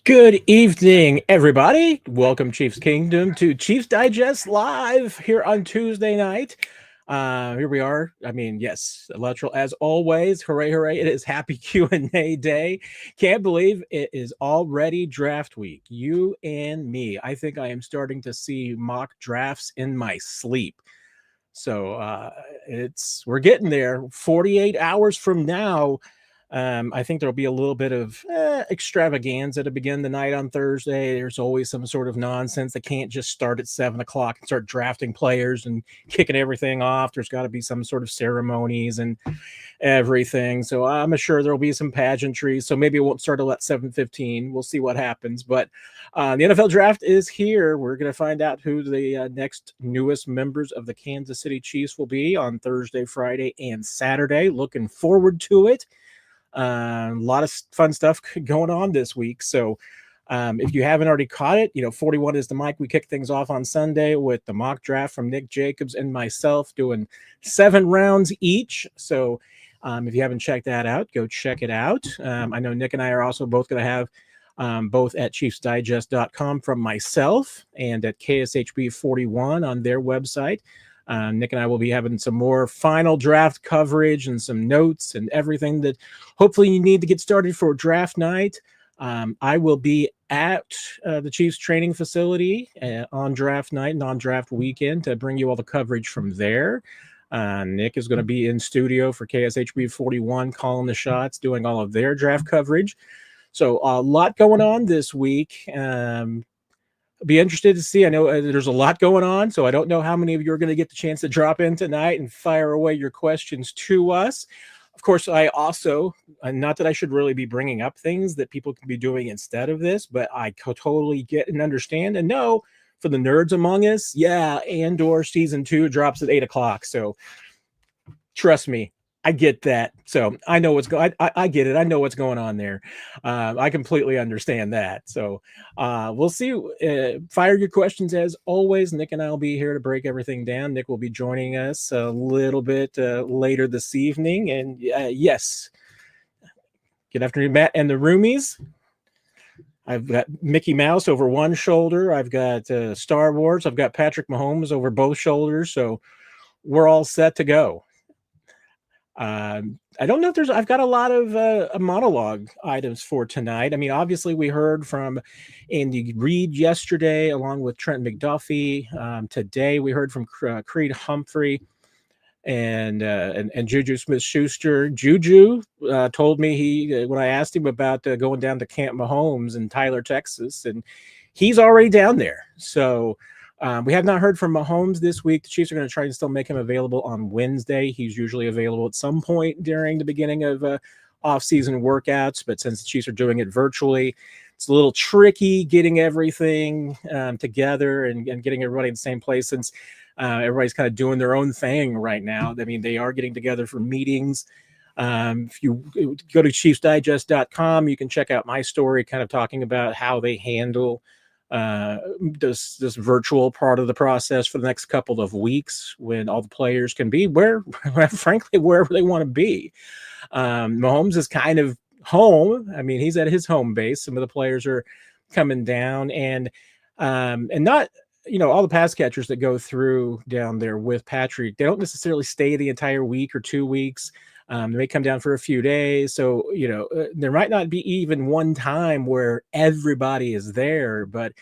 Good evening, everybody. Welcome, Chiefs Kingdom, to Chiefs Digest Live here on Tuesday night. Here we are. I mean, yes, electoral as always. Hooray, hooray. It is happy Q&A day. Can't believe it is already draft week. You and me. I think I am starting to see mock drafts in my sleep. So we're getting there. 48 hours from now, I think there'll be a little bit of extravaganza to begin the night on Thursday. There's always some sort of nonsense. They can't just start at 7 o'clock and start drafting players and kicking everything off. There's got to be some sort of ceremonies and everything. So I'm sure there'll be some pageantry. So maybe it won't start till at 7:15. We'll see what happens. But the NFL draft is here. We're going to find out who the next newest members of the Kansas City Chiefs will be on Thursday, Friday, and Saturday. Looking forward to it. A lot of fun stuff going on this week. So if you haven't already caught it, 41 is the mic. We kick things off on Sunday with the mock draft from Nick Jacobs and myself doing 7 rounds each. So if you haven't checked that out, go check it out. I know Nick and I are also both going to have both at ChiefsDigest.com from myself and at KSHB 41 on their website. Nick and I will be having some more final draft coverage and some notes and everything that hopefully you need to get started for draft night. I will be at the Chiefs training facility on draft night and on draft weekend to bring you all the coverage from there. Nick is going to be in studio for KSHB 41, calling the shots, doing all of their draft coverage. So a lot going on this week. Be interested to see. I know there's a lot going on, so I don't know how many of you are going to get the chance to drop in tonight and fire away your questions to us. Of course, I also, not that I should really be bringing up things that people can be doing instead of this, but I totally get and understand and know for the nerds among us, Andor Season 2 drops at 8 o'clock. So trust me, I get that. So I know I get it. I know what's going on there. I completely understand that. So we'll see. Fire your questions as always. Nick and I will be here to break everything down. Nick will be joining us a little bit later this evening. And yes, good afternoon, Matt and the roomies. I've got Mickey Mouse over one shoulder. I've got Star Wars. I've got Patrick Mahomes over both shoulders. So we're all set to go. I don't know if I've got a lot of monologue items for tonight. I mean, obviously we heard from Andy Reid yesterday, along with Trent McDuffie. Today we heard from Creed Humphrey and JuJu Smith-Schuster. JuJu told me when I asked him about going down to Camp Mahomes in Tyler, Texas, and he's already down there. So we have not heard from Mahomes this week. The Chiefs are going to try and still make him available on Wednesday. He's usually available at some point during the beginning of off-season workouts, but since the Chiefs are doing it virtually, it's a little tricky getting everything together and getting everybody in the same place since everybody's kind of doing their own thing right now. I mean, they are getting together for meetings. If you go to ChiefsDigest.com, you can check out my story kind of talking about how they handle this virtual part of the process for the next couple of weeks when all the players can be frankly, wherever they want to be. Mahomes is kind of home. I mean, he's at his home base. Some of the players are coming down and not, all the pass catchers that go through down there with Patrick, they don't necessarily stay the entire week or 2 weeks. They may come down for a few days. So, there might not be even one time where everybody is there, but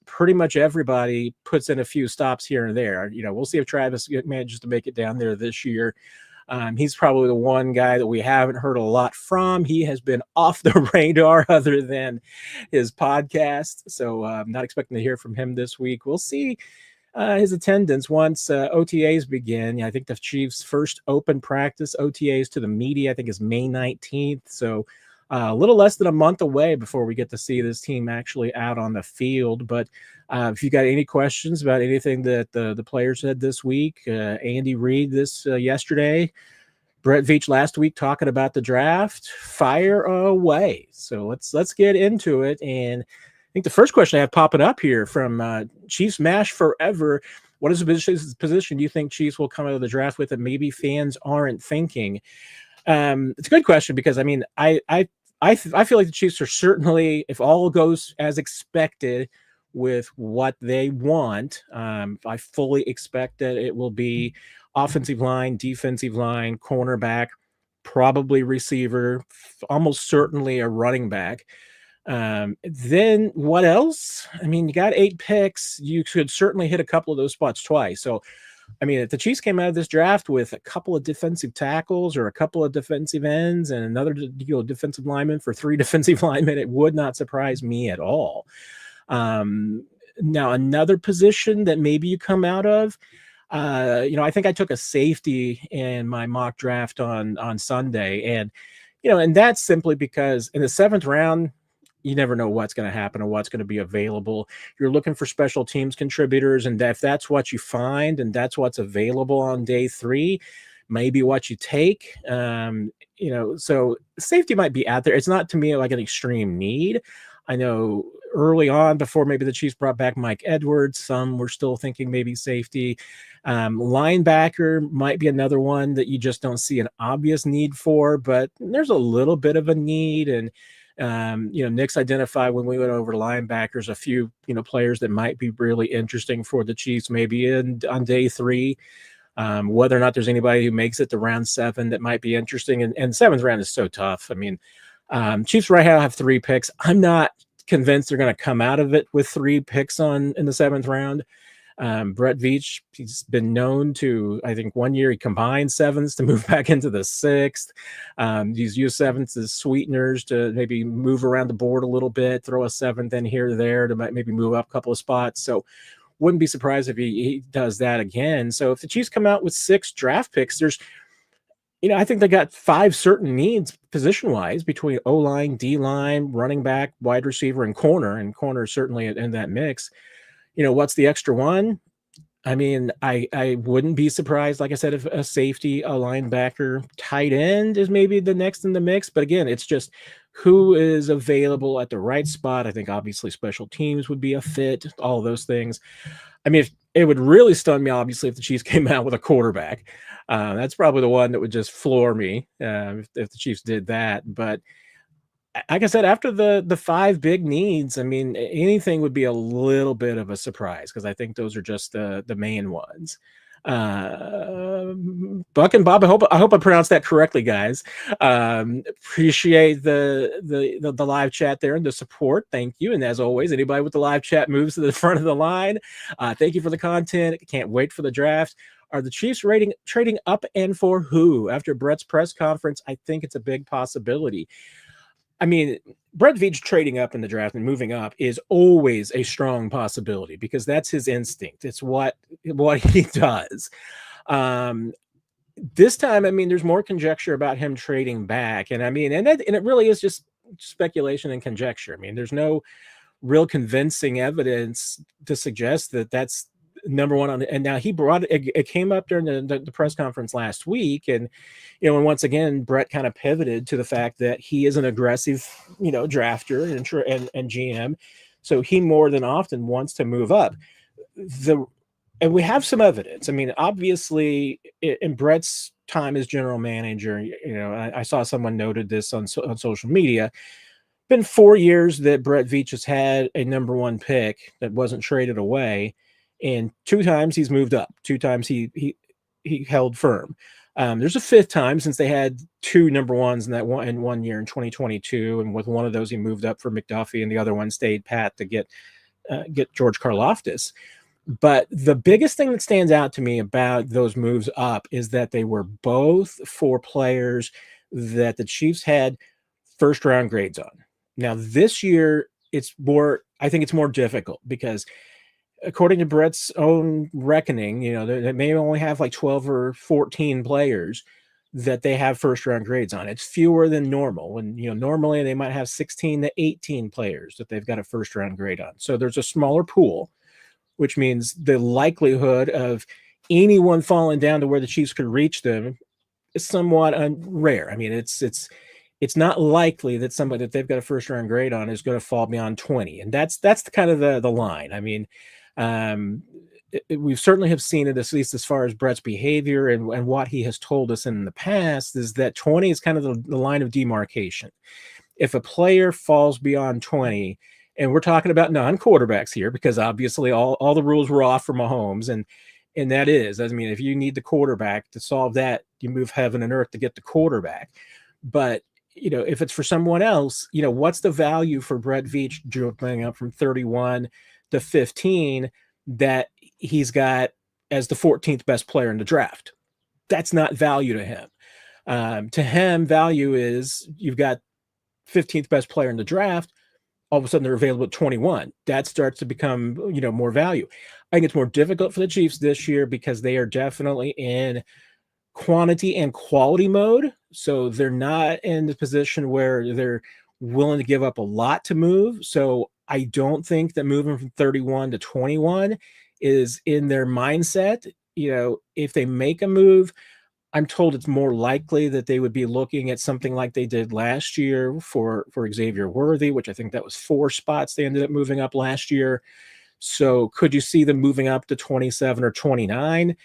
pretty much everybody puts in a few stops here and there. We'll see if Travis manages to make it down there this year. He's probably the one guy that we haven't heard a lot from. He has been off the radar other than his podcast. So I'm not expecting to hear from him this week. We'll see his attendance once OTAs begin. I think the Chiefs' first open practice OTAs to the media, I think, is May 19th. So a little less than a month away before we get to see this team actually out on the field. But if you got any questions about anything that the players said this week, Andy Reid yesterday, Brett Veach last week talking about the draft, fire away. So let's get into it. And I think the first question I have popping up here from Chiefs Mash Forever. What is the position you think Chiefs will come out of the draft with that maybe fans aren't thinking? It's a good question because, I mean, I I feel like the Chiefs are certainly, if all goes as expected with what they want, I fully expect that it will be offensive line, defensive line, cornerback, probably receiver, almost certainly a running back. Then what else? I mean, you got 8 picks. You could certainly hit a couple of those spots twice. So, I mean, if the Chiefs came out of this draft with a couple of defensive tackles or a couple of defensive ends and another defensive lineman for 3 defensive linemen, it would not surprise me at all. Now, another position that maybe you come out of, I think I took a safety in my mock draft on Sunday, and and that's simply because in the 7th round, you never know what's going to happen or what's going to be available. You're looking for special teams contributors, and if that's what you find and that's what's available on day 3, maybe what you take. So safety might be out there. It's not to me like an extreme need. I know early on, before maybe the Chiefs brought back Mike Edwards, some were still thinking maybe safety. Linebacker might be another one that you just don't see an obvious need for, but there's a little bit of a need. And Nick's identified when we went over to linebackers a few players that might be really interesting for the Chiefs maybe on day 3. Whether or not there's anybody who makes it to round 7 that might be interesting, and 7th round is so tough. I mean, Chiefs right now have 3 picks. I'm not convinced they're going to come out of it with 3 picks in the 7th round. Brett Veach, he's been known to, I think 1 year he combined 7s to move back into the 6th. He's used 7s as sweeteners to maybe move around the board a little bit, throw a 7th in here or there to maybe move up a couple of spots. So wouldn't be surprised if he does that again. So if the Chiefs come out with 6 draft picks, there's I think they got 5 certain needs position-wise between O-line, D-line, running back, wide receiver, and corner certainly in that mix. What's the extra one? I mean, I wouldn't be surprised, like I said, if a safety, a linebacker, tight end is maybe the next in the mix. But again, it's just who is available at the right spot. I think obviously special teams would be a fit, all those things. I mean, it would really stun me, obviously, if the Chiefs came out with a quarterback. That's probably the one that would just floor me if the Chiefs did that. But like I said, after the 5 big needs, I mean, anything would be a little bit of a surprise because I think those are just the main ones. Buck and Bob, I hope I pronounced that correctly, guys. Appreciate the live chat there and the support. Thank you. And as always, anybody with the live chat moves to the front of the line. Thank you for the content. Can't wait for the draft. Are the Chiefs trading up and for who? After Brett's press conference, I think it's a big possibility. I mean, Brett Veach trading up in the draft and moving up is always a strong possibility because that's his instinct. It's what he does. This time, I mean, there's more conjecture about him trading back, and I mean, and it really is just speculation and conjecture. I mean, there's no real convincing evidence to suggest that that's number one on it. And now he brought it came up during the press conference last week, and and once again Brett kind of pivoted to the fact that he is an aggressive drafter and GM, so he more than often wants to move up. And we have some evidence. I mean, obviously in Brett's time as general manager, I saw someone noted this on social media. Been 4 years that Brett Veach has had a number 1 pick that wasn't traded away. And 2 times he's moved up. 2 times he held firm. There's a 5th time since they had 2 number 1s in 1 year in 2022, and with one of those he moved up for McDuffie, and the other one stayed pat to get George Karlaftis. But the biggest thing that stands out to me about those moves up is that they were both for players that the Chiefs had first round grades on. Now this year I think it's more difficult because according to Brett's own reckoning, they may only have like 12 or 14 players that they have first round grades on. It's fewer than normal. When, normally they might have 16 to 18 players that they've got a first round grade on. So there's a smaller pool, which means the likelihood of anyone falling down to where the Chiefs could reach them is somewhat rare. I mean, it's not likely that somebody that they've got a first round grade on is going to fall beyond 20. And that's the kind of the line. I mean, we certainly have seen it, at least as far as Brett's behavior and what he has told us in the past, is that 20 is kind of the line of demarcation. if a player falls beyond 20, and we're talking about non-quarterbacks here because obviously all the rules were off for Mahomes, and that is, I mean, if you need the quarterback to solve that, you move heaven and earth to get the quarterback. But if it's for someone else, what's the value for Brett Veach jumping up from 31 to 15 that he's got as the 14th best player in the draft? That's not value to him. To him, value is you've got 15th best player in the draft. All of a sudden they're available at 21. That starts to become, more value. I think it's more difficult for the Chiefs this year because they are definitely in quantity and quality mode. So they're not in the position where they're willing to give up a lot to move. So I don't think that moving from 31 to 21 is in their mindset. If they make a move, I'm told it's more likely that they would be looking at something like they did last year for Xavier Worthy, which I think that was 4 spots they ended up moving up last year. So could you see them moving up to 27 or 29?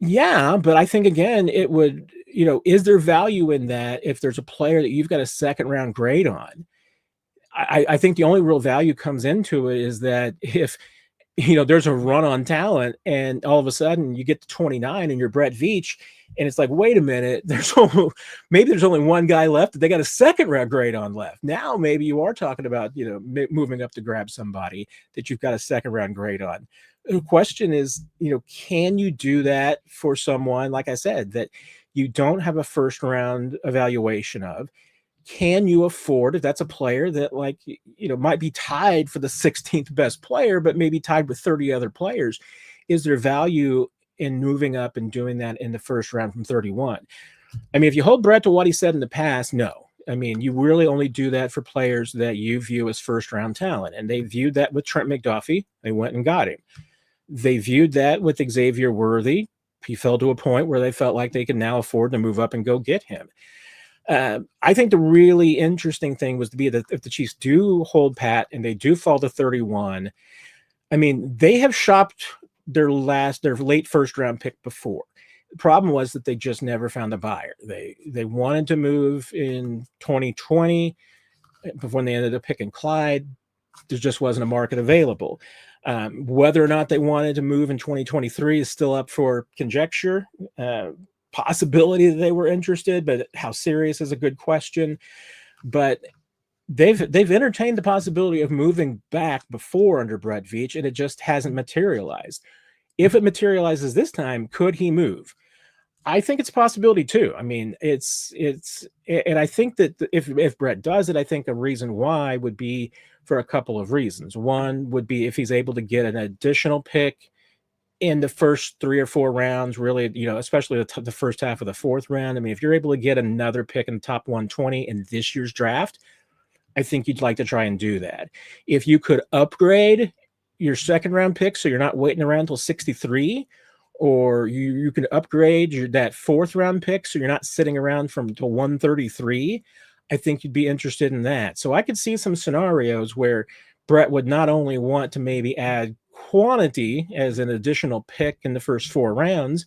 Yeah, but I think, again, it would, is there value in that if there's a player that you've got a second round grade on? I think the only real value comes into it is that if, there's a run on talent and all of a sudden you get to 29 and you're Brett Veach, and it's like, wait a minute, maybe there's only one guy left that they got a second round grade on left. Now maybe you are talking about, moving up to grab somebody that you've got a second round grade on. The question is, can you do that for someone, like I said, that you don't have a first round evaluation of? Can you afford, if that's a player that might be tied for the 16th best player, but maybe tied with 30 other players? Is there value in moving up and doing that in the first round from 31? I mean, if you hold Brett to what he said in the past, no. I mean, you really only do that for players that you view as first round talent. And they viewed that with Trent McDuffie. They went and got him. They viewed that with Xavier Worthy. He fell to a point where they felt like they could now afford to move up and go get him. I think the really interesting thing was to be that if the Chiefs do hold pat and they do fall to 31, I mean, they have shopped their late first round pick before. The problem was that they just never found a buyer. They wanted to move in 2020 before they ended up picking Clyde. There just wasn't a market available. Whether or not they wanted to move in 2023 is still up for conjecture. Possibility that they were interested, but how serious is a good question. But they've entertained the possibility of moving back before under Brett Veach, and it just hasn't materialized. If it materializes this time, could he move? I think it's a possibility too. I mean, and I think that if Brett does it, I think a reason why would be for a couple of reasons. One would be if he's able to get an additional pick in the first 3 or 4 rounds, really, especially the first half of the 4th round. I mean, if you're able to get another pick in the top 120 in this year's draft, I think you'd like to try and do that. If you could upgrade your second round pick so you're not waiting around until 63, or you can upgrade that 4th round pick so you're not sitting around till 133, I think you'd be interested in that. So I could see some scenarios where Brett would not only want to maybe add quantity as an additional pick in the first 4 rounds,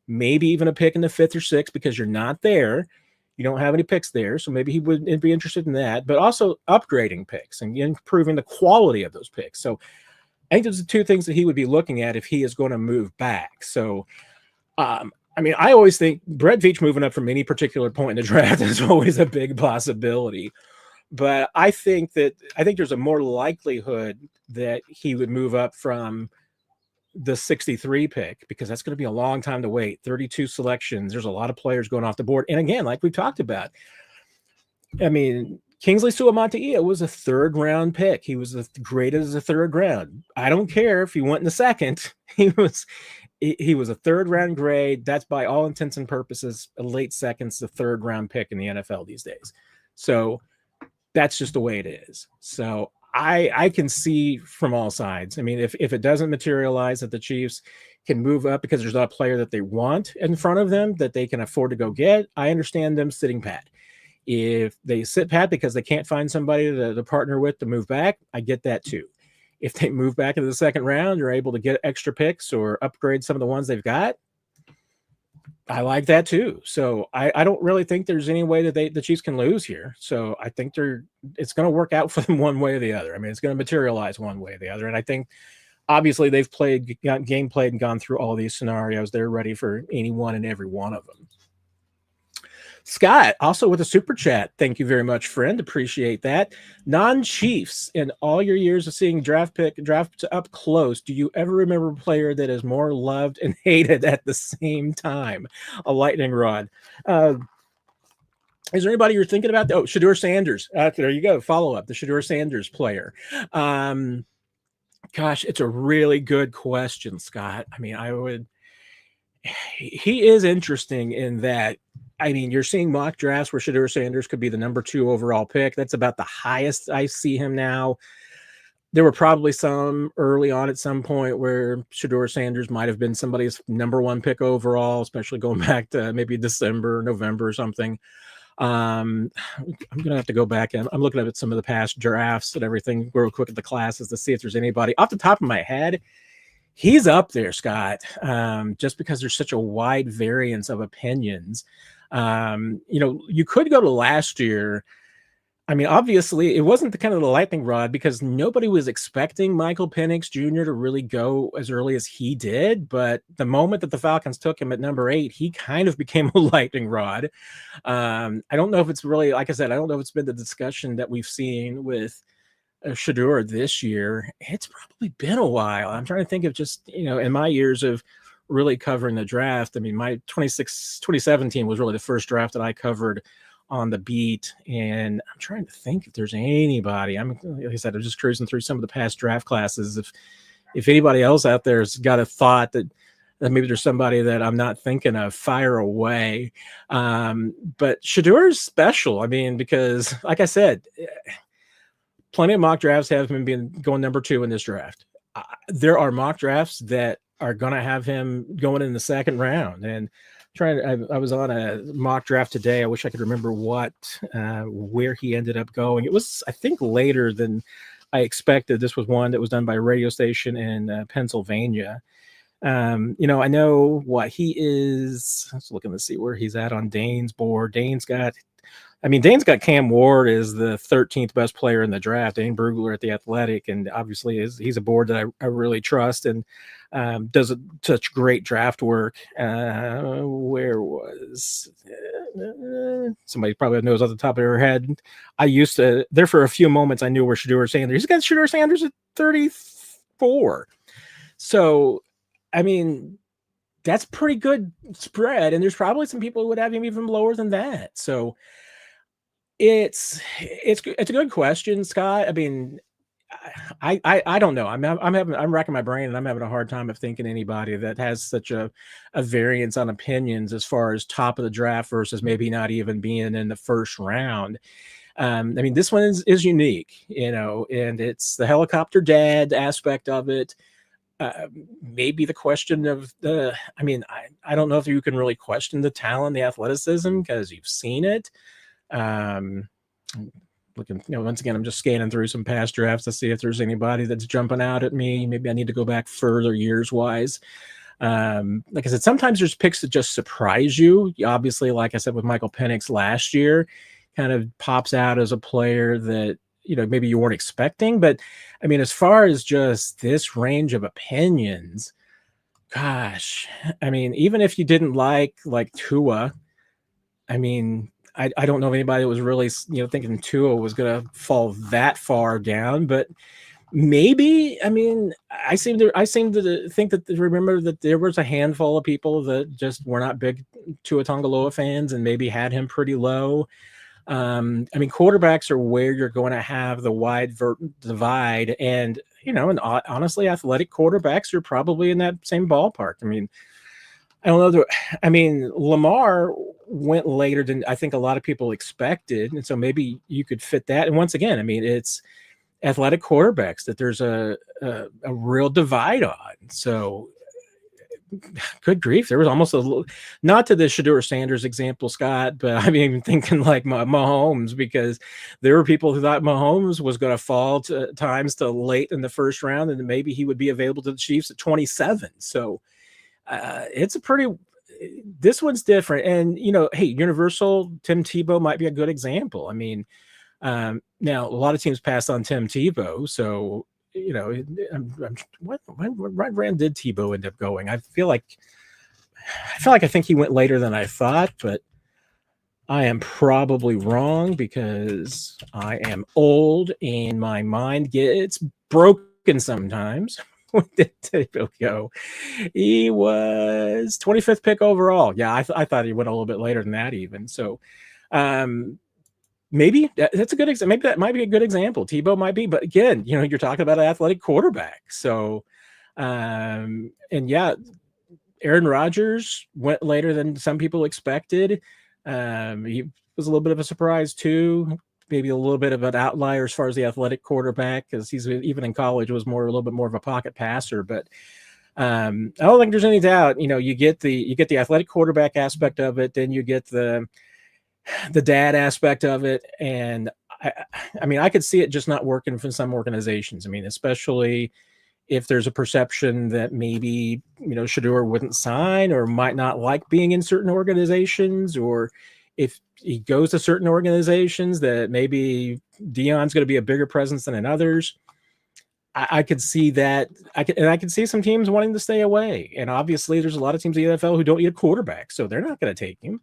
maybe even a pick in the 5th or 6th because you're not there. You don't have any picks there. So maybe he would be interested in that, but also upgrading picks and improving the quality of those picks. So I think those are 2 things that he would be looking at if he is going to move back. So, I mean, I always think Brett Veach moving up from any particular point in the draft is always a big possibility. But I think there's a more likelihood that he would move up from the 63 pick because that's going to be a long time to wait. 32 selections. There's a lot of players going off the board. And again, like we talked about, I mean, Kingsley Suamataia was a 3rd round pick. He was graded as a 3rd round. I don't care if he went in the 2nd. He was a 3rd round grade. That's by all intents and purposes a late 2nd, the 3rd round pick in the NFL these days. So that's just the way it is. So I can see from all sides. I mean, if it doesn't materialize that the Chiefs can move up because there's not a player that they want in front of them that they can afford to go get, I understand them sitting pat. If they sit pat because they can't find somebody to partner with to move back, I get that too. If they move back into the 2nd round, you're able to get extra picks or upgrade some of the ones they've got, I like that too. So I don't really think there's any way that the Chiefs can lose here. So I think it's going to work out for them one way or the other. I mean, it's going to materialize one way or the other. And I think obviously they've game played and gone through all these scenarios. They're ready for any one and every one of them. Scott, also with a super chat. Thank you very much, friend. Appreciate that. Non-Chiefs, in all your years of seeing drafts up close, do you ever remember a player that is more loved and hated at the same time? A lightning rod. Is there anybody you're thinking about? Oh, Shedeur Sanders. There you go. Follow up. The Shedeur Sanders player. Gosh, it's a really good question, Scott. I mean, he is interesting in that. I mean, you're seeing mock drafts where Shedeur Sanders could be the number 2 overall pick. That's about the highest I see him now. There were probably some early on at some point where Shedeur Sanders might have been somebody's number 1 pick overall, especially going back to maybe December, November or something. I'm going to have to go back and I'm looking at some of the past drafts and everything real quick at the classes to see if there's anybody off the top of my head. He's up there, Scott, just because there's such a wide variance of opinions. You could go to last year. I mean, obviously, it wasn't the kind of the lightning rod because nobody was expecting Michael Penix Jr. to really go as early as he did. But the moment that the Falcons took him at number 8, he kind of became a lightning rod. I don't know if it's really, like I said, I don't know if it's been the discussion that we've seen with Shedeur this year. It's probably been a while. I'm trying to think of just, in my years of really covering the draft. I mean, my 2017 was really the first draft that I covered on the beat. And I'm trying to think if there's anybody. Like I said, I'm just cruising through some of the past draft classes. If anybody else out there has got a thought that maybe there's somebody that I'm not thinking of, fire away. But Shedeur is special. I mean, because like I said, plenty of mock drafts have him going number 2 in this draft. There are mock drafts that are going to have him going in the 2nd round. And I was on a mock draft today. I wish I could remember where he ended up going. It was, I think, later than I expected. This was one that was done by a radio station in Pennsylvania. I know what he is. I was looking to see where he's at on Dane's board. Dane's got Cam Ward as the 13th best player in the draft. Dane Brugler at the Athletic, and obviously he's a board that I really trust and does such great draft work. Where was somebody probably knows off the top of their head? I used to there for a few moments. I knew where Shedeur Sanders. He's got Shedeur Sanders at 34. So, I mean, that's pretty good spread, and there's probably some people who would have him even lower than that. So it's a good question, Scott. I mean, I don't know. I'm racking my brain and I'm having a hard time of thinking anybody that has such a variance on opinions as far as top of the draft versus maybe not even being in the 1st round. I mean, this one is unique, and it's the helicopter dad aspect of it. Maybe the question of I don't know if you can really question the talent, the athleticism, because you've seen it. Looking, once again, I'm just scanning through some past drafts to see if there's anybody that's jumping out at me. Maybe I need to go back further years wise. Like I said, sometimes there's picks that just surprise you. Obviously, like I said, with Michael Penix last year, kind of pops out as a player that, maybe you weren't expecting. But I mean, as far as just this range of opinions, gosh, I mean, even if you didn't like Tua, I mean, I don't know of anybody that was really, thinking Tua was going to fall that far down, but maybe, I mean, I seem to think that remember that there was a handful of people that just were not big Tua Tagovailoa fans and maybe had him pretty low. I mean, quarterbacks are where you're going to have the wide divide, and and honestly, athletic quarterbacks are probably in that same ballpark. I mean, I don't know. Lamar went later than I think a lot of people expected, and so maybe you could fit that. And once again, I mean, it's athletic quarterbacks that there's a real divide on. So, good grief, there was almost not to the Shedeur Sanders example, Scott, but I'm even thinking like Mahomes, because there were people who thought Mahomes was going to fall to times to late in the 1st round, and maybe he would be available to the Chiefs at 27. So it's a pretty this one's different. And, hey, Universal, Tim Tebow might be a good example. I mean, now a lot of teams passed on Tim Tebow. So, what round did Tebow end up going? I feel like I think he went later than I thought, but I am probably wrong because I am old and my mind gets broken sometimes. When did Tebow go? He was 25th pick overall. Yeah, I thought he went a little bit later than that even. So maybe that's a good example. Maybe that might be a good example. Tebow might be, but again, you're talking about an athletic quarterback. So, and yeah, Aaron Rodgers went later than some people expected. He was a little bit of a surprise too. Maybe a little bit of an outlier as far as the athletic quarterback, because he's even in college was a little bit more of a pocket passer. But I don't think there's any doubt. You get the athletic quarterback aspect of it, then you get the dad aspect of it, and I mean, I could see it just not working for some organizations. I mean, especially if there's a perception that maybe, Shedeur wouldn't sign or might not like being in certain organizations, or if he goes to certain organizations that maybe Deion's going to be a bigger presence than in others. I could see that. I could see some teams wanting to stay away. And obviously there's a lot of teams in the NFL who don't need a quarterback, so they're not going to take him.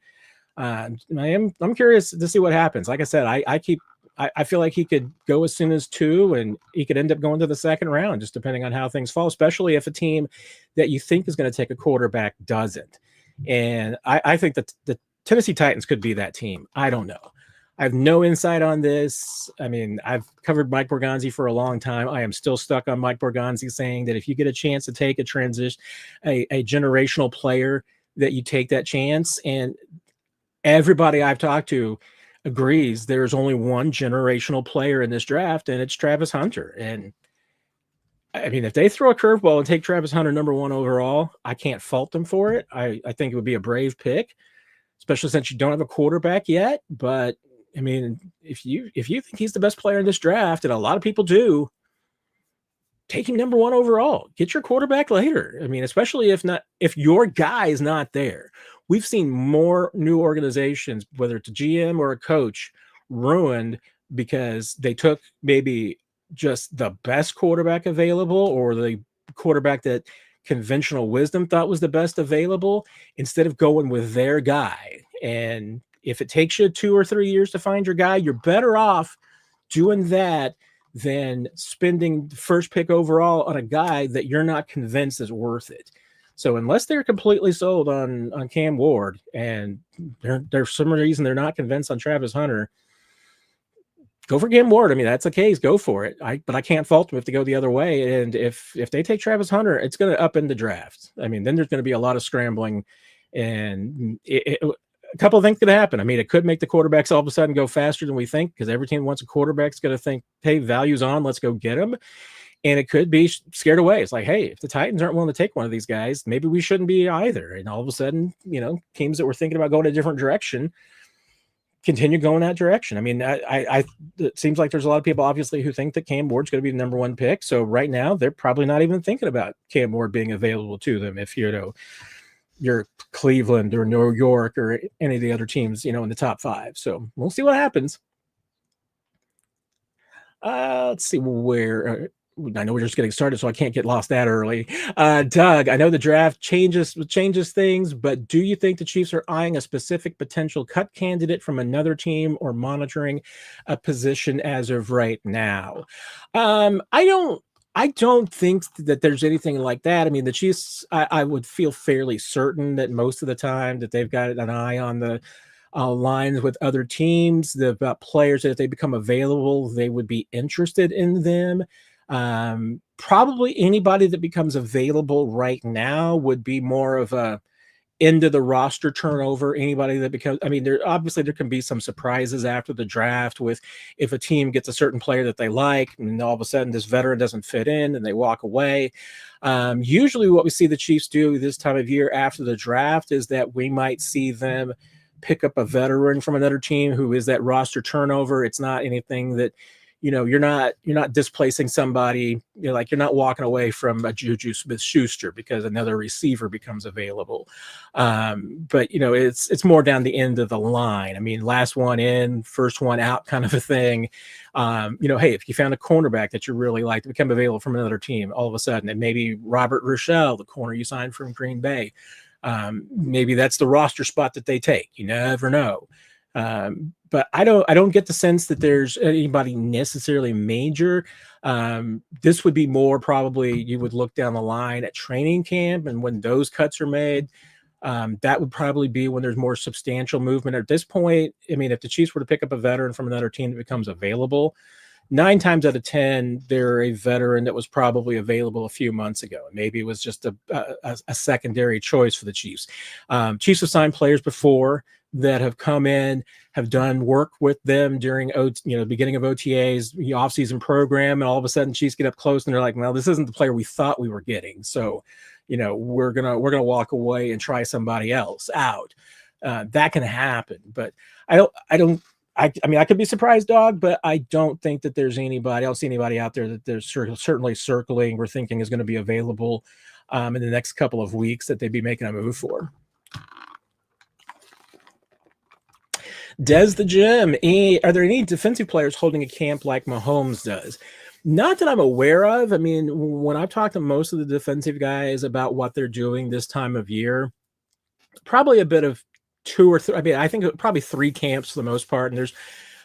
I'm curious to see what happens. Like I said, I feel like he could go as soon as 2, and he could end up going to the second round, just depending on how things fall, especially if a team that you think is going to take a quarterback doesn't. And I think that the Tennessee Titans could be that team. I don't know. I have no insight on this. I mean, I've covered Mike Borgonzi for a long time. I am still stuck on Mike Borgonzi saying that if you get a chance to take a generational player, that you take that chance. And everybody I've talked to agrees there's only one generational player in this draft, and it's Travis Hunter. And I mean, if they throw a curveball and take Travis Hunter number 1 overall, I can't fault them for it. I think it would be a brave pick, especially since you don't have a quarterback yet. But I mean, if you think he's the best player in this draft, and a lot of people do, take him number 1 overall. Get your quarterback later. I mean, especially if your guy is not there. We've seen more new organizations, whether it's a GM or a coach, ruined because they took maybe just the best quarterback available, or the quarterback that conventional wisdom thought was the best available, instead of going with their guy. And if it takes you 2 or 3 years to find your guy, you're better off doing that than spending the first pick overall on a guy that you're not convinced is worth it. So unless they're completely sold on Cam Ward, and there's some reason they're not convinced on Travis Hunter, go for Cam Ward. I mean, that's the case. Go for it. But I can't fault them if they go the other way. And if they take Travis Hunter, it's going to upend the draft. I mean, then there's going to be a lot of scrambling, and a couple of things could happen. I mean, it could make the quarterbacks all of a sudden go faster than we think, because every team wants a quarterback's going to think, hey, value's on, let's go get him. And it could be scared away. It's like, hey, if the Titans aren't willing to take one of these guys, maybe we shouldn't be either. And all of a sudden, teams that were thinking about going a different direction continue going that direction. I mean, it seems like there's a lot of people obviously who think that Cam Ward's going to be the number 1 pick. So right now they're probably not even thinking about Cam Ward being available to them. If you're Cleveland or New York or any of the other teams, in the top 5. So we'll see what happens. Let's see where. I know we're just getting started, so I can't get lost that early. Doug, I know the draft changes things, but do you think the Chiefs are eyeing a specific potential cut candidate from another team, or monitoring a position as of right now? I don't think that there's anything like that. I mean, the Chiefs, I would feel fairly certain that most of the time that they've got an eye on the lines with other teams, about players that if they become available, they would be interested in them. Probably anybody that becomes available right now would be more of a end of the roster turnover. Anybody that becomes, I mean, there can be some surprises after the draft with, if a team gets a certain player that they like, and all of a sudden this veteran doesn't fit in and they walk away. Usually what we see the Chiefs do this time of year after the draft is that we might see them pick up a veteran from another team who is that roster turnover. It's not anything that you're not displacing somebody, like you're not walking away from a JuJu Smith-Schuster because another receiver becomes available. But it's more down the end of the line. I mean, last one in, first one out kind of a thing. Hey, if you found a cornerback that you really like to become available from another team, all of a sudden, and maybe Robert Rochelle, the corner you signed from Green Bay, maybe that's the roster spot that they take. You never know. But I don't get the sense that there's anybody necessarily major. This would be more probably you would look down the line at training camp, and when those cuts are made, that would probably be when there's more substantial movement. At this point, I mean, if the Chiefs were to pick up a veteran from another team that becomes available, 9 times out of 10, they're a veteran that was probably available a few months ago. Maybe it was just a secondary choice for the Chiefs. Chiefs have signed players before that have come in, have done work with them during beginning of OTAs, the offseason program, and all of a sudden Chiefs get up close and they're like, well, this isn't the player we thought we were getting. So, we're gonna walk away and try somebody else out. That can happen, but I mean, I could be surprised, dog, but I don't think that there's anybody. I don't see anybody out there that they're certainly circling or thinking is going to be available in the next couple of weeks that they'd be making a move for. Des the Gym, are there any defensive players holding a camp like Mahomes does? Not that I'm aware of. I mean, when I've talked to most of the defensive guys about what they're doing this time of year, probably a bit of 2 or 3. I mean, I think probably 3 camps for the most part. And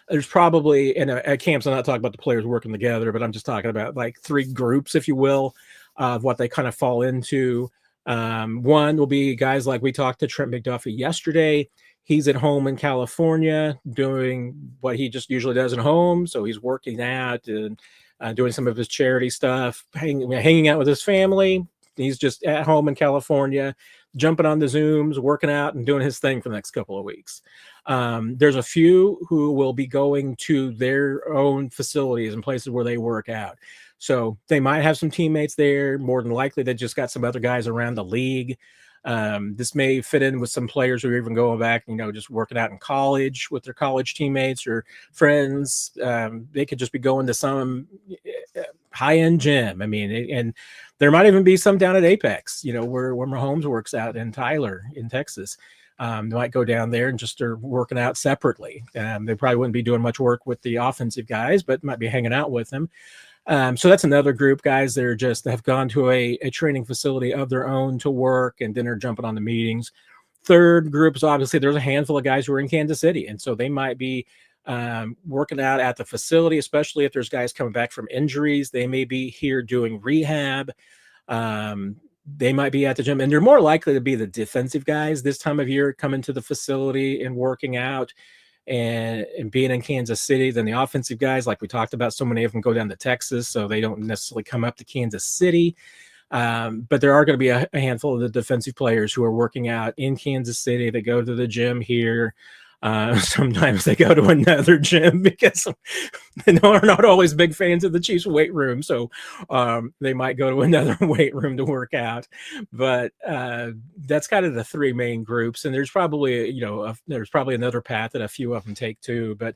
there's probably at camps, I'm not talking about the players working together, but I'm just talking about like 3 groups, if you will, of what they kind of fall into. One will be guys like we talked to Trent McDuffie yesterday. He's at home in California doing what he just usually does at home. So he's working out and doing some of his charity stuff, hanging out with his family. He's just at home in California, jumping on the Zooms, working out, and doing his thing for the next couple of weeks. There's a few who will be going to their own facilities and places where they work out. So they might have some teammates there. More than likely, they just got some other guys around the league. This may fit in with some players who are even going back, just working out in college with their college teammates or friends. They could just be going to some high-end gym. I mean, and there might even be some down at Apex, where Mahomes works out in Tyler in Texas. They might go down there and just are working out separately. They probably wouldn't be doing much work with the offensive guys, but might be hanging out with them. So that's another group, guys. They're just have gone to a training facility of their own to work, and then are jumping on the meetings. Third group is obviously there's a handful of guys who are in Kansas City, and so they might be working out at the facility, especially if there's guys coming back from injuries. They may be here doing rehab. They might be at the gym, and they're more likely to be the defensive guys this time of year coming to the facility and working out and being in Kansas City than the offensive guys. Like we talked about, so many of them go down to Texas, so they don't necessarily come up to Kansas City. But there are going to be a handful of the defensive players who are working out in Kansas City. They go to the gym here. Sometimes they go to another gym because they are not always big fans of the Chiefs weight room. So they might go to another weight room to work out. But that's kind of the 3 main groups. And there's probably, there's probably another path that a few of them take too. But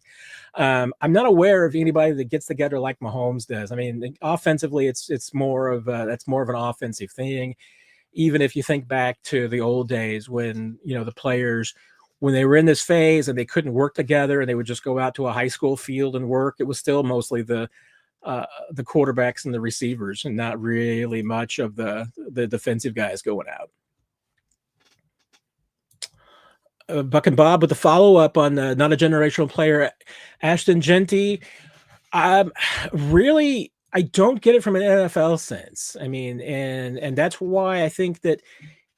I'm not aware of anybody that gets together like Mahomes does. I mean, offensively, it's more of that's more of an offensive thing. Even if you think back to the old days when, the players, when they were in this phase and they couldn't work together and they would just go out to a high school field and work, it was still mostly the quarterbacks and the receivers and not really much of the defensive guys going out. Buck and Bob with the follow-up on not a generational player, Ashton Genty. Really, I don't get it from an NFL sense. I mean, and that's why I think that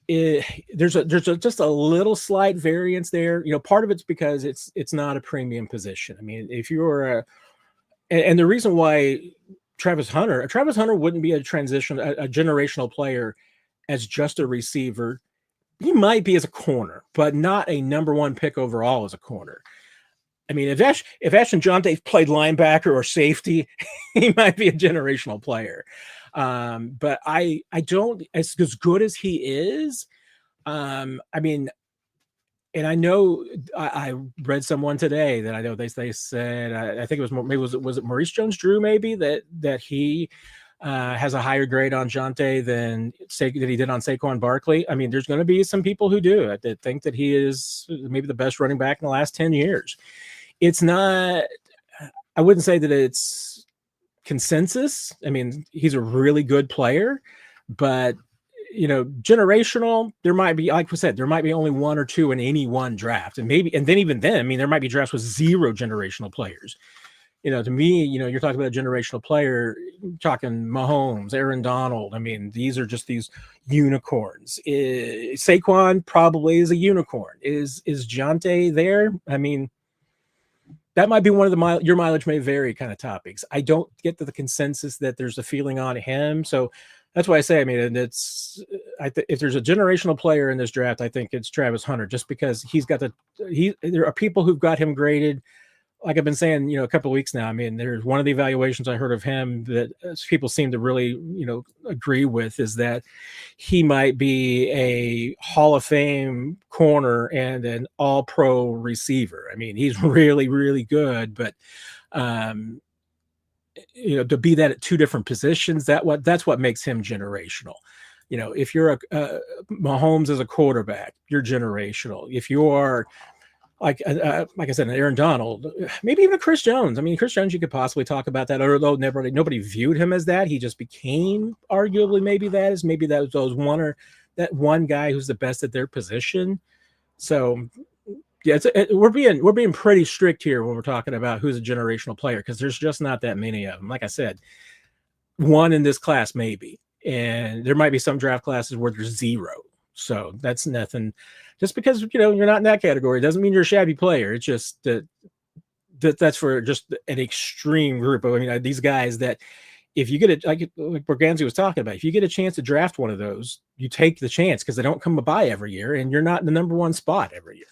there's just a little slight variance there. Part of it's because it's not a premium position. I mean, if you're and the reason why Travis Hunter wouldn't be a generational player as just a receiver. He might be as a corner, but not a number 1 pick overall as a corner. I mean, if Ashton Jonte played linebacker or safety, he might be a generational player. But I don't, as good as he is, I mean, I know I read someone today that I know they said, I think it was it Maurice Jones-Drew maybe that he has a higher grade on Jonte than he did on Saquon Barkley. I mean, there's going to be some people who do that think that he is maybe the best running back in the last 10 years. It's not, I wouldn't say that it's consensus. I mean, he's a really good player, but generational, there might be, like we said, there might be only one or two in any one draft. And then even then, I mean, there might be drafts with 0 generational players. To me, you're talking about a generational player, talking Mahomes, Aaron Donald. I mean, these are just these unicorns. Saquon probably is a unicorn. Is Jonte there? I mean, that might be one of the your mileage may vary kind of topics. I don't get to the consensus that there's a feeling on him. So that's why I say, I mean, if there's a generational player in this draft, I think it's Travis Hunter, just because there are people who've got him graded. Like I've been saying, a couple of weeks now. I mean, there's one of the evaluations I heard of him that people seem to really, agree with, is that he might be a Hall of Fame corner and an all-pro receiver. I mean, he's really, really good, but to be that at 2 different positions, that's what makes him generational. If you're Mahomes as a quarterback, you're generational. If you are like I said, Aaron Donald, maybe even a Chris Jones. I mean, Chris Jones, you could possibly talk about that, although nobody viewed him as that. He just became arguably that one guy who's the best at their position. So yeah, we're being pretty strict here when we're talking about who's a generational player, because there's just not that many of them. Like I said, one in this class maybe, and there might be some draft classes where there's 0. So that's nothing. Just because you're not in that category doesn't mean you're a shabby player. It's just that's for just an extreme group. I mean, these guys that if you get it, like Borganzi was talking about, if you get a chance to draft one of those, you take the chance, because they don't come by every year, and you're not in the number 1 spot every year.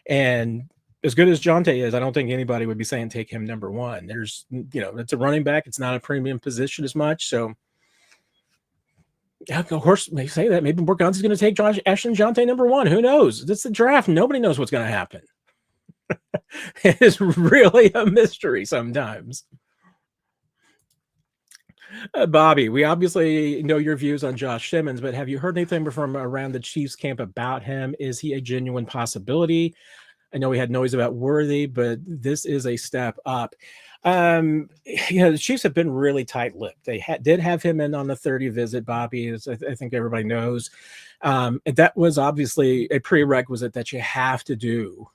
And as good as Jonte is, I don't think anybody would be saying take him number 1. There's, it's a running back. It's not a premium position as much. So yeah, of course, they say that maybe Borganzi's going to take Ashton Jonte number 1. Who knows? It's the draft. Nobody knows what's going to happen. It is really a mystery sometimes. Bobby, we obviously know your views on Josh Simmons, but have you heard anything from around the Chiefs camp about him? Is he a genuine possibility? I know we had noise about Worthy, but this is a step up. The Chiefs have been really tight-lipped. They did have him in on the 30 visit, Bobby, as I think everybody knows. And that was obviously a prerequisite that you have to do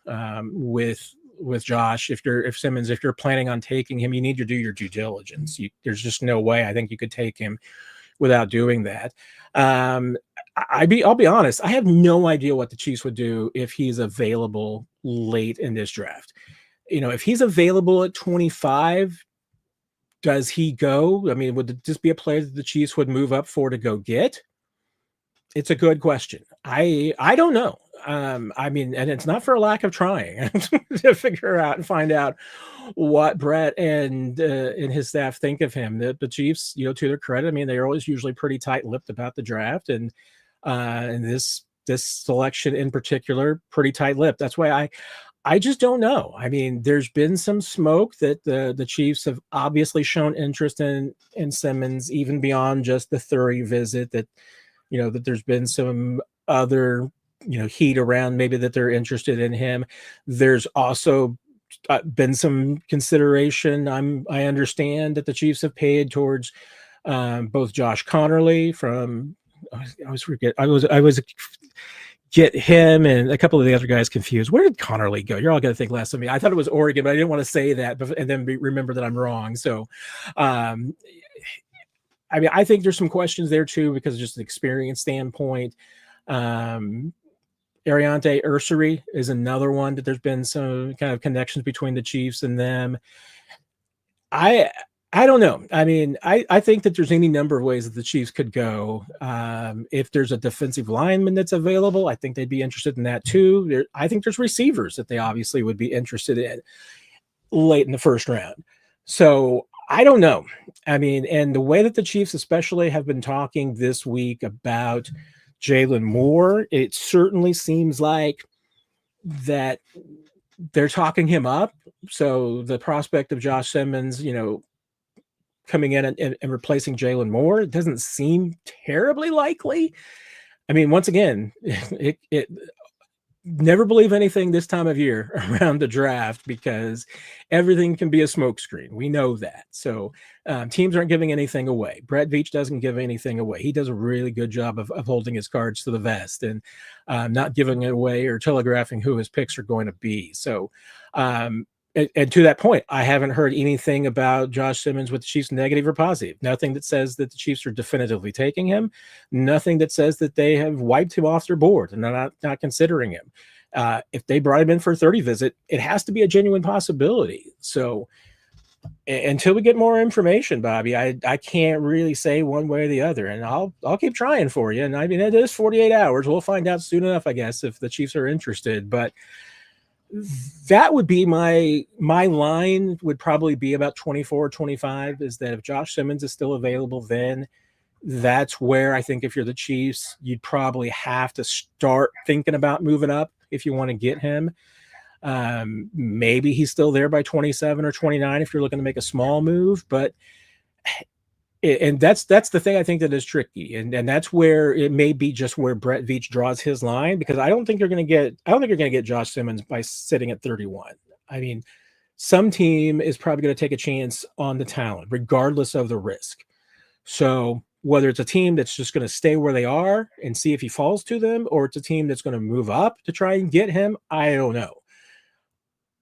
with Josh. If Simmons, if you're planning on taking him, you need to do your due diligence. There's just no way I think you could take him without doing that. I'll be honest, I have no idea what the Chiefs would do if he's available late in this draft. If he's available at 25, does he go? I mean, would this be a player that the Chiefs would move up for to go get? It's a good question. I don't know. I mean, and it's not for a lack of trying to figure out and find out what Brett and his staff think of him. The Chiefs, to their credit, I mean, they're always usually pretty tight-lipped about the draft, and this selection in particular, pretty tight-lipped. That's why I just don't know. I mean, there's been some smoke that the Chiefs have obviously shown interest in Simmons, even beyond just the 30 visit, that that there's been some other heat around maybe that they're interested in him. There's also been some consideration, I understand, that the Chiefs have paid towards both Josh Connerly from I was get him and a couple of the other guys confused. Where did Connerly go? You're all going to think less of me. I thought it was Oregon, but I didn't want to say that and then remember that I'm wrong. So, I mean, I think there's some questions there too, because of just an experience standpoint. Ariante Ursary is another one that there's been some kind of connections between the Chiefs and them. I don't know. I mean, I think that there's any number of ways that the Chiefs could go. If there's a defensive lineman that's available, I think they'd be interested in that too. I think there's receivers that they obviously would be interested in late in the first round. So I don't know. I mean, and the way that the Chiefs especially have been talking this week about Jalen Moore, it certainly seems like that they're talking him up. So the prospect of Josh Simmons, coming in and replacing Jalen Moore, it doesn't seem terribly likely. I mean, once again, it never believe anything this time of year around the draft, because everything can be a smokescreen. We know that. So teams aren't giving anything away. Brett Veach doesn't give anything away. He does a really good job of holding his cards to the vest and not giving it away or telegraphing who his picks are going to be. So and to that point, I haven't heard anything about Josh Simmons with the Chiefs negative or positive. Nothing that says that the Chiefs are definitively taking him. Nothing that says that they have wiped him off their board and they're not considering him. If they brought him in for a 30 visit, it has to be a genuine possibility. So until we get more information, Bobby, I can't really say one way or the other. And I'll keep trying for you. And I mean, it is 48 hours. We'll find out soon enough, I guess, if the Chiefs are interested. But that would be my line would probably be about 24 or 25, is that if Josh Simmons is still available, then that's where I think if you're the Chiefs, you'd probably have to start thinking about moving up if you want to get him. Maybe he's still there by 27 or 29 if you're looking to make a small move, but and that's the thing I think that is tricky, and that's where it may be just where Brett Veach draws his line, because I don't think you're going to get Josh Simmons by sitting at 31. I mean, some team is probably going to take a chance on the talent regardless of the risk. So whether it's a team that's just going to stay where they are and see if he falls to them, or it's a team that's going to move up to try and get him, I don't know.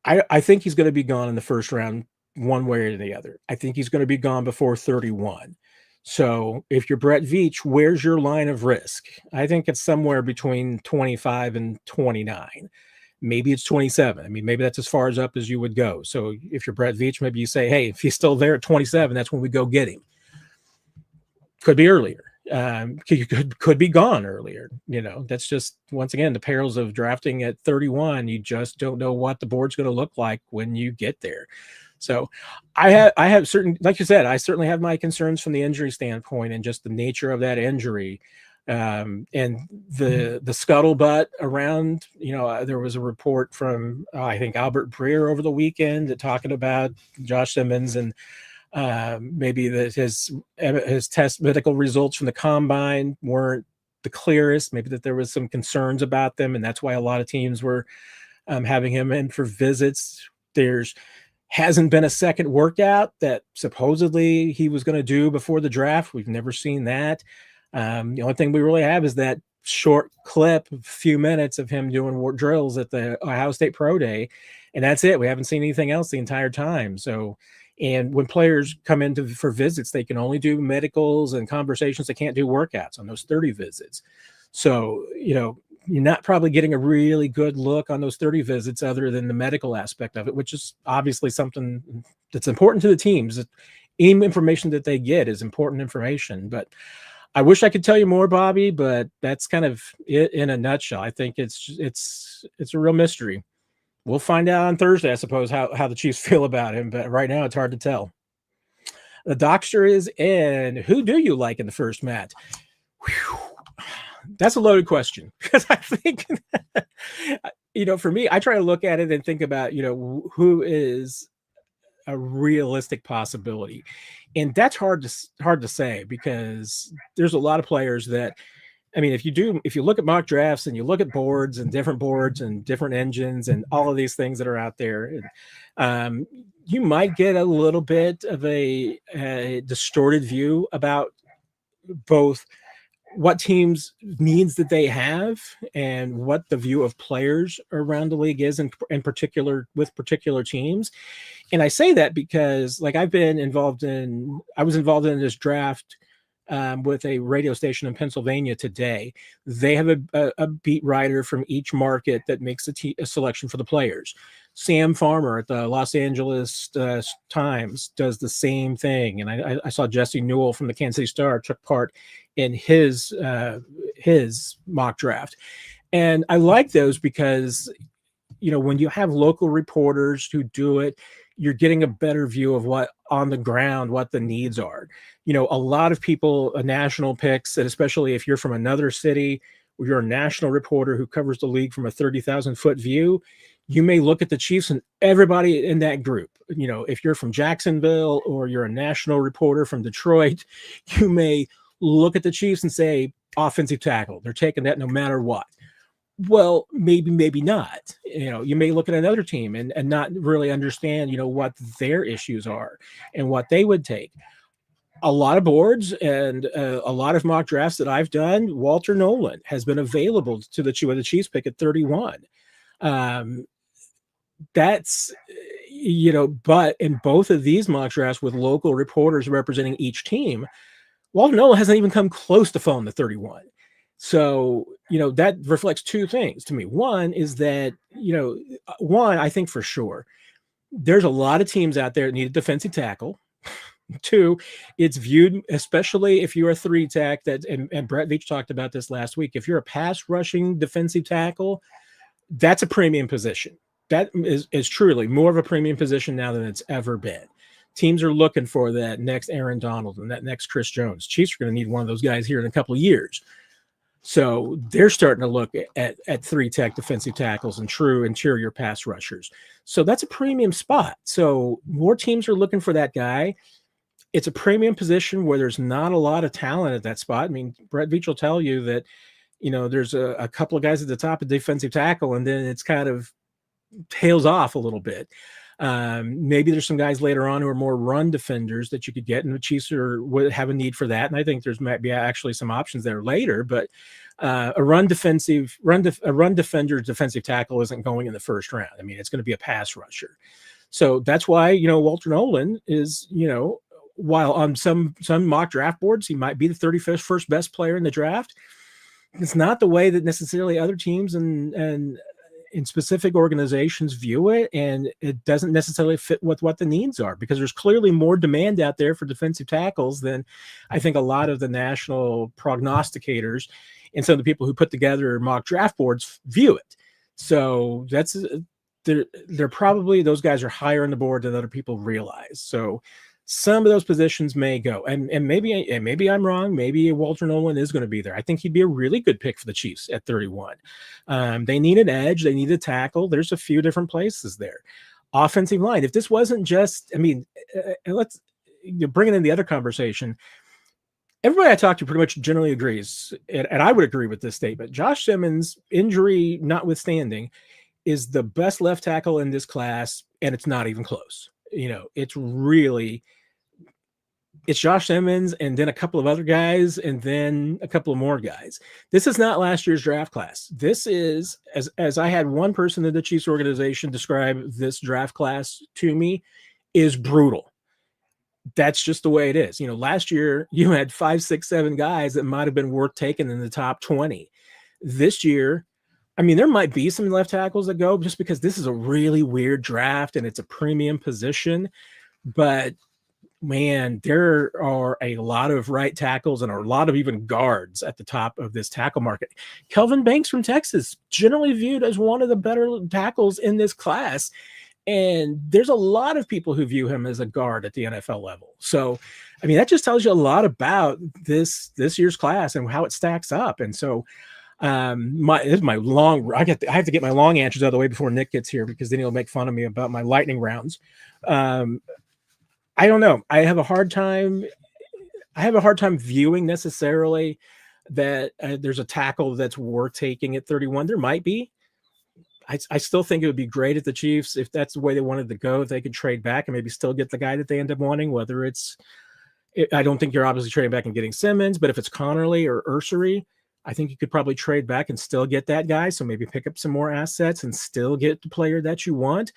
I think he's going to be gone in the first round one way or the other. I think he's going to be gone before 31. So if you're Brett Veach, where's your line of risk? I think it's somewhere between 25 and 29. Maybe it's 27. I mean, maybe that's as far as up as you would go. So if you're Brett Veach, maybe you say, hey, if he's still there at 27, that's when we go get him. Could be earlier. Could be gone earlier. That's just, once again, the perils of drafting at 31. You just don't know what the board's going to look like when you get there. So I have certain, like you said, I certainly have my concerns from the injury standpoint and just the nature of that injury. And the scuttlebutt around, there was a report from, I think, Albert Breer over the weekend talking about Josh Simmons and maybe that his test medical results from the combine weren't the clearest, maybe that there was some concerns about them, and that's why a lot of teams were having him in for visits. There's hasn't been a second workout that supposedly he was going to do before the draft. We've never seen that. The only thing we really have is that short clip, a few minutes of him doing drills at the Ohio State Pro Day, and that's it. We haven't seen anything else the entire time. So, and when players come in for visits, they can only do medicals and conversations. They can't do workouts on those 30 visits. So, you're not probably getting a really good look on those 30 visits other than the medical aspect of it, which is obviously something that's important to the teams. Any information that they get is important information. But I wish I could tell you more, Bobby, but that's kind of it in a nutshell. I think it's a real mystery. We'll find out on Thursday, I suppose, how the Chiefs feel about him. But right now, it's hard to tell. The Dockster is in. Who do you like in the first, Matt? Whew. That's a loaded question, because I think, for me, I try to look at it and think about, who is a realistic possibility. And that's hard to say, because there's a lot of players that, I mean, if you look at mock drafts and you look at boards and different engines and all of these things that are out there, you might get a little bit of a distorted view about both what teams needs that they have and what the view of players around the league is in particular with particular teams. And I say that because, like, I was involved in this draft with a radio station in Pennsylvania today. They have a beat writer from each market that makes a selection for the players. Sam Farmer at the Los Angeles Times does the same thing. And I saw Jesse Newell from the Kansas City Star took part in his mock draft. And I like those because, when you have local reporters who do it, you're getting a better view of what on the ground, what the needs are. A lot of people, national picks, and especially if you're from another city, or you're a national reporter who covers the league from a 30,000-foot view, you may look at the Chiefs and everybody in that group. If you're from Jacksonville or you're a national reporter from Detroit, you may look at the Chiefs and say, offensive tackle. They're taking that no matter what. Well, maybe not. You may look at another team and not really understand, what their issues are and what they would take. A lot of boards and a lot of mock drafts that I've done, Walter Nolan has been available to the Chiefs pick at 31. That's, but in both of these mock drafts with local reporters representing each team, Walter Nolan hasn't even come close to falling to 31. So, that reflects two things to me. One is that, I think for sure, there's a lot of teams out there that need a defensive tackle. Two, it's viewed, especially if you're a three tech, and Brett Veach talked about this last week. If you're a pass rushing defensive tackle, that's a premium position. That is truly more of a premium position now than it's ever been. Teams are looking for that next Aaron Donald and that next Chris Jones. Chiefs are going to need one of those guys here in a couple of years. So they're starting to look at three tech defensive tackles and true interior pass rushers. So that's a premium spot. So more teams are looking for that guy. It's a premium position where there's not a lot of talent at that spot. I mean, Brett Veach will tell you that, there's a couple of guys at the top of defensive tackle, and then it's kind of tails off a little bit. Maybe there's some guys later on who are more run defenders that you could get, and the Chiefs would have a need for that. And I think might be actually some options there later, but a run defender defensive tackle isn't going in the first round. I mean, it's going to be a pass rusher. So that's why, Walter Nolan is, while on some mock draft boards, he might be the 31st best player in the draft. It's not the way that necessarily other teams and in specific organizations view it, and it doesn't necessarily fit with what the needs are, because there's clearly more demand out there for defensive tackles than I think a lot of the national prognosticators and some of the people who put together mock draft boards view it. So that's they're probably, those guys are higher on the board than other people realize. So some of those positions may go, and maybe I'm wrong. Maybe Walter Nolan is going to be there. I think he'd be a really good pick for the Chiefs at 31. They need an edge. They need a tackle. There's a few different places there. Offensive line. If this wasn't just, let's bring it in the other conversation. Everybody I talk to pretty much generally agrees, and I would agree with this statement. Josh Simmons, injury notwithstanding, is the best left tackle in this class, and it's not even close. It's Josh Simmons and then a couple of other guys and then a couple of more guys. This is not last year's draft class. This is, as I had one person in the Chiefs organization describe this draft class to me, is brutal. That's just the way it is. Last year you had 5, 6, 7 guys that might have been worth taking in the top 20. This year, there might be some left tackles that go just because this is a really weird draft and it's a premium position. But man, there are a lot of right tackles and a lot of even guards at the top of this tackle market. Kelvin Banks from Texas, generally viewed as one of the better tackles in this class. And there's a lot of people who view him as a guard at the NFL level. So, that just tells you a lot about this year's class and how it stacks up. And so, I have to get my long answers out of the way before Nick gets here, because then he'll make fun of me about my lightning rounds. I don't know. I have a hard time viewing necessarily that there's a tackle that's worth taking at 31. There might be. I still think it would be great if the Chiefs, if that's the way they wanted to go, if they could trade back and maybe still get the guy that they end up wanting, whether I don't think you're obviously trading back and getting Simmons, but if it's Connerly or Ursery, I think you could probably trade back and still get that guy. So maybe pick up some more assets and still get the player that you want.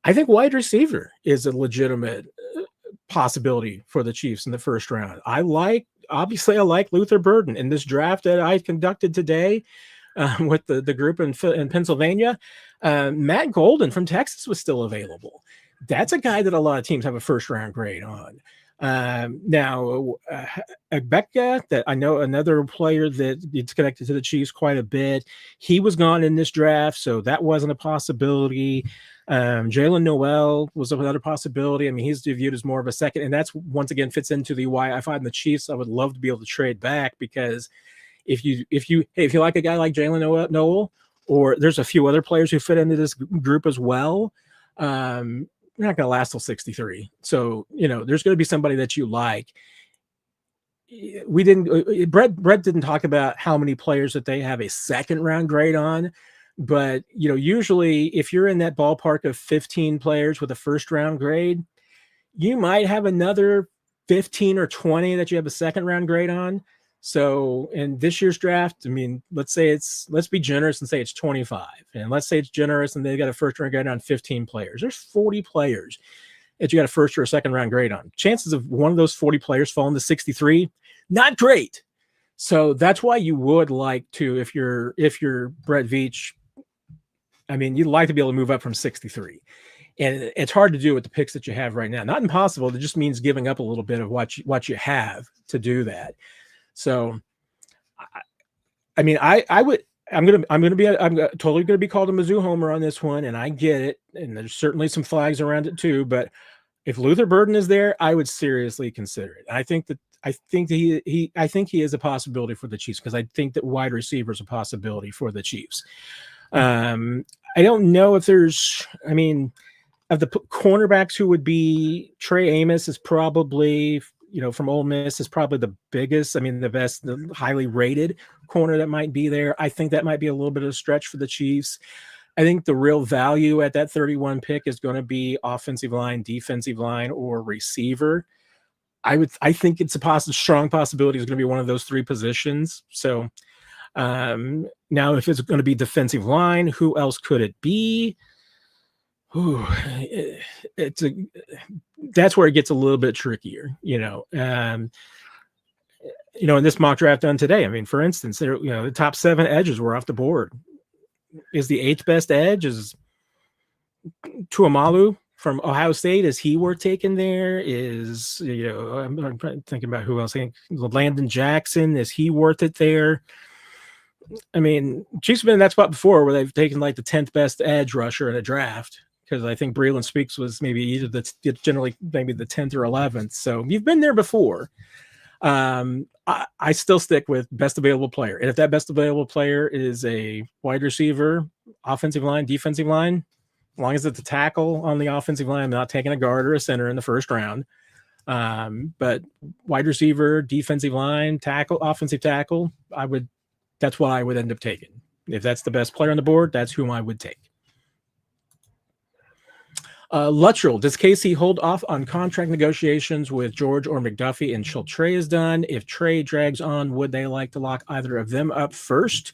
I think wide receiver is a legitimate possibility for the Chiefs in the first round. I like Luther Burden in this draft that I conducted today with the group in Pennsylvania. Matt Golden from Texas was still available. That's a guy that a lot of teams have a first round grade on. Now, Becca, that I know, another player that it's connected to the Chiefs quite a bit. He was gone in this draft, so that wasn't a possibility. Jalen Noel was another possibility. He's viewed as more of a second, and that's once again fits into the why I find the Chiefs. I would love to be able to trade back, because if you like a guy like Jalen Noel, or there's a few other players who fit into this group as well, you're not going to last till 63. So, there's going to be somebody that you like. Brett didn't talk about how many players that they have a second round grade on, but usually if you're in that ballpark of 15 players with a first round grade, you might have another 15 or 20 that you have a second round grade on. So in this year's draft, I mean, let's be generous and say it's 25, and let's say it's generous and they got a first round grade on 15 players. There's 40 players that you got a first or a second round grade on. Chances of one of those 40 players falling to 63, not great. So that's why you would like to, if you're Brett Veach, I mean, you'd like to be able to move up from 63. And it's hard to do with the picks that you have right now. Not impossible. It just means giving up a little bit of what you have to do that. So, I mean, I'm totally gonna be called a Mizzou homer on this one, and I get it. And there's certainly some flags around it too. But if Luther Burden is there, I would seriously consider it. I think he is a possibility for the Chiefs, because I think that wide receiver is a possibility for the Chiefs. I don't know if of the cornerbacks who would be, Trey Amos is probably, from Ole Miss, is probably the biggest. I mean, the best, the highly rated corner that might be there. I think that might be a little bit of a stretch for the Chiefs. I think the real value at that 31 pick is going to be offensive line, defensive line, or receiver. I think it's a strong possibility it's going to be one of those three positions. So now if it's going to be defensive line, who else could it be? That's where it gets a little bit trickier, in this mock draft done today. I mean, for instance, the top 7 edges were off the board. Is the 8th best edge is Tuamalu from Ohio State? Is he worth taking there? Is, I'm thinking about who else. I think Landon Jackson, is he worth it there? I mean, Chiefs have been in that spot before where they've taken like the 10th best edge rusher in a draft, because I think Breland Speaks was maybe generally maybe the 10th or 11th. So you've been there before. I still stick with best available player. And if that best available player is a wide receiver, offensive line, defensive line, as long as it's a tackle on the offensive line, I'm not taking a guard or a center in the first round. But wide receiver, defensive line, tackle, offensive tackle, that's what I would end up taking. If that's the best player on the board, that's whom I would take. Luttrell, does KC hold off on contract negotiations with George or McDuffie until Trey is done? If Trey drags on, would they like to lock either of them up first?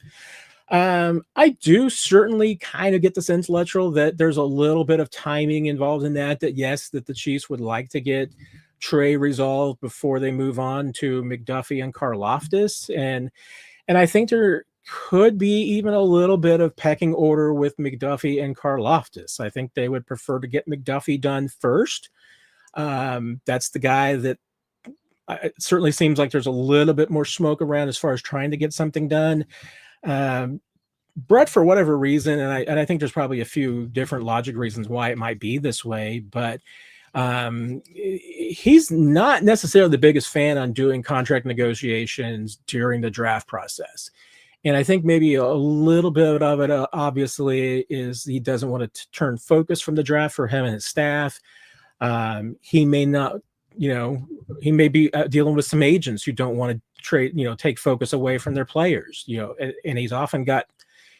I do certainly kind of get the sense, Luttrell, that there's a little bit of timing involved in that yes, that the Chiefs would like to get Trey resolved before they move on to McDuffie and Karlaftis. And I think there could be even a little bit of pecking order with McDuffie and Karlaftis. I think they would prefer to get McDuffie done first. That's the guy that it certainly seems like there's a little bit more smoke around as far as trying to get something done. Brett, for whatever reason, and I think there's probably a few different logic reasons why it might be this way, but he's not necessarily the biggest fan on doing contract negotiations during the draft process. And I think maybe a little bit of it, obviously, is he doesn't want to turn focus from the draft for him and his staff. He may not, he may be dealing with some agents who don't want to trade, take focus away from their players, and he's often got,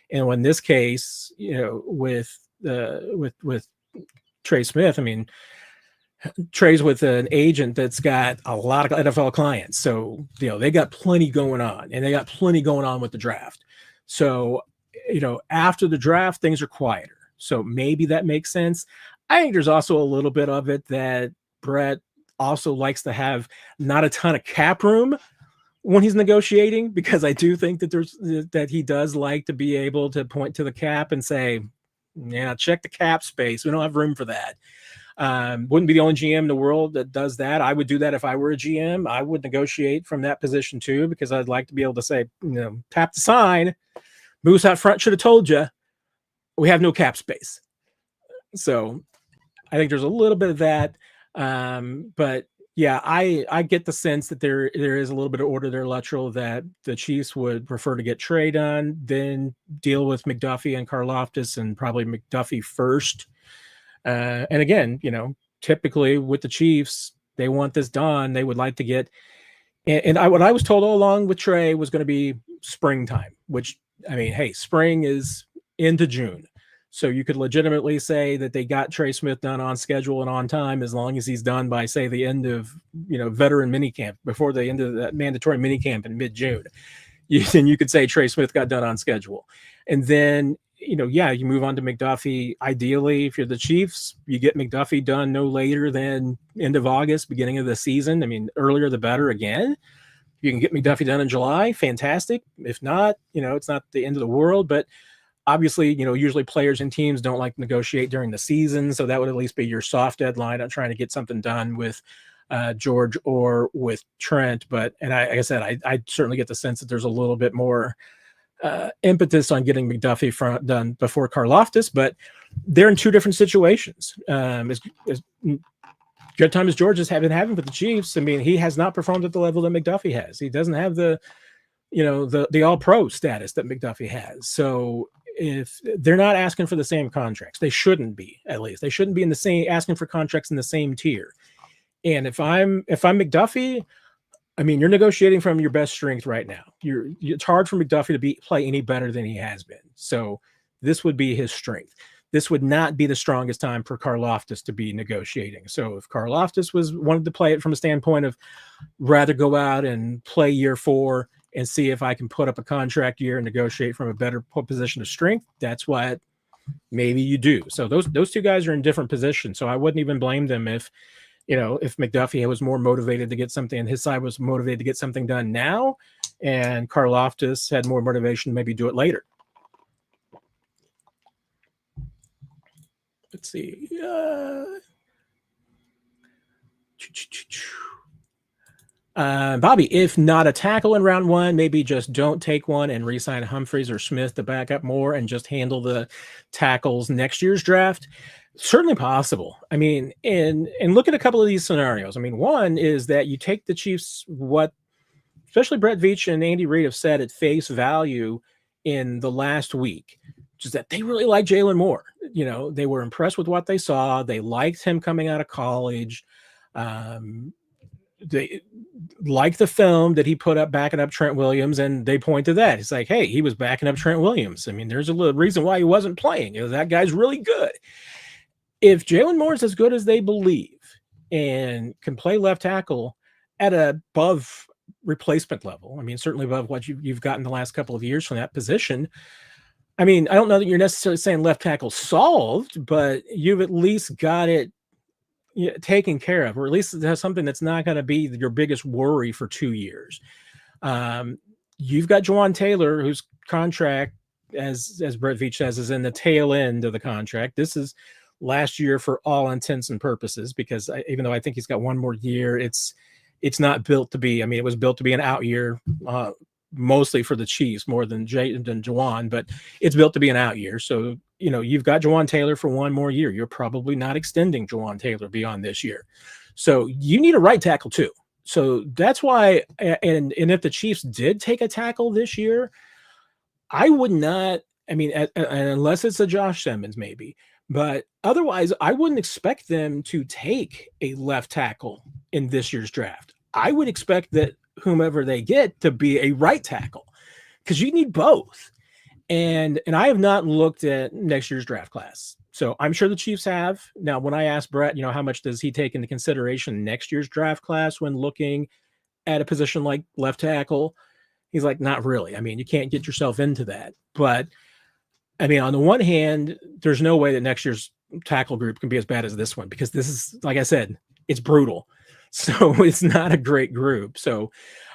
in this case, with Trey Smith, I mean, Trey's with an agent that's got a lot of NFL clients. So, they got plenty going on, and they got plenty going on with the draft. So, after the draft, things are quieter. So maybe that makes sense. I think there's also a little bit of it that Brett also likes to have not a ton of cap room when he's negotiating, because I do think that he does like to be able to point to the cap and say, yeah, check the cap space. We don't have room for that. Wouldn't be the only GM in the world that does that. I would do that if I were a GM. I would negotiate from that position too, because I'd like to be able to say, tap the sign. Moose out front should have told you we have no cap space. So I think there's a little bit of that. But Yeah, I get the sense that there is a little bit of order there, Luttrell, that the Chiefs would prefer to get Trey done, then deal with McDuffie and Karlaftis, and probably McDuffie first. And again, typically with the Chiefs, they want this done. They would like to get, what I was told all along with Trey was going to be springtime, which, I mean, hey, spring is into June. So you could legitimately say that they got Trey Smith done on schedule and on time, as long as he's done by, say, the end of, veteran minicamp, before the end of that mandatory minicamp in mid-June. Then you could say Trey Smith got done on schedule. And then, you move on to McDuffie. Ideally, if you're the Chiefs, you get McDuffie done no later than end of August, beginning of the season. I mean, earlier the better again. You can get McDuffie done in July, fantastic. If not, it's not the end of the world, but obviously, usually players and teams don't like to negotiate during the season, so that would at least be your soft deadline on trying to get something done with George or with Trent. But, and like I said, I certainly get the sense that there's a little bit more impetus on getting McDuffie done before Karlaftis, but they're in two different situations. As good time as George has been having with the Chiefs, I mean, he has not performed at the level that McDuffie has. He doesn't have the all-pro status that McDuffie has. So if they're not asking for the same contracts, they shouldn't be, at least. They shouldn't be in the same, asking for contracts in the same tier. And if I'm McDuffie, I mean, you're negotiating from your best strength right now. It's hard for McDuffie to play any better than he has been. So this would be his strength. This would not be the strongest time for Karlaftis to be negotiating. So if Karlaftis wanted to play it from a standpoint of rather go out and play year 4 and see if I can put up a contract year and negotiate from a better position of strength, that's what maybe you do. So those two guys are in different positions. So I wouldn't even blame them if McDuffie was more motivated to get something and his side was motivated to get something done now, and Karlaftis had more motivation to maybe do it later. Let's see. Bobby, if not a tackle in round 1, maybe just don't take one and re-sign Humphreys or Smith to back up more and just handle the tackles next year's draft. Certainly possible. I mean, and look at a couple of these scenarios. I mean, one is that you take the Chiefs, what especially Brett Veach and Andy Reid have said at face value in the last week, which is that they really like Jalen Moore. They were impressed with what they saw. They liked him coming out of college. They like the film that he put up backing up Trent Williams, and they point to that. It's like, hey, he was backing up Trent Williams. I mean, there's a little reason why he wasn't playing. That guy's really good. If Jalen Moore is as good as they believe and can play left tackle at above replacement level, I mean, certainly above what you've gotten the last couple of years from that position, I mean, I don't know that you're necessarily saying left tackle solved, but you've at least got it taken care of, or at least it has something that's not going to be your biggest worry for 2 years. You've got Juwan Taylor, whose contract, as Brett Veach says, is in the tail end of the contract. This is last year for all intents and purposes, because even though I think he's got one more year, it's not built to be. I mean, it was built to be an out year, mostly for the Chiefs more than Juwan, but it's built to be an out year. So, you've got Juwan Taylor for one more year. You're probably not extending Juwan Taylor beyond this year. So you need a right tackle too. So that's why, and if the Chiefs did take a tackle this year, I would not, I mean, unless it's a Josh Simmons maybe, but otherwise I wouldn't expect them to take a left tackle in this year's draft. I would expect that whomever they get to be a right tackle, because you need both. And I have not looked at next year's draft class. So I'm sure the Chiefs have. Now, when I asked Brett, how much does he take into consideration next year's draft class when looking at a position like left tackle, he's like, not really. I mean, you can't get yourself into that. But I mean, on the one hand, there's no way that next year's tackle group can be as bad as this one, because this is, like I said, it's brutal. So it's not a great group. So,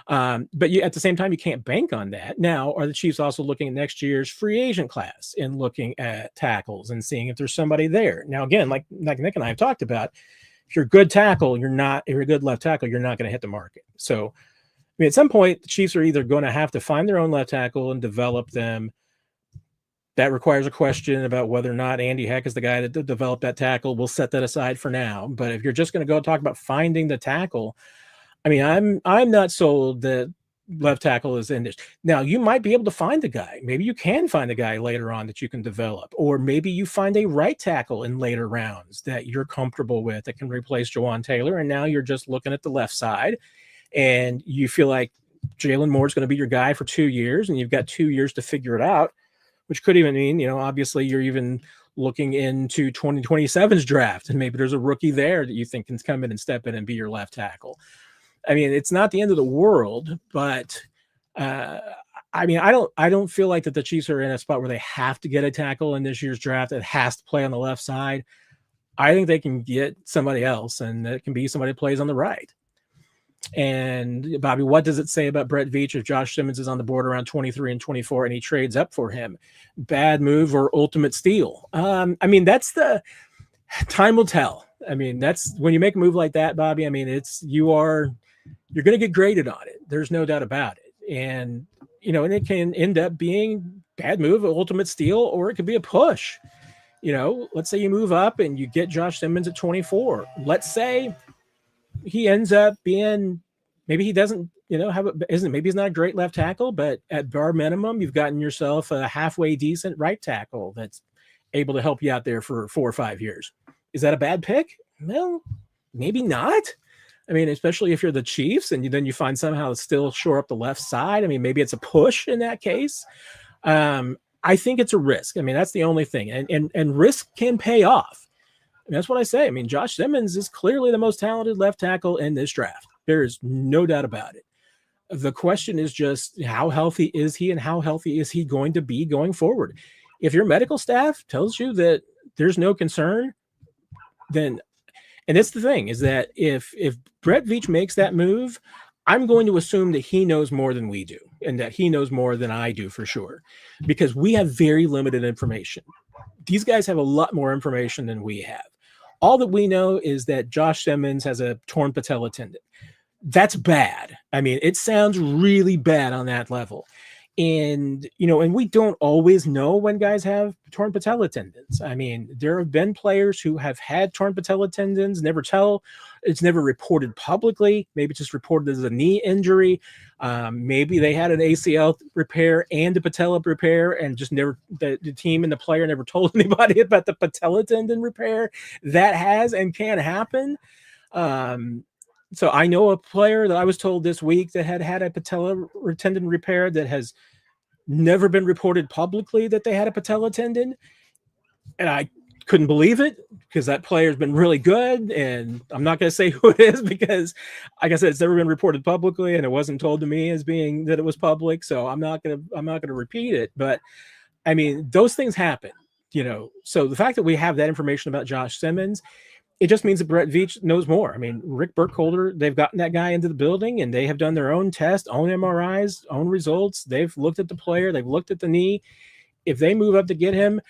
but at the same time, you can't bank on that. Now, are the Chiefs also looking at next year's free agent class and looking at tackles and seeing if there's somebody there? Now, again, like Nick and I have talked about, if you're a good tackle, if you're a good left tackle, you're not going to hit the market. So, I mean, at some point, the Chiefs are either going to have to find their own left tackle and develop them, That requires a question about whether or not Andy Heck is the guy that developed that tackle. We'll set that aside for now. But if you're just going to go talk about finding the tackle, I mean, I'm not sold that left tackle is in this. Now, you might be able to find a guy. Maybe you can find a guy later on that you can develop, or maybe you find a right tackle in later rounds that you're comfortable with that can replace Jawan Taylor. And now you're just looking at the left side and you feel like Jalen Moore's going to be your guy for 2 years and you've got 2 years to figure it out, which could even mean, obviously you're even looking into 2027's draft and maybe there's a rookie there that you think can come in and step in and be your left tackle. I mean, it's not the end of the world, but I mean, I don't feel like that the Chiefs are in a spot where they have to get a tackle in this year's draft that has to play on the left side. I think they can get somebody else, and it can be somebody who plays on the right. And Bobby, what does it say about Brett Veach if Josh Simmons is on the board around 23 and 24 and he trades up for him? Bad move or ultimate steal? I mean, that's the time will tell. I mean, that's when you make a move like that, Bobby. I mean, you're going to get graded on it. There's no doubt about it. And, and it can end up being bad move, ultimate steal, or it could be a push. Let's say you move up and you get Josh Simmons at 24. Let's say he ends up being, maybe he doesn't, maybe he's not a great left tackle, but at bar minimum, you've gotten yourself a halfway decent right tackle that's able to help you out there for 4 or 5 years. Is that a bad pick? Well, maybe not. I mean, especially if you're the Chiefs and then you find somehow still shore up the left side. I mean, maybe it's a push in that case. I think it's a risk. I mean, that's the only thing. And risk can pay off. And that's what I say. I mean, Josh Simmons is clearly the most talented left tackle in this draft. There is no doubt about it. The question is just how healthy is he and how healthy is he going to be going forward? If your medical staff tells you that there's no concern, then, and it's the thing is that if Brett Veach makes that move, I'm going to assume that he knows more than we do and that he knows more than I do for sure, because we have very limited information. These guys have a lot more information than we have. All that we know is that Josh Simmons has a torn patella tendon. That's bad. I mean, it sounds really bad on that level. And, and we don't always know when guys have torn patella tendons. I mean, there have been players who have had torn patella tendons, it's never reported publicly. Maybe it's just reported as a knee injury. Maybe they had an ACL repair and a patella repair and just never, the team and the player never told anybody about the patella tendon repair. That has and can happen. So I know a player that I was told this week that had a patella tendon repair that has never been reported publicly that they had a patella tendon. And I couldn't believe it because that player's been really good. And I'm not going to say who it is because, like I said, it's never been reported publicly and it wasn't told to me as being that it was public. So I'm not going to repeat it. But I mean, those things happen, so the fact that we have that information about Josh Simmons, it just means that Brett Veach knows more. I mean, Rick Burkholder, they've gotten that guy into the building and they have done their own test, own MRIs, own results. They've looked at the player. They've looked at the knee. If they move up to get him,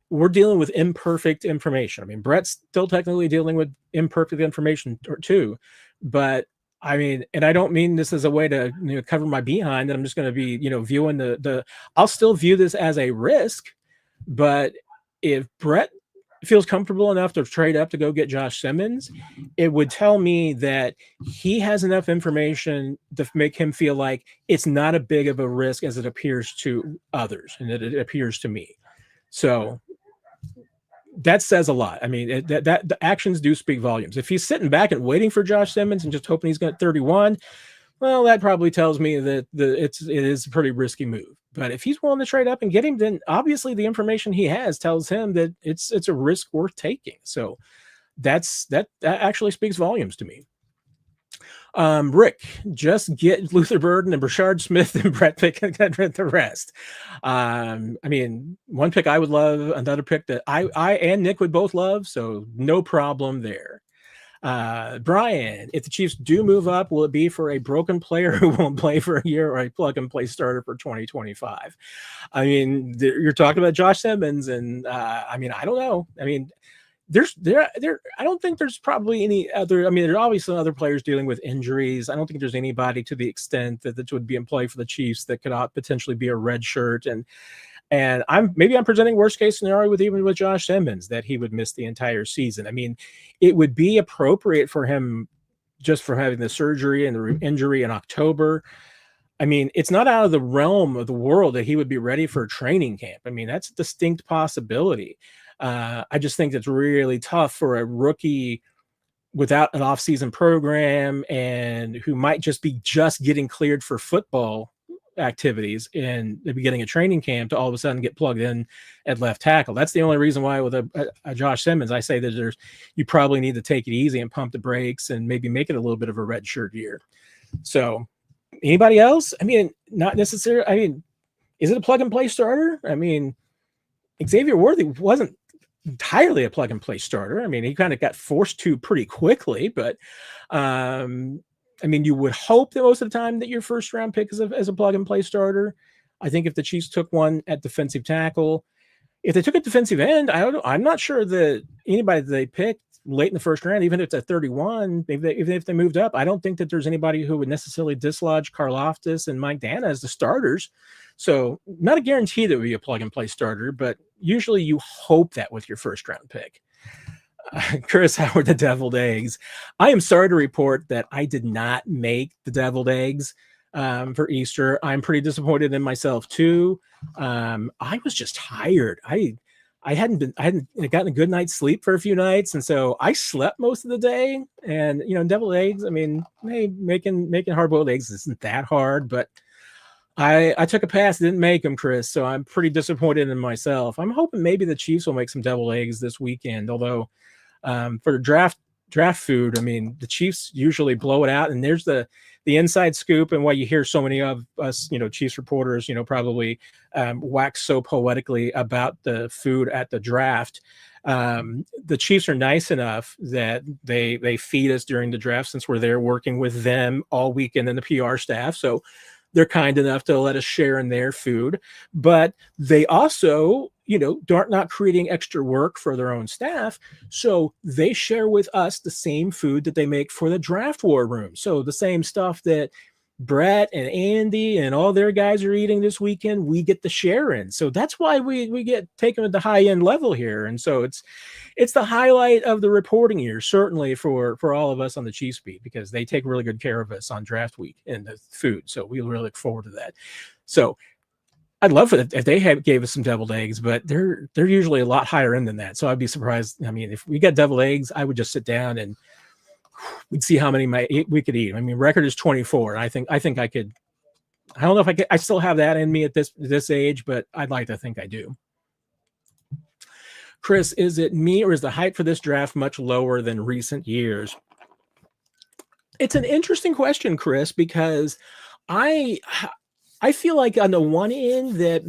we're dealing with imperfect information. I mean, Brett's still technically dealing with imperfect information too. But I mean, and I don't mean this as a way to cover my behind that I'm just going to be, viewing I'll still view this as a risk. But if Brett feels comfortable enough to trade up to go get Josh Simmons, it would tell me that he has enough information to make him feel like it's not a big of a risk as it appears to others and that it appears to me. So that says a lot. I mean, that the actions do speak volumes. If he's sitting back and waiting for Josh Simmons and just hoping he's got 31, well, that probably tells me that it is a pretty risky move. But if he's willing to trade up and get him, then obviously the information he has tells him that it's a risk worth taking. So that actually speaks volumes to me. Rick, just get Luther Burden and Brashard Smith and Brett pick and the rest. I mean, one pick I would love, another pick that I and Nick would both love. So no problem there. Brian, if the Chiefs do move up, will it be for a broken player who won't play for a year or a plug and play starter for 2025? I mean, you're talking about Josh Simmons, and I mean, I don't know. I mean, I don't think there's probably any other. I mean, there's obviously other players dealing with injuries. I don't think there's anybody to the extent that would be in play for the Chiefs that could potentially be a red shirt. And And I'm presenting worst case scenario with Josh Simmons, that he would miss the entire season. I mean, it would be appropriate for him just for having the surgery and the injury in October. I mean, it's not out of the realm of the world that he would be ready for a training camp. I mean, that's a distinct possibility. I just think it's really tough for a rookie without an off-season program and who might just be getting cleared for football activities in the beginning of training camp to all of a sudden get plugged in at left tackle. That's the only reason why with a Josh Simmons, I say that you probably need to take it easy and pump the brakes and maybe make it a little bit of a red shirt year. So anybody else? I mean, not necessarily. I mean, is it a plug and play starter? I mean, Xavier Worthy wasn't entirely a plug and play starter. I mean, he kind of got forced to pretty quickly, but I mean, you would hope that most of the time that your first round pick is as a plug and play starter. I think if the Chiefs took one at defensive tackle, if they took a defensive end, I'm not sure that anybody that they picked late in the first round, even if it's at 31, even if they moved up, I don't think that there's anybody who would necessarily dislodge Karlaftis and Mike Dana as the starters. So not a guarantee that it would be a plug and play starter, but usually you hope that with your first round pick. Chris Howard, the deviled eggs. I am sorry to report that I did not make the deviled eggs for Easter. I'm pretty disappointed in myself too. I was just tired. I hadn't gotten a good night's sleep for a few nights, and so I slept most of the day. And deviled eggs, I mean, making hard-boiled eggs isn't that hard, but I took a pass, didn't make them, Chris. So I'm pretty disappointed in myself. I'm hoping maybe the Chiefs will make some deviled eggs this weekend. Although for draft food, I mean, the Chiefs usually blow it out, and there's the inside scoop, and why you hear so many of us, Chiefs reporters, probably wax so poetically about the food at the draft. The Chiefs are nice enough that they feed us during the draft, since we're there working with them all weekend and the PR staff. So they're kind enough to let us share in their food, but they also, not creating extra work for their own staff. So they share with us the same food that they make for the draft war room. So the same stuff that Brett and Andy and all their guys are eating this weekend, we get to share in. So that's why we get taken at the high end level here. And so it's the highlight of the reporting year, certainly for all of us on the Chiefs beat, because they take really good care of us on draft week and the food. So we really look forward to that. So I'd love it if they gave us some deviled eggs, but they're usually a lot higher end than that. So I'd be surprised. I mean, if we got deviled eggs, I would just sit down and we'd see how many we could eat. I mean, record is 24. And I think I could. I don't know if I still have that in me at this age, but I'd like to think I do. Chris, is it me, or is the hype for this draft much lower than recent years? It's an interesting question, Chris, because I feel like on the one end that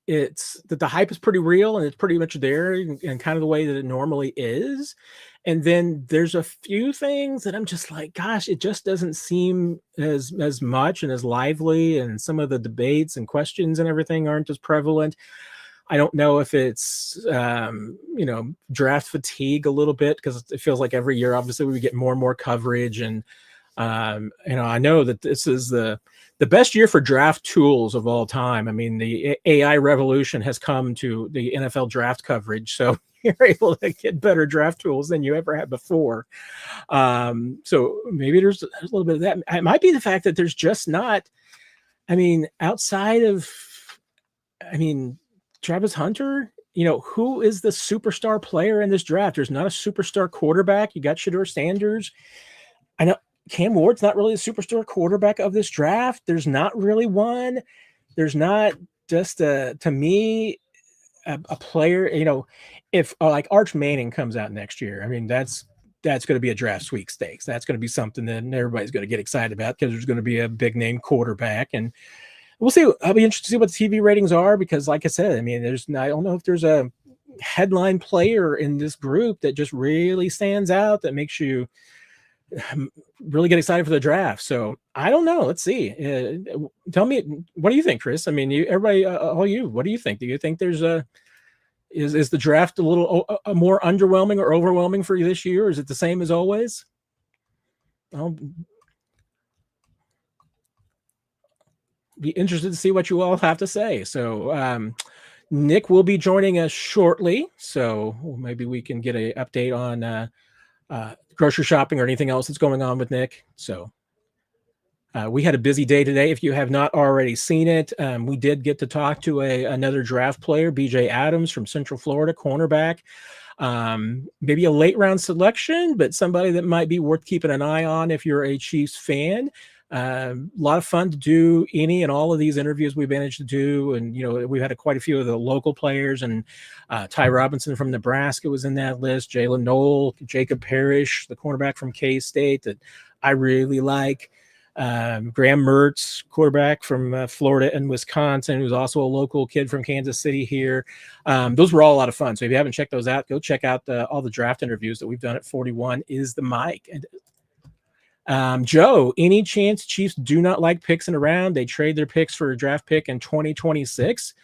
the hype is pretty real and it's pretty much there and kind of the way that it normally is. And then there's a few things that I'm just like, gosh, it just doesn't seem as much and as lively, and some of the debates and questions and everything aren't as prevalent. I don't know if it's, draft fatigue a little bit, because it feels like every year, obviously, we get more and more coverage. And, I know that this is the best year for draft tools of all time. I mean, the AI revolution has come to the NFL draft coverage. So you're able to get better draft tools than you ever had before. So maybe there's a little bit of that. It might be the fact that there's just not, outside of, Travis Hunter, who is the superstar player in this draft? There's not a superstar quarterback. You got Shedeur Sanders. I know Cam Ward's not really a superstar quarterback of this draft. There's not really one. There's not just to me a player. If like Arch Manning comes out next year, that's going to be a draft sweepstakes. That's going to be something that everybody's going to get excited about, because there's going to be a big name quarterback. And we'll see. I'll be interested to see what the TV ratings are, because like I said, I don't know if there's a headline player in this group that just really stands out that makes you really get excited for the draft. So I don't know. Let's see. Tell me, what do you think, Chris? Everybody, what do you think? Do you think there's is the draft a little more underwhelming or overwhelming for you this year? Or is it the same as always? be interested to see what you all have to say. So Nick will be joining us shortly, so maybe we can get an update on grocery shopping or anything else that's going on with Nick. So we had a busy day today. If you have not already seen it, we did get to talk to another draft player, BJ Adams from Central Florida, cornerback. Maybe a late round selection, but somebody that might be worth keeping an eye on if you're a Chiefs fan. A lot of fun to do any and all of these interviews we managed to do. And, we had quite a few of the local players, and Ty Robinson from Nebraska was in that list. Jalen Knoll, Jacob Parrish, the cornerback from K-State that I really like. Graham Mertz, quarterback from Florida and Wisconsin, who's also a local kid from Kansas City here. Those were all a lot of fun. So if you haven't checked those out, go check out all the draft interviews that we've done at 41 is the mic. And Joe, any chance Chiefs do not like picks in a round? They trade their picks for a draft pick in 2026.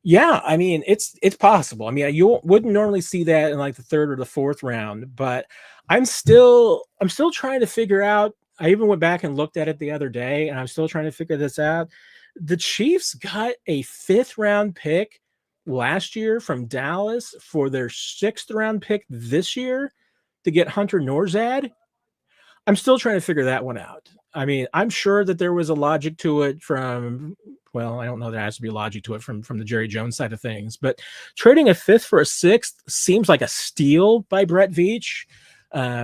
Yeah, I mean, it's possible. I mean, you wouldn't normally see that in like the third or the fourth round, but I'm still trying to figure out. I even went back and looked at it the other day, and I'm still trying to figure this out. The Chiefs got a 5th round pick last year from Dallas for their 6th round pick this year to get Hunter Norzad. I'm still trying to figure that one out. I mean, I'm sure that there was a logic to it from, well, I don't know, there has to be a logic to it from the Jerry Jones side of things, but trading a 5th for a 6th seems like a steal by Brett Veach.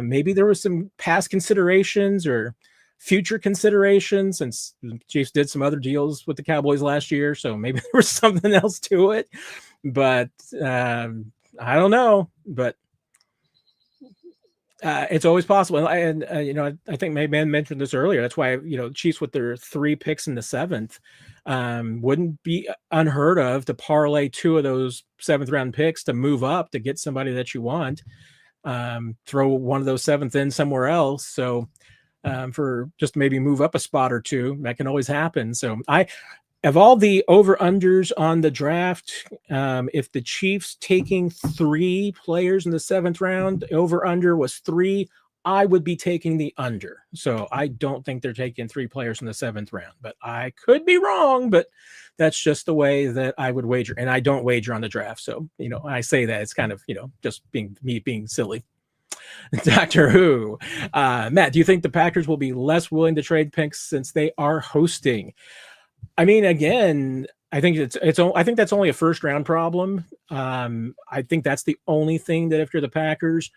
Maybe there was some past considerations or future considerations, since the Chiefs did some other deals with the Cowboys last year. So maybe there was something else to it, but I don't know, but it's always possible. And I think maybe mentioned this earlier. That's why, Chiefs with their 3 picks in the 7th wouldn't be unheard of to parlay 2 of those 7th round picks to move up to get somebody that you want. Throw one of those 7th in somewhere else. So for just maybe move up a spot or 2, that can always happen. So of all the over-unders on the draft, if the Chiefs taking 3 players in the 7th round, over-under was 3, I would be taking the under. So I don't think they're taking 3 players in the 7th round, but I could be wrong, but that's just the way that I would wager. And I don't wager on the draft. So, I say that it's kind of, just being silly. Doctor Who. Matt, do you think the Packers will be less willing to trade picks since they are hosting? I mean, again, I think I think that's only a 1st round problem. I think that's the only thing that if you're the Packers,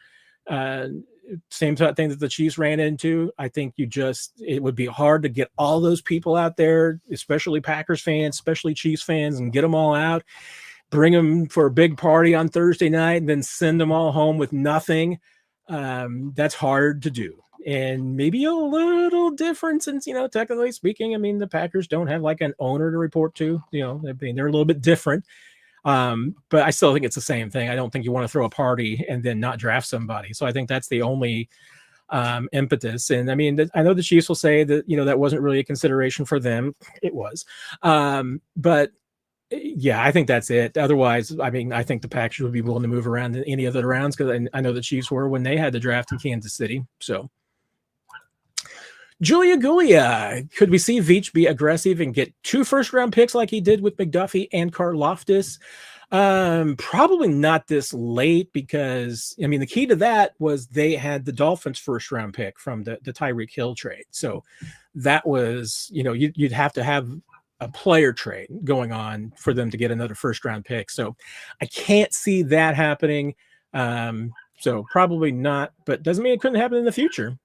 same thing that the Chiefs ran into. I think it would be hard to get all those people out there, especially Packers fans, especially Chiefs fans, and get them all out, bring them for a big party on Thursday night, and then send them all home with nothing. That's hard to do. And maybe a little different since, technically speaking, I mean, the Packers don't have like an owner to report to, they're a little bit different. But I still think it's the same thing. I don't think you want to throw a party and then not draft somebody. So I think that's the only impetus. And I mean, I know the Chiefs will say that, that wasn't really a consideration for them. It was. But yeah, I think that's it. Otherwise, I mean, I think the Packers would be willing to move around in any other rounds, because I know the Chiefs were when they had the draft in Kansas City. So Julia Gulia, could we see Veach be aggressive and get 2 first-round picks like he did with McDuffie and Karlaftis? Probably not this late, because, I mean, the key to that was they had the Dolphins' first-round pick from the Tyreek Hill trade. So that was, you'd have to have a player trade going on for them to get another first-round pick. So I can't see that happening. So probably not, but doesn't mean it couldn't happen in the future.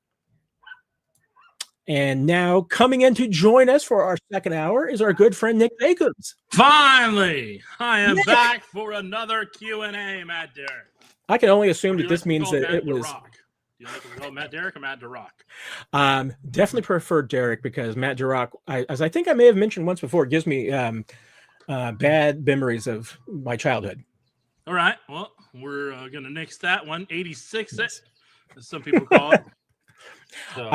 And now coming in to join us for our 2nd hour is our good friend Nick Jacobs. Finally, I am back for another Q&A, Matt Derrick. I can only assume that this means that it was. Do you like to call Matt Derrick or Matt Derrick? Definitely prefer Derrick, because Matt Derrick, as I think I may have mentioned once before, gives me bad memories of my childhood. All right. Well, we're going to nix that one. 86 it, as some people call it. So.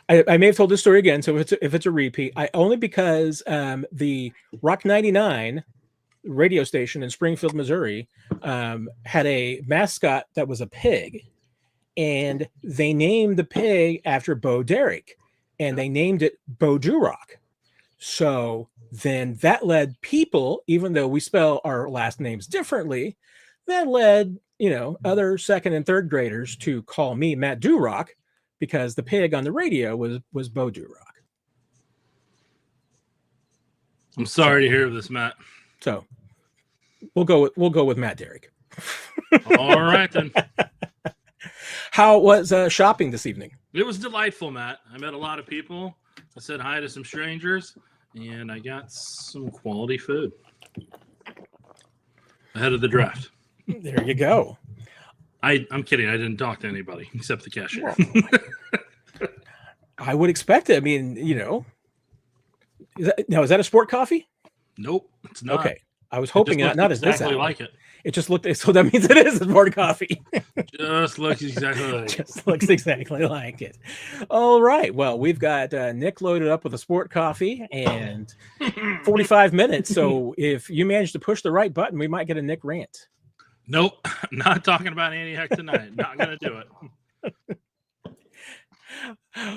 I may have told this story again, so if it's a repeat, only because the Rock 99 radio station in Springfield, Missouri, had a mascot that was a pig, and they named the pig after Bo Derek, and they named it Bo Durock. So then that led people, even though we spell our last names differently, that led, other second and third graders to call me Matt Durock because the pig on the radio was Bo Durock. I'm sorry to hear this, Matt. So we'll go with Matt Derrick. All right then. How was shopping this evening? It was delightful, Matt. I met a lot of people. I said hi to some strangers, and I got some quality food ahead of the draft. There you go. I'm kidding. I didn't talk to anybody except the cashier. I would expect it. I mean, is that a sport coffee? Nope, it's not. Okay. I was hoping not as exactly this like it. It just looked, so that means it is a sport coffee. Just looks exactly like it. Just looks exactly like it. All right. Well, we've got Nick loaded up with a sport coffee and 45 minutes. So if you manage to push the right button, we might get a Nick rant. Nope. Not talking about Andy Heck tonight. Not going to do it.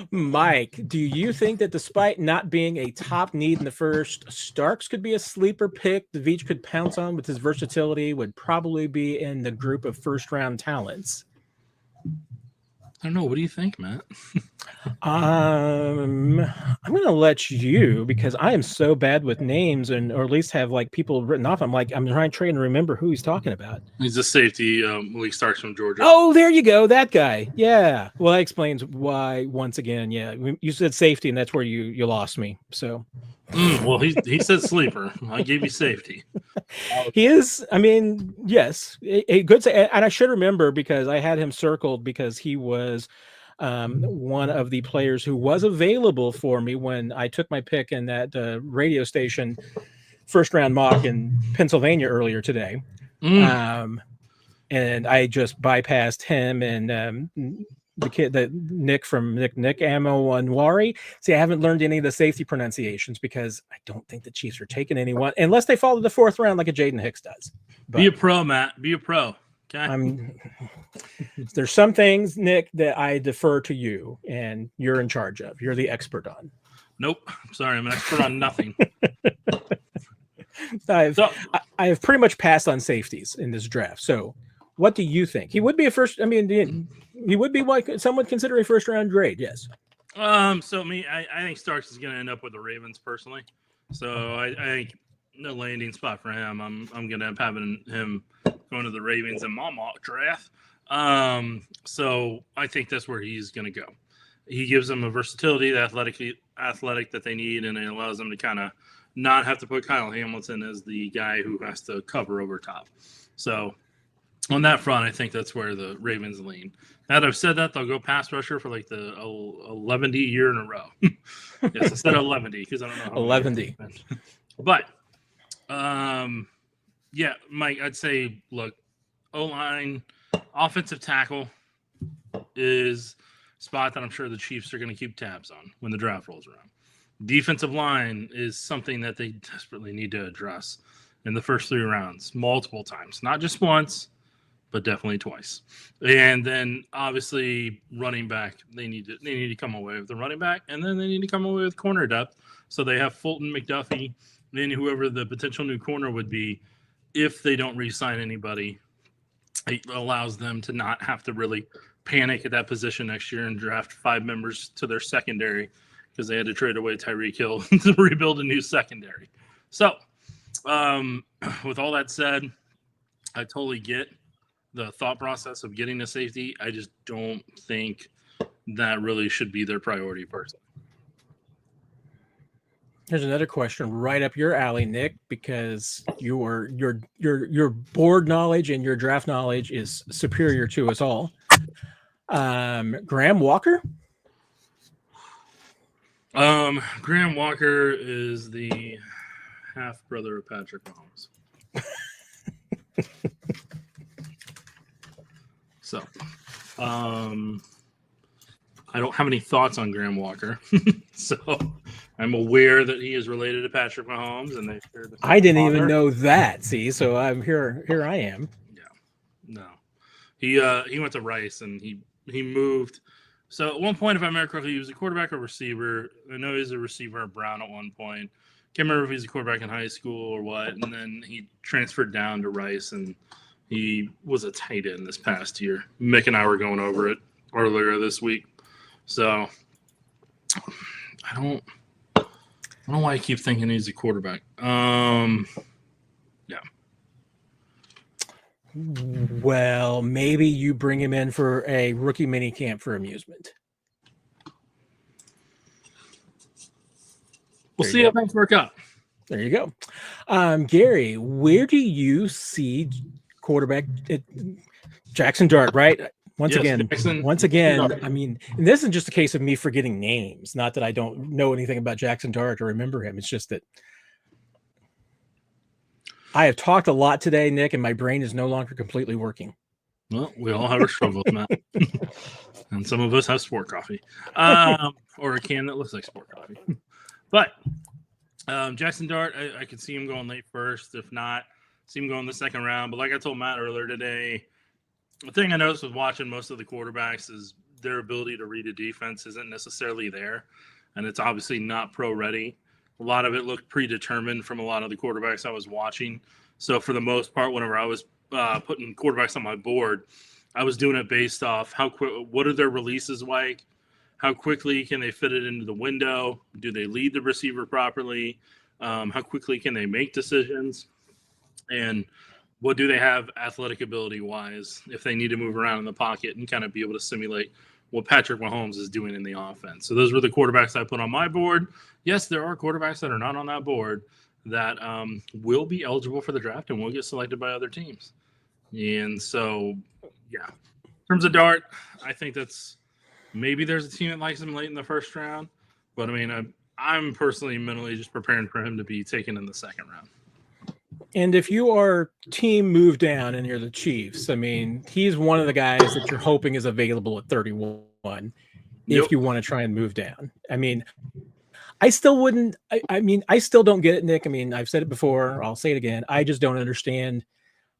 Mike, do you think that despite not being a top need in the first, Starks could be a sleeper pick the Veach could pounce on with his versatility, would probably be in the group of first-round talents? I don't know. What do you think, Matt? I'm going to let you, because I am so bad with names or at least have like people written off. I'm trying to remember who he's talking about. He's a safety. Malik Starks from Georgia. Oh, there you go. That guy. Yeah. Well, that explains why, once again, yeah, you said safety and that's where you lost me. So. Well, he said sleeper. I gave you safety. He is, I mean, yes, a good, and I should remember because I had him circled because he was one of the players who was available for me when I took my pick in that radio station first round mock in Pennsylvania earlier today. And I just bypassed him and the kid, Nick from Nick Ammo Anwari. See, I haven't learned any of the safety pronunciations because I don't think the Chiefs are taking anyone unless they fall to the fourth round like a Jaden Hicks does. But be a pro, Matt. Be a pro. Okay. There's some things, Nick, that I defer to you, and you're in charge of. You're the expert on. Nope. I'm sorry. I'm an expert on nothing. I have pretty much passed on safeties in this draft. So, what do you think? He would be a first. I mean, he would be what some would consider a first round grade. Yes. So I think Starks is going to end up with the Ravens personally. So I think no landing spot for him. I'm going to end up having him going to the Ravens in my mock draft. So I think that's where he's going to go. He gives them a versatility, the athletic that they need, and it allows them to kind of not have to put Kyle Hamilton as the guy who has to cover over top. So on that front, I think that's where the Ravens lean. Now that I've said that, they'll go pass rusher for like the 11th year in a row. Yes, instead of 11th because I don't know. 11th. But, yeah, Mike, I'd say, look, O-line, offensive tackle is a spot that I'm sure the Chiefs are going to keep tabs on when the draft rolls around. Defensive line is something that they desperately need to address in the first 3 rounds multiple times, not just once, but definitely twice. And then obviously running back, they need to come away with the running back, and then they need to come away with corner depth. So they have Fulton, McDuffie, and whoever the potential new corner would be. If they don't re-sign anybody, it allows them to not have to really panic at that position next year and draft 5 members to their secondary because they had to trade away Tyreek Hill to rebuild a new secondary. So with all that said, I totally get the thought process of getting a safety. I just don't think that really should be their priority personally. Here's another question right up your alley, Nick, because your board knowledge and your draft knowledge is superior to us all. Graham Walker? Graham Walker is the half brother of Patrick Mahomes. So, I don't have any thoughts on Graham Walker. So, I'm aware that he is related to Patrick Mahomes, and they share the I didn't even know that. See, so I'm here. Here I am. Yeah, no, he went to Rice, and he moved So at one point, if I remember correctly, he was a quarterback or receiver. I know he was a receiver at Brown at one point. Can't remember if he was a quarterback in high school or what. And then he transferred down to Rice, and he was a tight end this past year. Mick and I were going over it earlier this week. So I don't know why I keep thinking he's a quarterback. Yeah. Well, maybe you bring him in for a rookie mini camp for amusement. We'll see how things work out. There you go. Gary, where do you see quarterback Jackson Dart, right? Once again, I mean, and this isn't just a case of me forgetting names. Not that I don't know anything about Jackson Dart or remember him. It's just that I have talked a lot today, Nick, and my brain is no longer completely working. Well, we all have our struggles, Matt. And some of us have sport coffee. Or a can that looks like sport coffee. But Jackson Dart, I could see him going late first. If not, see him going the second round. But like I told Matt earlier today, the thing I noticed with watching most of the quarterbacks is their ability to read a defense isn't necessarily there. And it's obviously not pro ready. A lot of it looked predetermined from a lot of the quarterbacks I was watching. So for the most part, whenever I was putting quarterbacks on my board, I was doing it based off what are their releases like? How quickly can they fit it into the window? Do they lead the receiver properly? How quickly can they make decisions? And what do they have athletic ability-wise if they need to move around in the pocket and kind of be able to simulate what Patrick Mahomes is doing in the offense? So those were the quarterbacks I put on my board. Yes, there are quarterbacks that are not on that board that will be eligible for the draft and will get selected by other teams. And so, yeah. In terms of Dart, I think that's maybe there's a team that likes him late in the first round. But, I mean, I'm personally mentally just preparing for him to be taken in the second round. And if you are team move down and you're the Chiefs, I mean, he's one of the guys that you're hoping is available at 31 if you want to try and move down. I mean, I still wouldn't – I still don't get it, Nick. I mean, I've said it before. I'll say it again. I just don't understand.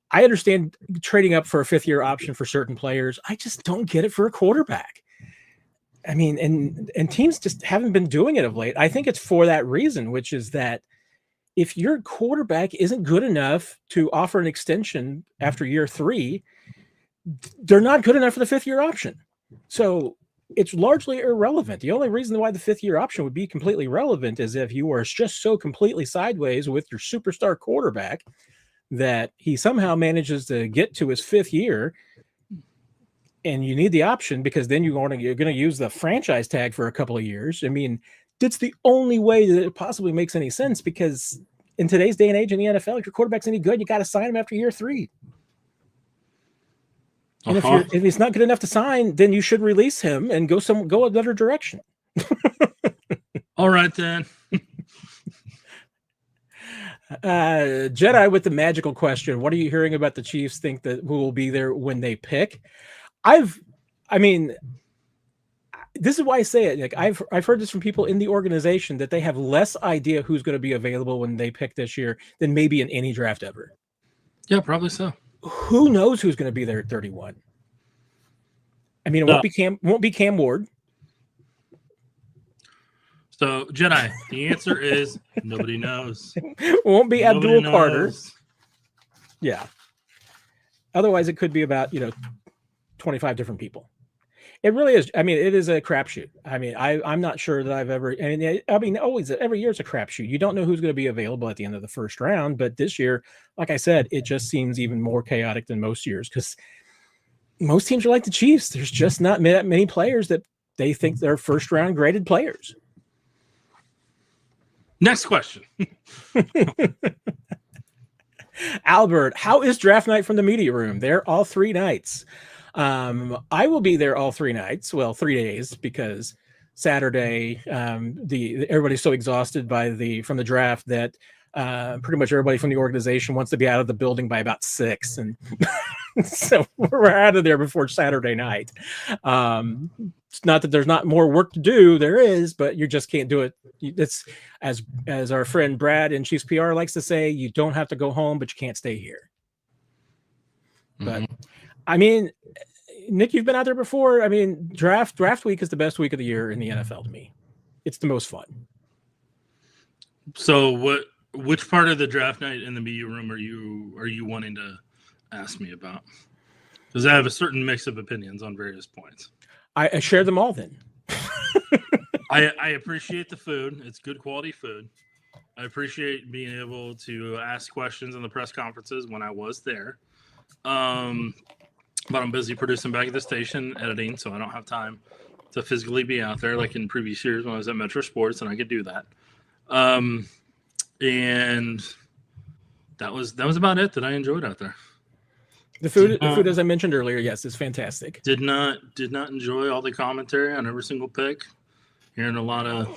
I understand trading up for a fifth-year option for certain players. I just don't get it for a quarterback. I mean, and teams just haven't been doing it of late. I think it's for that reason, which is that if your quarterback isn't good enough to offer an extension after year 3, they're not good enough for the fifth-year option. So it's largely irrelevant. The only reason why the fifth-year option would be completely relevant is if you are just so completely sideways with your superstar quarterback that he somehow manages to get to his fifth year, and you need the option because then you're going to use the franchise tag for a couple of years. I mean, that's the only way that it possibly makes any sense, because in today's day and age in the NFL, if your quarterback's any good, you got to sign him after year 3. And if he's not good enough to sign, then you should release him and go another direction. All right, then. Jedi with the magical question. What are you hearing about the Chiefs think that who will be there when they pick? This is why I say it, Nick. I've heard this from people in the organization that they have less idea who's going to be available when they pick this year than maybe in any draft ever. Yeah, probably so. Who knows who's going to be there at 31? I mean, it won't be Cam Ward. So, Jedi, the answer is nobody knows. Won't be Abdul Carter. Yeah. Otherwise, it could be about 25 different people. It really is. I mean, it is a crapshoot. I mean, I'm not sure that I've ever. Always every year it's a crapshoot. You don't know who's going to be available at the end of the first round. But this year, like I said, it just seems even more chaotic than most years because most teams are like the Chiefs. There's just not many players that they think they're first round graded players. Next question. Albert, how is draft night from the media room? They're all 3 nights. I will be there all 3 nights. Well, 3 days, because Saturday, everybody's so exhausted from the draft that pretty much everybody from the organization wants to be out of the building by about 6. And so we're out of there before Saturday night. It's not that there's not more work to do. There is, but you just can't do it. It's as our friend Brad in Chiefs PR likes to say, you don't have to go home, but you can't stay here. Mm-hmm. But I mean, Nick, you've been out there before. I mean, draft week is the best week of the year in the NFL to me. It's the most fun. So which part of the draft night in the media room are you wanting to ask me about? Because I have a certain mix of opinions on various points. I share them all then. I appreciate the food. It's good quality food. I appreciate being able to ask questions in the press conferences when I was there. But I'm busy producing back at the station, editing, so I don't have time to physically be out there like in previous years when I was at Metro Sports, and I could do that. And that was about it that I enjoyed out there. The food, as I mentioned earlier, yes, is fantastic. Did not enjoy all the commentary on every single pick. Hearing a lot of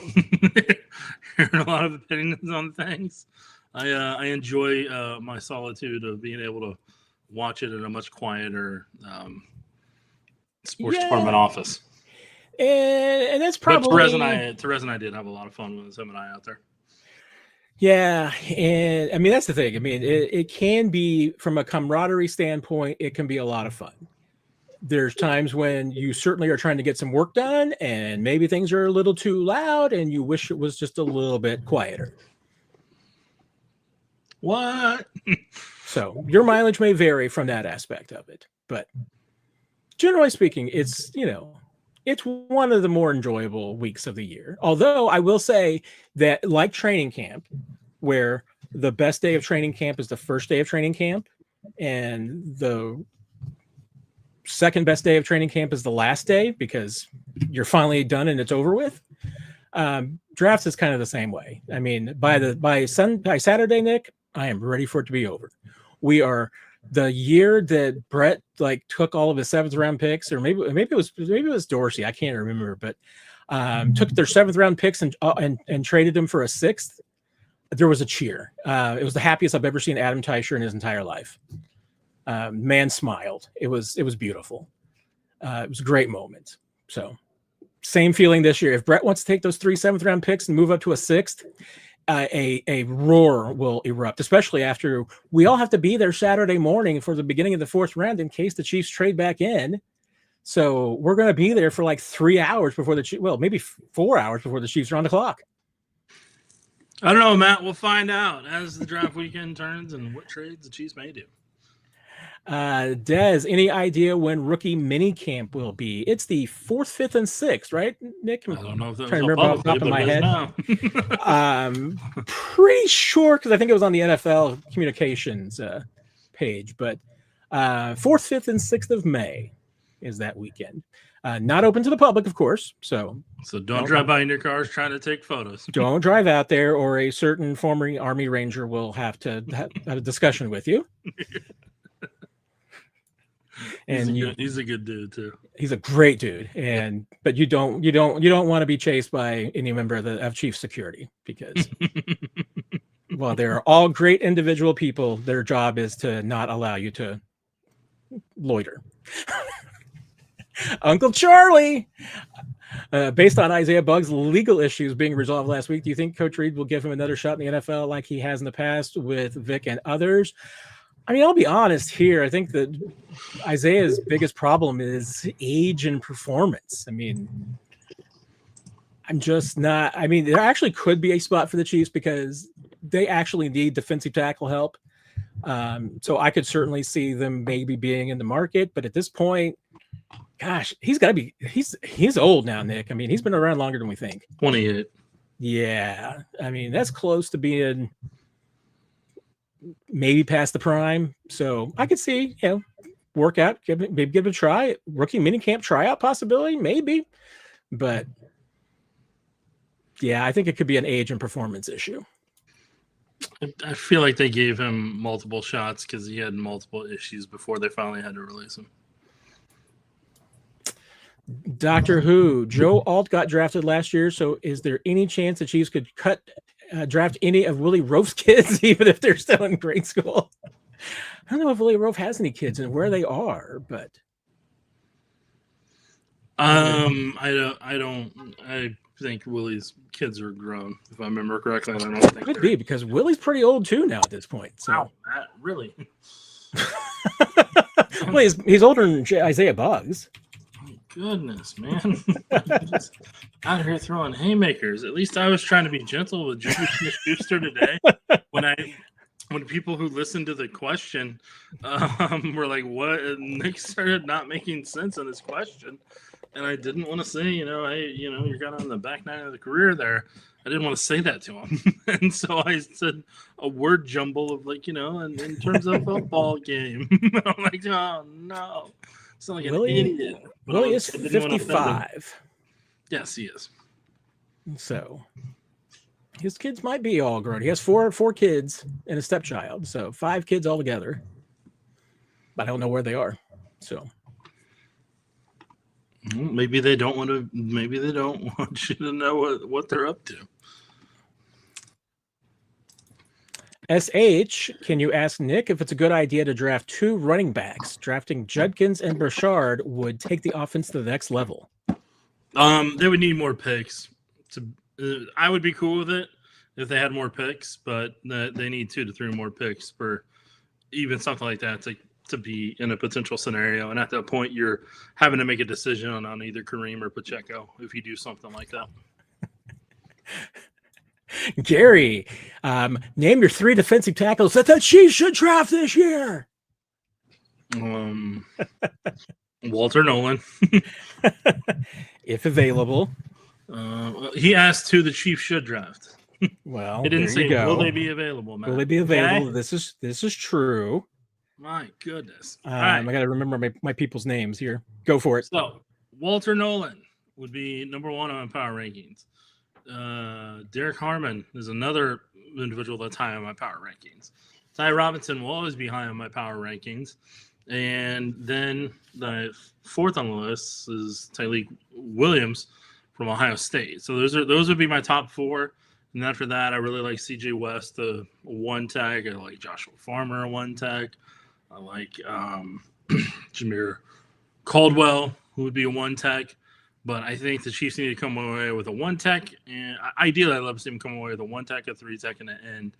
opinions on things. I enjoy my solitude of being able to watch it in a much quieter sports department office. And that's probably. But Therese and I did have a lot of fun with him and I out there. Yeah, and I mean that's the thing. I mean, it can be from a camaraderie standpoint. It can be a lot of fun. There's times when you certainly are trying to get some work done, and maybe things are a little too loud, and you wish it was just a little bit quieter. What? So your mileage may vary from that aspect of it, but generally speaking, it's it's one of the more enjoyable weeks of the year. Although I will say that, like training camp, where the best day of training camp is the first day of training camp, and the second best day of training camp is the last day because you're finally done and it's over with. Drafts is kind of the same way. I mean, by Saturday, Nick, I am ready for it to be over. We are the year that Brett took all of his 7th round picks, or maybe it was Dorsey. I can't remember, but took their 7th round picks and traded them for a 6th. There was a cheer. It was the happiest I've ever seen Adam Teicher in his entire life. Man smiled. It was beautiful. It was a great moment. So same feeling this year. If Brett wants to take those 3 7th round picks and move up to a 6th, a roar will erupt, especially after we all have to be there Saturday morning for the beginning of the 4th round in case the Chiefs trade back in. So we're going to be there for 3 hours before maybe 4 hours before the Chiefs are on the clock. I don't know, Matt. We'll find out as the draft weekend turns and what trades the Chiefs may do. Des, any idea when rookie mini camp will be? It's the 4th, 5th, and 6th, right, Nick? I don't know if that's trying to remember off the top of my head. Pretty sure because I think it was on the NFL communications page, but 4th, 5th, and 6th of May is that weekend. Not open to the public, of course. So don't drive by in your cars trying to take photos. Don't drive out there, or a certain former Army Ranger will have to have a discussion with you. And he's a good dude too. He's a great dude, but you don't want to be chased by any member of Chief Security because while they're all great individual people, their job is to not allow you to loiter. Uncle Charlie, based on Isaiah Bugg's legal issues being resolved last week, do you think Coach Reid will give him another shot in the NFL like he has in the past with Vic and others? I mean, I'll be honest here. I think that Isaiah's biggest problem is age and performance. I mean, there actually could be a spot for the Chiefs because they actually need defensive tackle help. So I could certainly see them maybe being in the market. But at this point, gosh, he's old now, Nick. I mean, he's been around longer than we think. 28. Yeah. I mean, that's close to being maybe past the prime. So I could see, work out, give it a try. Rookie minicamp tryout possibility, maybe. But yeah, I think it could be an age and performance issue. I feel like they gave him multiple shots because he had multiple issues before they finally had to release him. Doctor Who, Joe Alt got drafted last year, so is there any chance the Chiefs could draft any of Willie Roaf's kids, even if they're still in grade school? I don't know if Willie Roaf has any kids and where they are, but I think Willie's kids are grown, if I remember correctly. I don't think could be because Willie's pretty old too now at this point. So. Wow, really? Well, he's older than Isaiah Buggs. Oh, goodness, man. Just out here throwing haymakers. At least I was trying to be gentle with JuJu Smith-Schuster today. When people who listened to the question were like, what? And Nick started not making sense in his question. And I didn't want to say, hey, you're kind of on the back nine of the career there. I didn't want to say that to him. And so I said a word jumble of in terms of a football game. I'm like, oh, no. It's like an idiot. Willie is 55. Yes, he is. So his kids might be all grown. He has four kids and a stepchild. So 5 kids altogether. But I don't know where they are. So maybe they don't want to. Maybe they don't want you to know what they're up to. SH, can you ask Nick if it's a good idea to draft 2 running backs? Drafting Judkins and Burchard would take the offense to the next level. They would need more picks. I would be cool with it if they had more picks, but they need 2 to 3 more picks for even something like that to be in a potential scenario. And at that point, you're having to make a decision on either Kareem or Pacheco if you do something like that. Gary, name your 3 defensive tackles that the Chiefs should draft this year. Walter Nolan. If available. He asked who the Chiefs should draft. Well, it didn't say will they be available, Matt. Will they be available? Okay. This is true. My goodness. Right. I got to remember my people's names here. Go for it. So Walter Nolan would be number 1 on power rankings. Derek Harmon is another individual that's high on my power rankings. Ty Robinson will always be high on my power rankings. And then the 4th on the list is Tyleik Williams from Ohio State. So those would be my top 4. And after that, I really like CJ West, a 1 tag. I like Joshua Farmer, a 1 tag. I like Jameer Caldwell, who would be a 1 tag. But I think the Chiefs need to come away with a 1 tech. And ideally, I'd love to see them come away with a 1 tech, a 3 tech, and an end.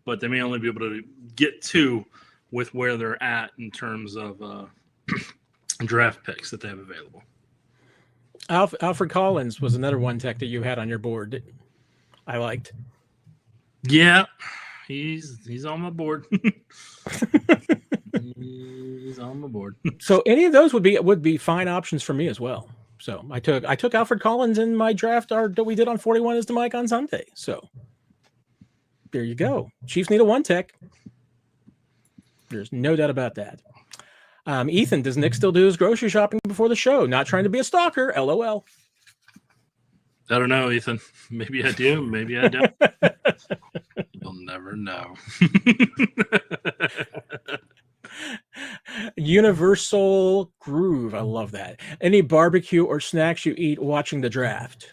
But they may only be able to get 2 with where they're at in terms of draft picks that they have available. Alfred Collins was another 1 tech that you had on your board. I liked. Yeah, he's on my board. He's on my board. So any of those would be fine options for me as well. So I took Alfred Collins in my draft that we did on 41 is the mic on Sunday. So there you go. Chiefs need a 1 tech. There's no doubt about that. Ethan, does Nick still do his grocery shopping before the show? Not trying to be a stalker. LOL. I don't know, Ethan. Maybe I do. Maybe I don't. You'll never know. Universal Groove. I love that. Any barbecue or snacks you eat watching the draft?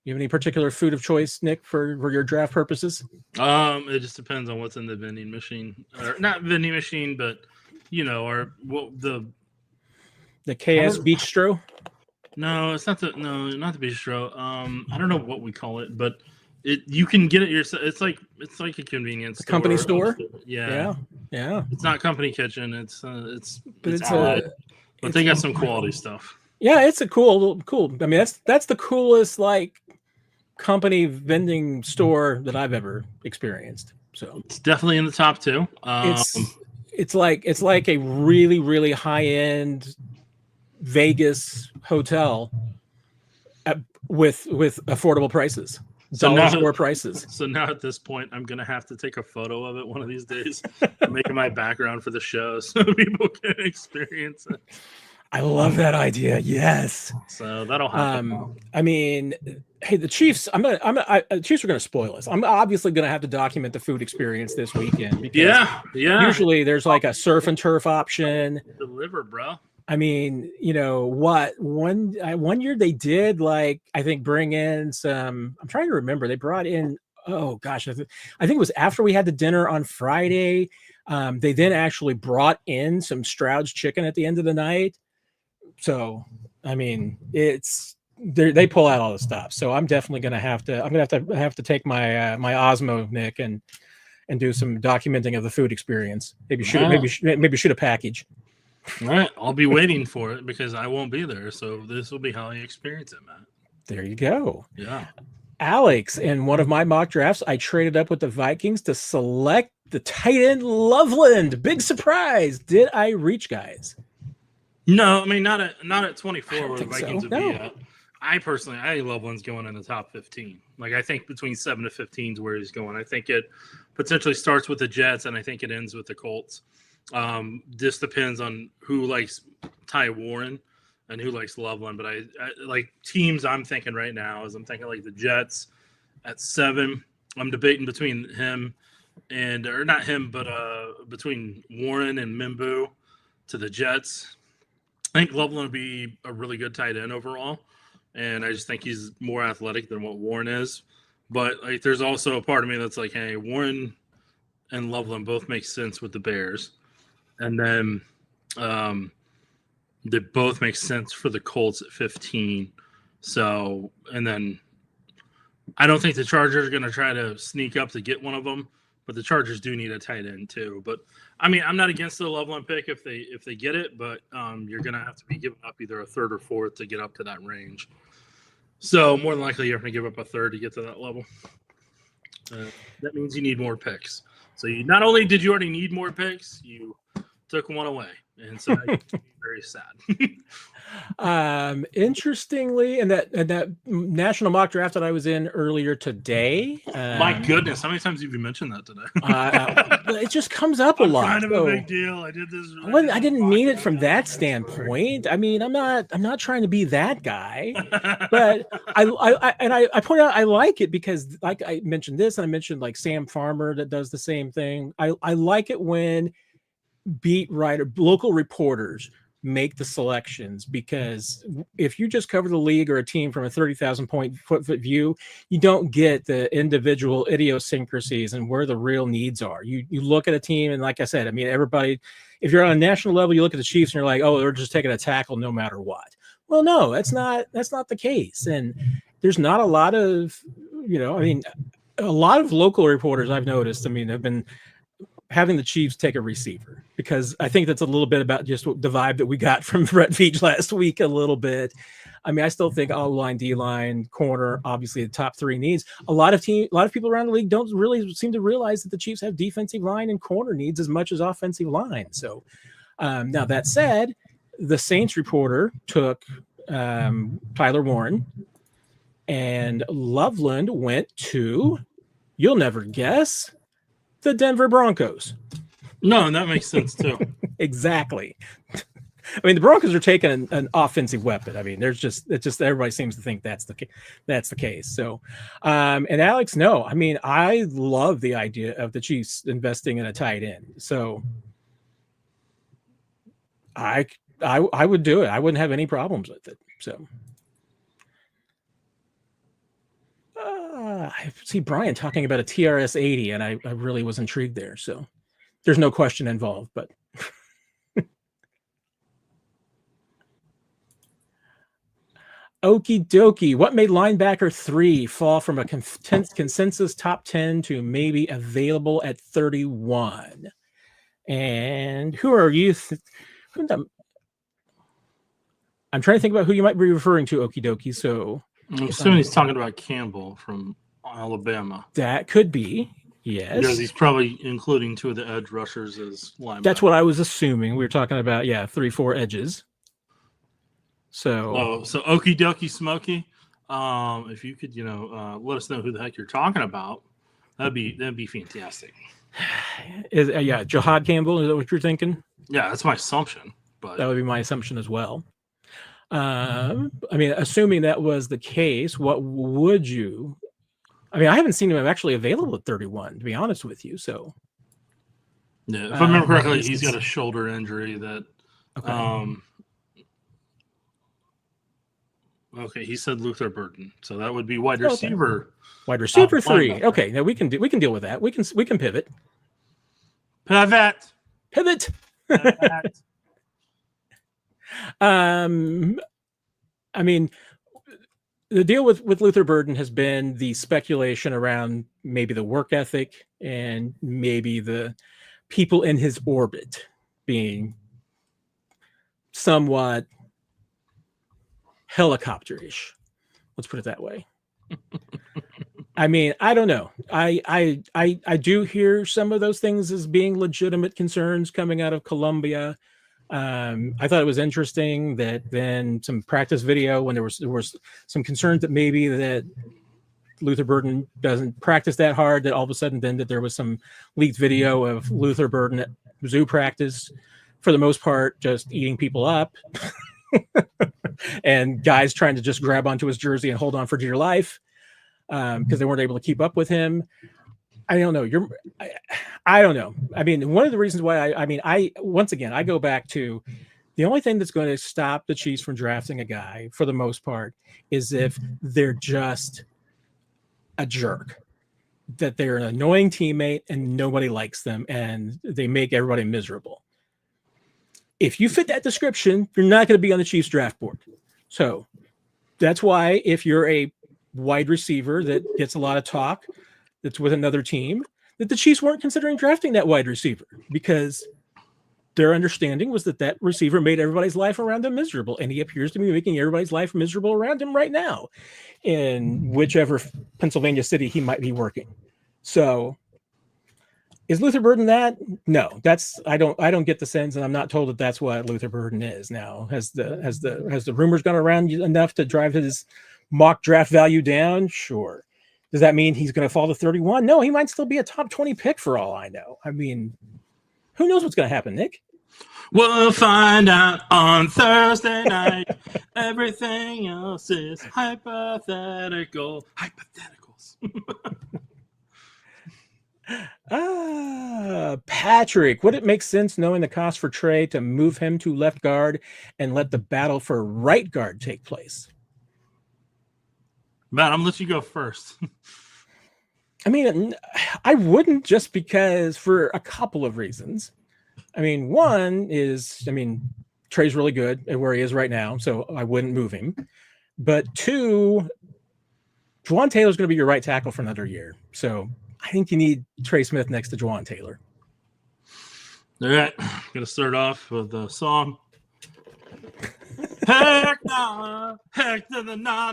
You have any particular food of choice, Nick, for your draft purposes? It just depends on what's in the vending machine, or not vending machine, but the KS Bistro. No, it's not not the bistro. I don't know what we call it, but you can get it yourself. It's like a convenience store. Company store. Yeah. It's not company kitchen. It's but they got some quality stuff. Yeah, it's a cool. I mean, that's the coolest company vending store that I've ever experienced. So it's definitely in the top 2. It's like a really, really high end Vegas hotel with affordable prices. Store prices. So now at this point, I'm gonna have to take a photo of it one of these days, make it my background for the show so people can experience it. I love that idea. Yes. So that'll happen. I mean, hey, the Chiefs. The Chiefs are going to spoil us. I'm obviously going to have to document the food experience this weekend. Because yeah. Usually there's like a surf and turf option. Deliver, bro. I mean, one year they did I think bring in some. I'm trying to remember. They brought in. Oh gosh, I think it was after we had the dinner on Friday. They then actually brought in some Stroud's chicken at the end of the night. So, I mean, they pull out all the stuff. So I'm definitely going to have to. I'm going to have to take my my Osmo, Nick, and and do some documenting of the food experience. Maybe shoot a package. All right, I'll be waiting for it because I won't be there. So this will be how I experience it, Matt. There you go. Yeah. Alex, in one of my mock drafts, I traded up with the Vikings to select the tight end Loveland. Big surprise. Did I reach, guys? No, I mean not at 24 where the Vikings so. would be at. I think Loveland's going in the top 15. Like I think between 7 to 15 is where he's going. I think it potentially starts with the Jets and I think it ends with the Colts. This depends on who likes Ty Warren and who likes Loveland. But I like teams I'm thinking right now is I'm thinking like the Jets at 7. I'm debating between him and or not him, but between Warren and Mimbu to the Jets. I think Loveland would be a really good tight end overall. And I just think he's more athletic than what Warren is. But like, there's also a part of me that's like, hey, Warren and Loveland both make sense with the Bears. And then they both make sense for the Colts at 15. So, and then I don't think the Chargers are going to try to sneak up to get one of them. But the Chargers do need a tight end too. But I mean, I'm not against the Loveland pick if they get it, but you're going to have to be giving up either a third or fourth to get up to that range. So more than likely, you're going to give up a third to get to that level. That means you need more picks. So you not only did you already need more picks, you took one away, and so that makes me very sad. Interestingly, in that national mock draft that I was in earlier today. My goodness, how many times have you mentioned that today? It just comes up a lot. Kind of a big deal. I did this. I didn't mean it from that standpoint. I mean, I'm not trying to be that guy, but I point out I like it because, like I mentioned this, and I mentioned like Sam Farmer that does the same thing. I like it when beat writer, local reporters make the selections, because if you just cover the league or a team from a 30,000 foot view, you don't get the individual idiosyncrasies and where the real needs are. You look at a team, and like I said, I mean, everybody, if you're on a national level, you look at the Chiefs and you're like, oh, they're just taking a tackle no matter what. Well, no, that's not the case. And there's not a lot of, I mean, a lot of local reporters I've noticed, I mean, have been having the Chiefs take a receiver, because I think that's a little bit about just the vibe that we got from Brett Veach last week a little bit. I mean, I still think O-line, D-line, corner, obviously the top 3 needs. A lot of people around the league don't really seem to realize that the Chiefs have defensive line and corner needs as much as offensive line. So now that said, the Saints reporter took Tyler Warren, and Loveland went to, you'll never guess, the Denver Broncos. No, and that makes sense too. Exactly. I mean, the Broncos are taking an offensive weapon. I mean, it's just everybody seems to think that's the case. So, and Alex, no, I mean, I love the idea of the Chiefs investing in a tight end. So, I would do it. I wouldn't have any problems with it. So. I see Brian talking about a TRS 80, and I really was intrigued there. So there's no question involved, but okie dokie. What made linebacker 3 fall from a consensus top 10 to maybe available at 31? And who are you? I'm trying to think about who you might be referring to, okie dokie. So I'm assuming he's talking about Campbell from Alabama. That could be, yes. Because he's probably including 2 of the edge rushers as linebackers. That's what I was assuming. We were talking about, 3-4 edges. So, so okie dokie Smokey. If you could, let us know who the heck you're talking about, that'd be fantastic. Jahad Campbell, is that what you're thinking? Yeah, that's my assumption. But that would be my assumption as well. I mean, assuming that was the case, what would you? I mean, I haven't seen him actually available at 31, to be honest with you. So, yeah, if I remember correctly, he's got a shoulder injury that. Okay. Okay, he said Luther Burton, so that would be wide receiver. Okay. Wide receiver 3. Okay, now we can deal with that. We can pivot. Pivot. I mean, the deal with Luther Burden has been the speculation around maybe the work ethic and maybe the people in his orbit being somewhat helicopterish. Let's put it that way. I mean, I don't know. I do hear some of those things as being legitimate concerns coming out of Columbia. I thought it was interesting that then some practice video when there was some concerns that maybe that Luther Burden doesn't practice that hard, that all of a sudden then that there was some leaked video of Luther Burden at zoo practice, for the most part, just eating people up and guys trying to just grab onto his jersey and hold on for dear life because they weren't able to keep up with him. I don't know. I don't know. I mean, one of the reasons why I once again, I go back to the only thing that's going to stop the Chiefs from drafting a guy for the most part is if they're just a jerk, that they're an annoying teammate and nobody likes them and they make everybody miserable. If you fit that description, you're not going to be on the Chiefs draft board. So that's why if you're a wide receiver that gets a lot of talk, that's with another team, that the Chiefs weren't considering drafting that wide receiver because their understanding was that that receiver made everybody's life around him miserable. And he appears to be making everybody's life miserable around him right now in whichever Pennsylvania city he might be working. So is Luther Burden that? No, I don't get the sense, and I'm not told that that's what Luther Burden is now. Has the rumors gone around enough to drive his mock draft value down? Sure. Does that mean he's going to fall to 31? No, he might still be a top 20 pick for all I know. I mean, who knows what's going to happen, Nick? We'll find out on Thursday night. Everything else is hypothetical. Hypotheticals. Patrick, would it make sense, knowing the cost for Trey, to move him to left guard and let the battle for right guard take place? Matt, I'm going to let you go first. I mean, I wouldn't, just because for a couple of reasons. I mean, one is, Trey's really good at where he is right now, so I wouldn't move him. But two, Juwan Taylor's going to be your right tackle for another year. So I think you need Trey Smith next to Juwan Taylor. All right. I'm going to start off with a song. Heck nah, heck to the nah,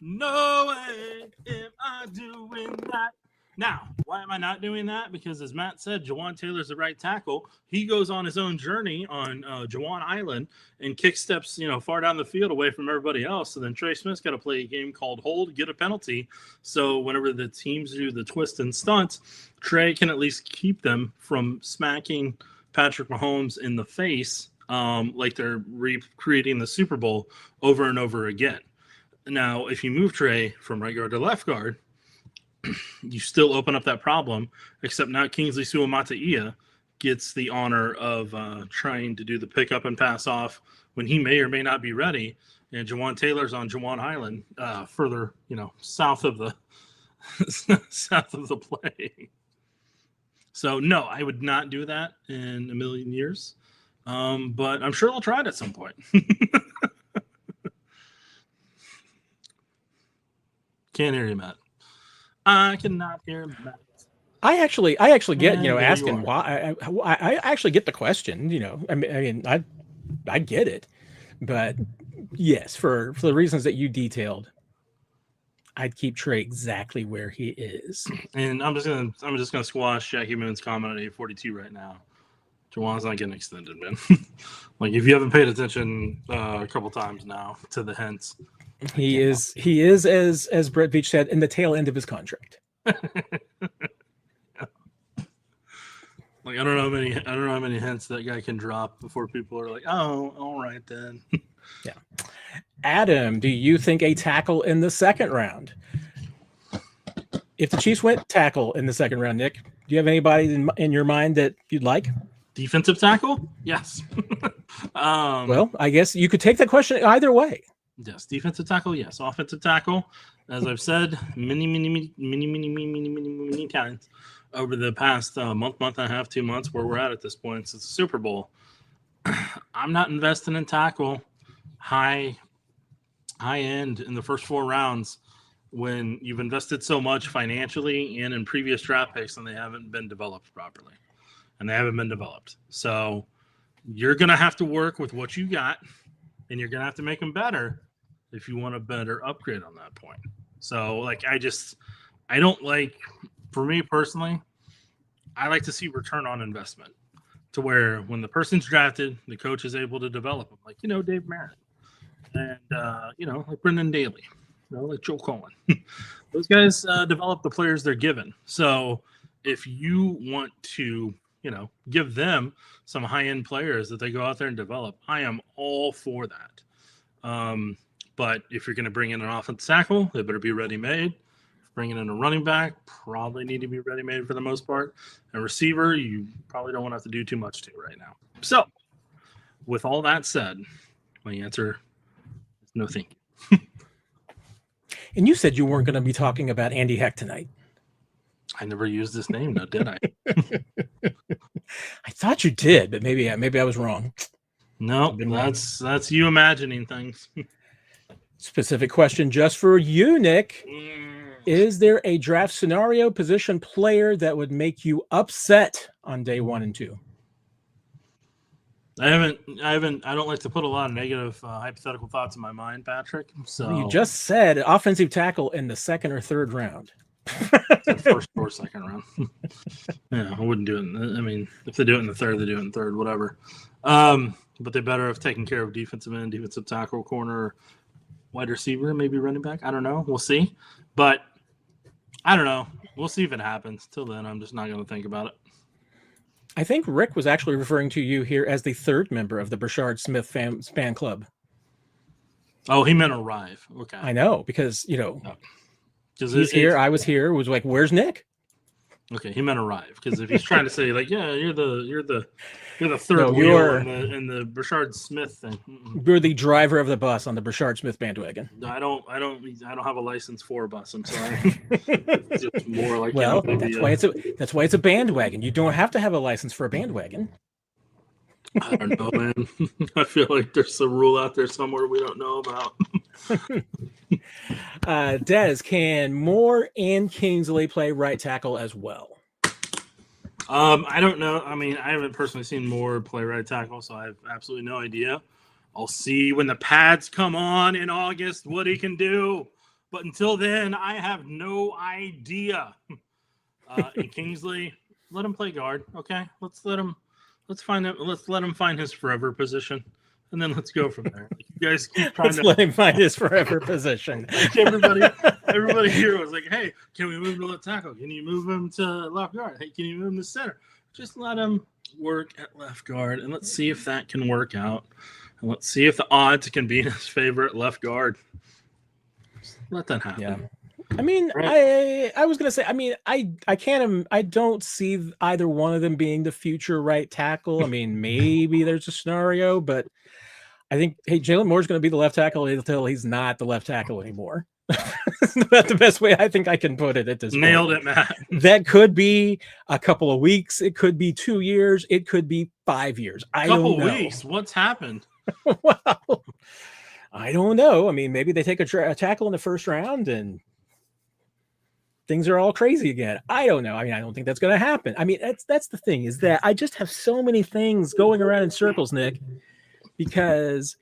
no way am I doing that. Now, why am I not doing that? Because as Matt said, Juwan Taylor's the right tackle. He goes on his own journey on Juwan Island and kick steps, far down the field away from everybody else. So then Trey Smith's got to play a game called hold, get a penalty. So whenever the teams do the twist and stunts, Trey can at least keep them from smacking Patrick Mahomes in the face like they're recreating the Super Bowl over and over again. Now, if you move Trey from right guard to left guard, you still open up that problem, except now Kingsley Suamataia gets the honor of trying to do the pick up and pass off when he may or may not be ready. And Juwan Taylor's on Juwan Island, further, south of the south of the play. So no, I would not do that in a million years. But I'm sure they'll try it at some point. Can't hear you, Matt. I cannot hear Matt. I actually get, asking why. I actually get the question. I get it, but yes, for the reasons that you detailed, I'd keep Trey exactly where he is. And I'm just gonna squash Jackie Moon's comment at 8:42 right now. Juwan's not getting extended, man. Like, if you haven't paid attention a couple times now to the hints. He is as Brett Veach said, in the tail end of his contract. Like, I don't know how many hints that guy can drop before people are like, oh, all right then. Yeah. Adam, do you think a tackle in the second round? If the Chiefs went tackle in the second round, Nick, do you have anybody in your mind that you'd like? Defensive tackle? Yes. Well, I guess you could take that question either way. Yes, defensive tackle. Yes, offensive tackle. As I've said many times over the past month and a half, 2 months, where we're at this point since the Super Bowl, I'm not investing in tackle high high end in the first 4 rounds when you've invested so much financially and in previous draft picks and they haven't been developed properly. And they haven't been developed. So you're going to have to work with what you got, and you're going to have to make them better if you want a better upgrade on that point. So, like, I don't like, for me personally, I like to see return on investment to where when the person's drafted, the coach is able to develop them. Like, Dave Merritt and, like Brendan Daly, like Joe Cullen. Those guys develop the players they're given. So if you want to, give them some high-end players that they go out there and develop, I am all for that. But if you're going to bring in an offensive tackle, they better be ready-made. Bringing in a running back, probably need to be ready-made for the most part. A receiver, you probably don't want to have to do too much to right now. So, with all that said, my answer is no thank you. And you said you weren't going to be talking about Andy Heck tonight. I never used this name, now did I? I thought you did, but maybe I was wrong. No, that's you imagining things. Specific question just for you, Nick. Is there a draft scenario position player that would make you upset on day 1 and 2? I don't like to put a lot of negative hypothetical thoughts in my mind, Patrick. So you just said offensive tackle in the 2nd or 3rd round. First or 2nd round. Yeah, I wouldn't do it. I mean, if they do it in the 3rd, they do it in the 3rd, whatever. But they better have taken care of defensive end, defensive tackle, corner, wide receiver, maybe running back. I don't know. We'll see. But I don't know. We'll see if it happens. Till then, I'm just not going to think about it. I think Rick was actually referring to you here as the 3rd member of the Brashard Smith fan club. Oh, he meant arrive. Okay. I know, because, Because he's here, I was here. It was like, where's Nick? Okay, he meant arrive. Because if he's trying to say like, yeah, you're the 3rd wheel in the Brashard Smith thing. You're the driver of the bus on the Brashard Smith bandwagon. I don't have a license for a bus. I'm sorry. It's just more like that's why it's a bandwagon. You don't have to have a license for a bandwagon. I don't know, man. I feel like there's a rule out there somewhere we don't know about. Des, can Moore and Kingsley play right tackle as well? I don't know. I mean, I haven't personally seen Moore play right tackle, so I have absolutely no idea. I'll see when the pads come on in August what he can do. But until then, I have no idea. And Kingsley, let him play guard, okay? Let's let him find his forever position, and then let's go from there. Like, you guys keep trying to let him find his forever position. Like everybody here was like, "Hey, can we move him to left tackle? Can you move him to left guard? Hey, can you move him to center?" Just let him work at left guard, and let's see if that can work out. And let's see if the odds can be in his favorite left guard. Just let that happen. Yeah. I mean, right. I was gonna say. I mean, I don't see either one of them being the future right tackle. I mean, maybe there's a scenario, but I think Jalen Moore's going to be the left tackle until he's not the left tackle anymore. That's the best way I think I can put it at this point. Nailed it, Matt. That could be a couple of weeks. It could be 2 years. It could be 5 years. I don't know. Couple weeks. What's happened? Well, I don't know. I mean, maybe they take a tackle in the 1st round and things are all crazy again. I don't know. I mean, I don't think that's going to happen. I mean, that's the thing, is that I just have so many things going around in circles, Nick, because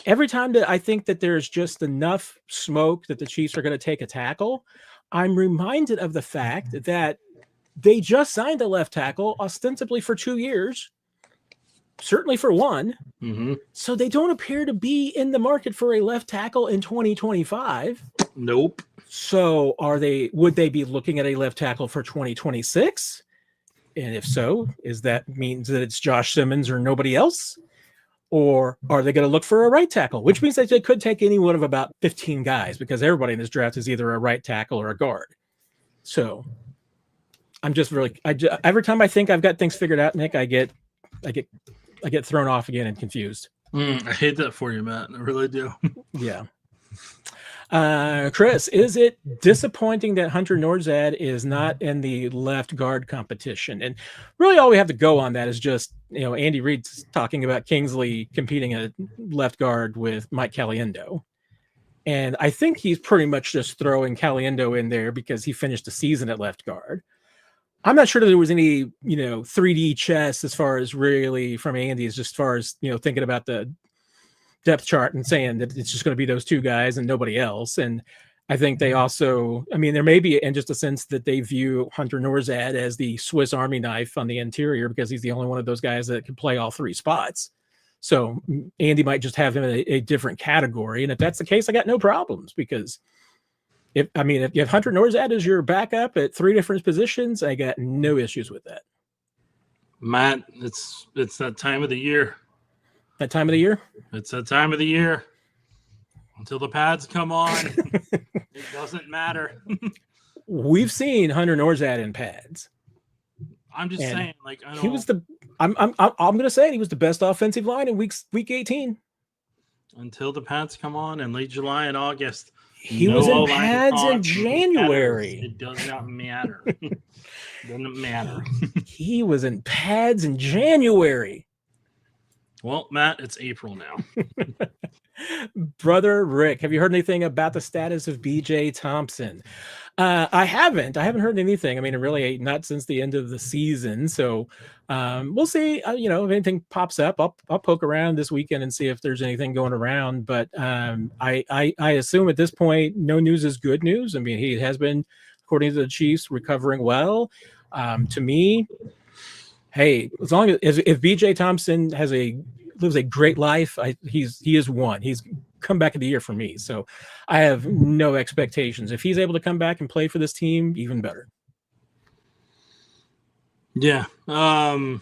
every time that I think that there's just enough smoke that the Chiefs are going to take a tackle, I'm reminded of the fact that they just signed a left tackle ostensibly for 2 years, certainly for 1. Mm-hmm. So they don't appear to be in the market for a left tackle in 2025. Nope. So would they be looking at a left tackle for 2026? And if so, means that it's Josh Simmons or nobody else? Or are they going to look for a right tackle? Which means that they could take any one of about 15 guys, because everybody in this draft is either a right tackle or a guard. So I'm just really, every time I think I've got things figured out, Nick, I get thrown off again and confused. I hate that for you, Matt. I really do. Yeah. Chris, is it disappointing that Hunter Norzad is not in the left guard competition? And really all we have to go on that is just, Andy Reid talking about Kingsley competing at left guard with Mike Caliendo. And I think he's pretty much just throwing Caliendo in there because he finished the season at left guard. I'm not sure that there was any, 3D chess as far as really from Andy's, just as far as, thinking about the depth chart and saying that it's just going to be those two guys and nobody else. And I think they also, there may be in just a sense that they view Hunter Norzad as the Swiss Army knife on the interior because he's the only one of those guys that can play all three spots. So Andy might just have him in a different category. And if that's the case, I got no problems because if you have Hunter Norzad as your backup at three different positions, I got no issues with that. Matt, it's that time of the year. That time of the year? It's that time of the year. Until the pads come on, it doesn't matter. We've seen Hunter Norzad in pads. I'm just saying, I know he was I'm going to say it, he was the best offensive line in week 18. Until the pads come on in late July and August. He was in pads in January. It does not matter. Doesn't matter. He was in pads in January. Well, Matt, it's April now. Brother Rick, have you heard anything about the status of BJ Thompson? I haven't heard anything. Really not since the end of the season. So we'll see, if anything pops up, I'll poke around this weekend and see if there's anything going around. But I assume at this point, no news is good news. He has been, according to the Chiefs, recovering well. To me, hey, as long as if BJ Thompson lives a great life, he is one. He's comeback of the year for me. So I have no expectations. If he's able to come back and play for this team, even better. Yeah. I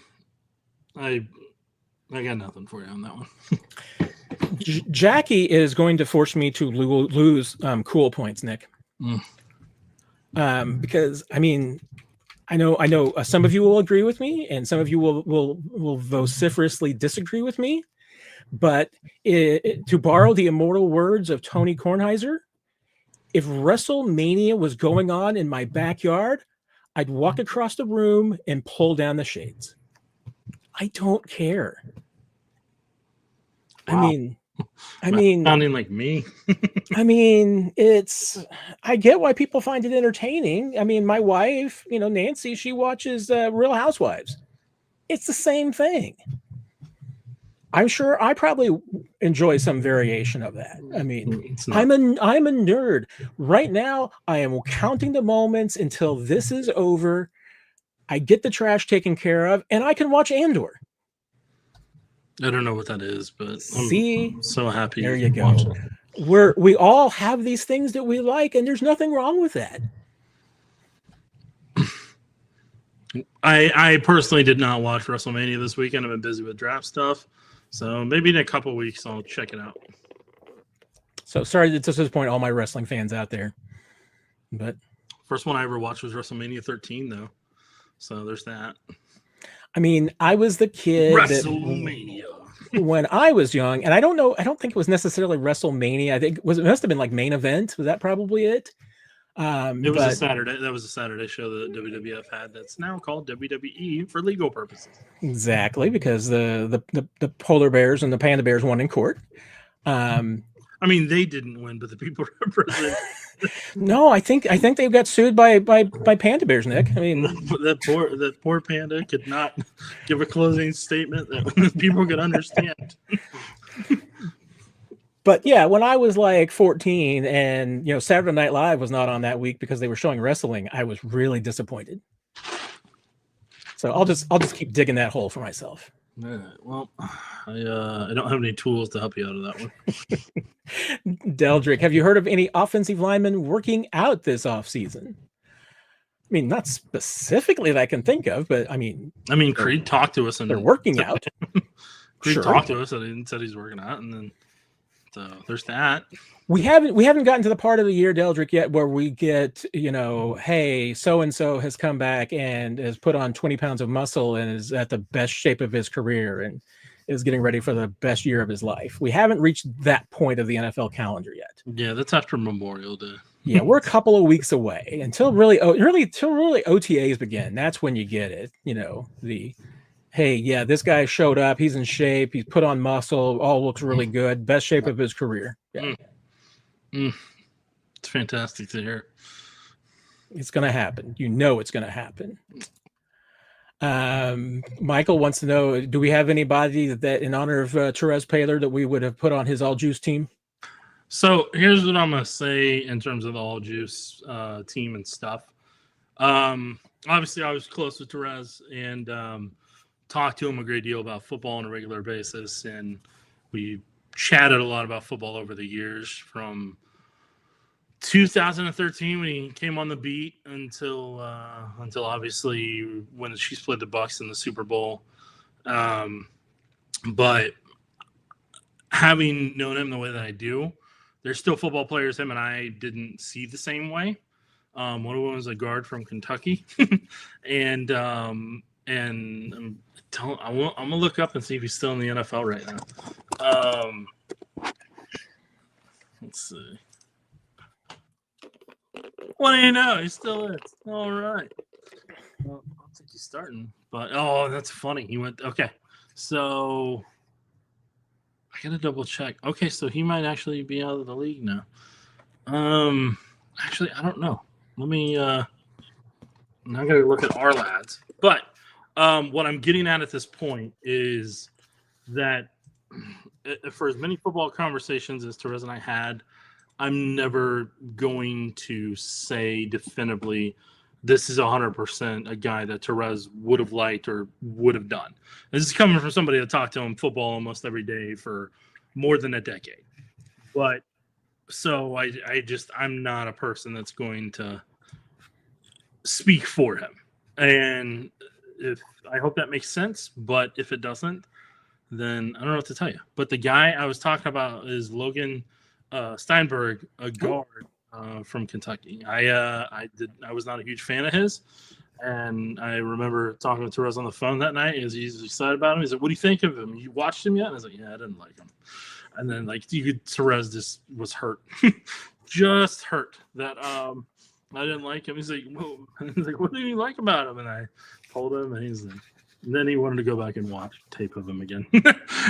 got nothing for you on that one. Jackie is going to force me to lose cool points, Nick. Because I know some of you will agree with me, and some of you will vociferously disagree with me. But to borrow the immortal words of Tony Kornheiser, if WrestleMania was going on in my backyard, I'd walk across the room and pull down the shades. I don't care. Wow. Sounding like me. I get why people find it entertaining. My wife, Nancy, she watches Real Housewives. It's the same thing. I'm sure I probably enjoy some variation of that. I'm a nerd. Right now, I am counting the moments until this is over. I get the trash taken care of, and I can watch Andor. I don't know what that is, but I'm so happy. There you go. We all have these things that we like, and there's nothing wrong with that. I personally did not watch WrestleMania this weekend. I've been busy with draft stuff. So maybe in a couple weeks I'll check it out. So sorry to disappoint all my wrestling fans out there. But first one I ever watched was WrestleMania 13, though. So there's that. I was the kid WrestleMania when I was young, and I don't think it was necessarily WrestleMania. I think it must have been like Main Event. Was that probably it? It was a Saturday. That was a Saturday show that WWF had. That's now called WWE for legal purposes. Exactly, because the polar bears and the panda bears won in court. They didn't win, but the people represented. No, I think they got sued by panda bears, Nick. That poor panda could not give a closing statement that people could understand. But yeah, when I was like 14 and Saturday Night Live was not on that week because they were showing wrestling, I was really disappointed. So I'll just keep digging that hole for myself. Well, I don't have any tools to help you out of that one. Deldrick, have you heard of any offensive linemen working out this offseason? Not specifically that I can think of, but Creed talked to us and they're working out. Creed talked to us and said he's working out, and then so there's that. We haven't gotten to the part of the year, Deldrick, yet where we get, hey, so-and-so has come back and has put on 20 pounds of muscle and is at the best shape of his career. And is getting ready for the best year of his life. We haven't reached that point of the NFL calendar yet. Yeah, that's after Memorial Day. Yeah, we're a couple of weeks away until really OTAs begin. That's when you get it. Hey, yeah, this guy showed up. He's in shape. He's put on muscle. All looks really good. Best shape of his career. Yeah. It's fantastic to hear. It's going to happen. It's going to happen. Michael wants to know, do we have anybody that in honor of TZ Palor that we would have put on his All Juice team? So here's what I'm going to say in terms of the All Juice team and stuff. Obviously, I was close with TZ and talked to him a great deal about football on a regular basis. And we chatted a lot about football over the years from 2013 when he came on the beat until obviously when she split the Bucs in the Super Bowl. But having known him the way that I do, there's still football players him and I didn't see the same way. One of them was a guard from Kentucky, and I'm gonna look up and see if he's still in the NFL right now. Let's see. What do you know? He still is. All right. Well, I don't think he's starting, but that's funny. He went okay. So I gotta double check. Okay, so he might actually be out of the league now. Actually, I don't know. Let me. I'm not gonna look at our lads, but what I'm getting at this point is that for as many football conversations as TZ and I had, I'm never going to say definitively this is 100% a guy that TZ would have liked or would have done. This is coming from somebody that talked to him football almost every day for more than a decade. But so I'm not a person that's going to speak for him. And I hope that makes sense, but if it doesn't, then I don't know what to tell you. But the guy I was talking about is Logan Steinberg, a guard from Kentucky. I was not a huge fan of his, and I remember talking to TZ on the phone that night as he's excited about him. He said, "What do you think of him? You watched him yet?" And I was like, "Yeah, I didn't like him." And then TZ just was hurt, just hurt that I didn't like him. He's like, "Whoa!" He's like, "What did you like about him?" And I told him, and he's like. And then he wanted to go back and watch tape of him again. And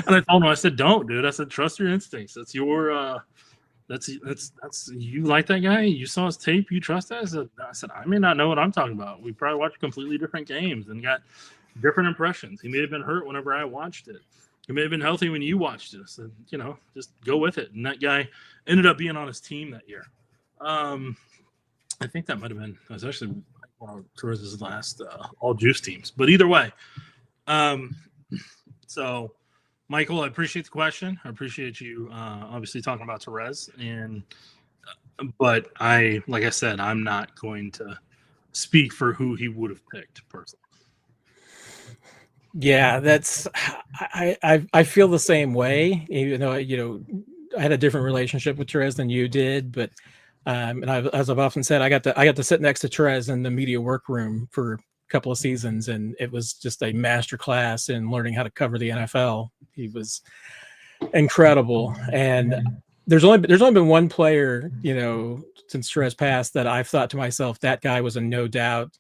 I told him, I said, "Don't, dude." I said, "Trust your instincts. That's your that's you like that guy. You saw his tape. You trust that." I said, "I may not know what I'm talking about. We probably watched completely different games and got different impressions. He may have been hurt whenever I watched it. He may have been healthy when you watched it." I said, just go with it. And that guy ended up being on his team that year. I think that was actually one of TZ's last all juice teams. But either way, so Michael, I appreciate the question. I appreciate you obviously talking about TZ, but like I said, I'm not going to speak for who he would have picked personally. Yeah, that's I feel the same way. Even though I had a different relationship with TZ than you did, but and as I've often said, I got to sit next to TZ in the media workroom for a couple of seasons, and it was just a master class in learning how to cover the NFL. He was incredible, and there's only been one player, since TZ passed, that I've thought to myself that guy was a no doubt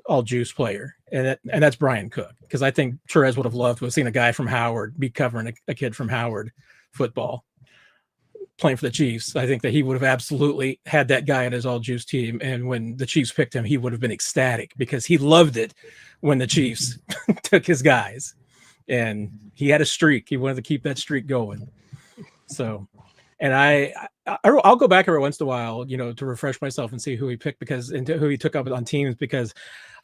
all juice player, and that's Brian Cook, because I think TZ would have loved to have seen a guy from Howard be covering a kid from Howard football playing for the Chiefs. I think that he would have absolutely had that guy in his all juice team. And when the Chiefs picked him, he would have been ecstatic because he loved it when the Chiefs took his guys, and he had a streak. He wanted to keep that streak going. So, and I'll go back every once in a while, to refresh myself and see who he picked and who he took up on teams, because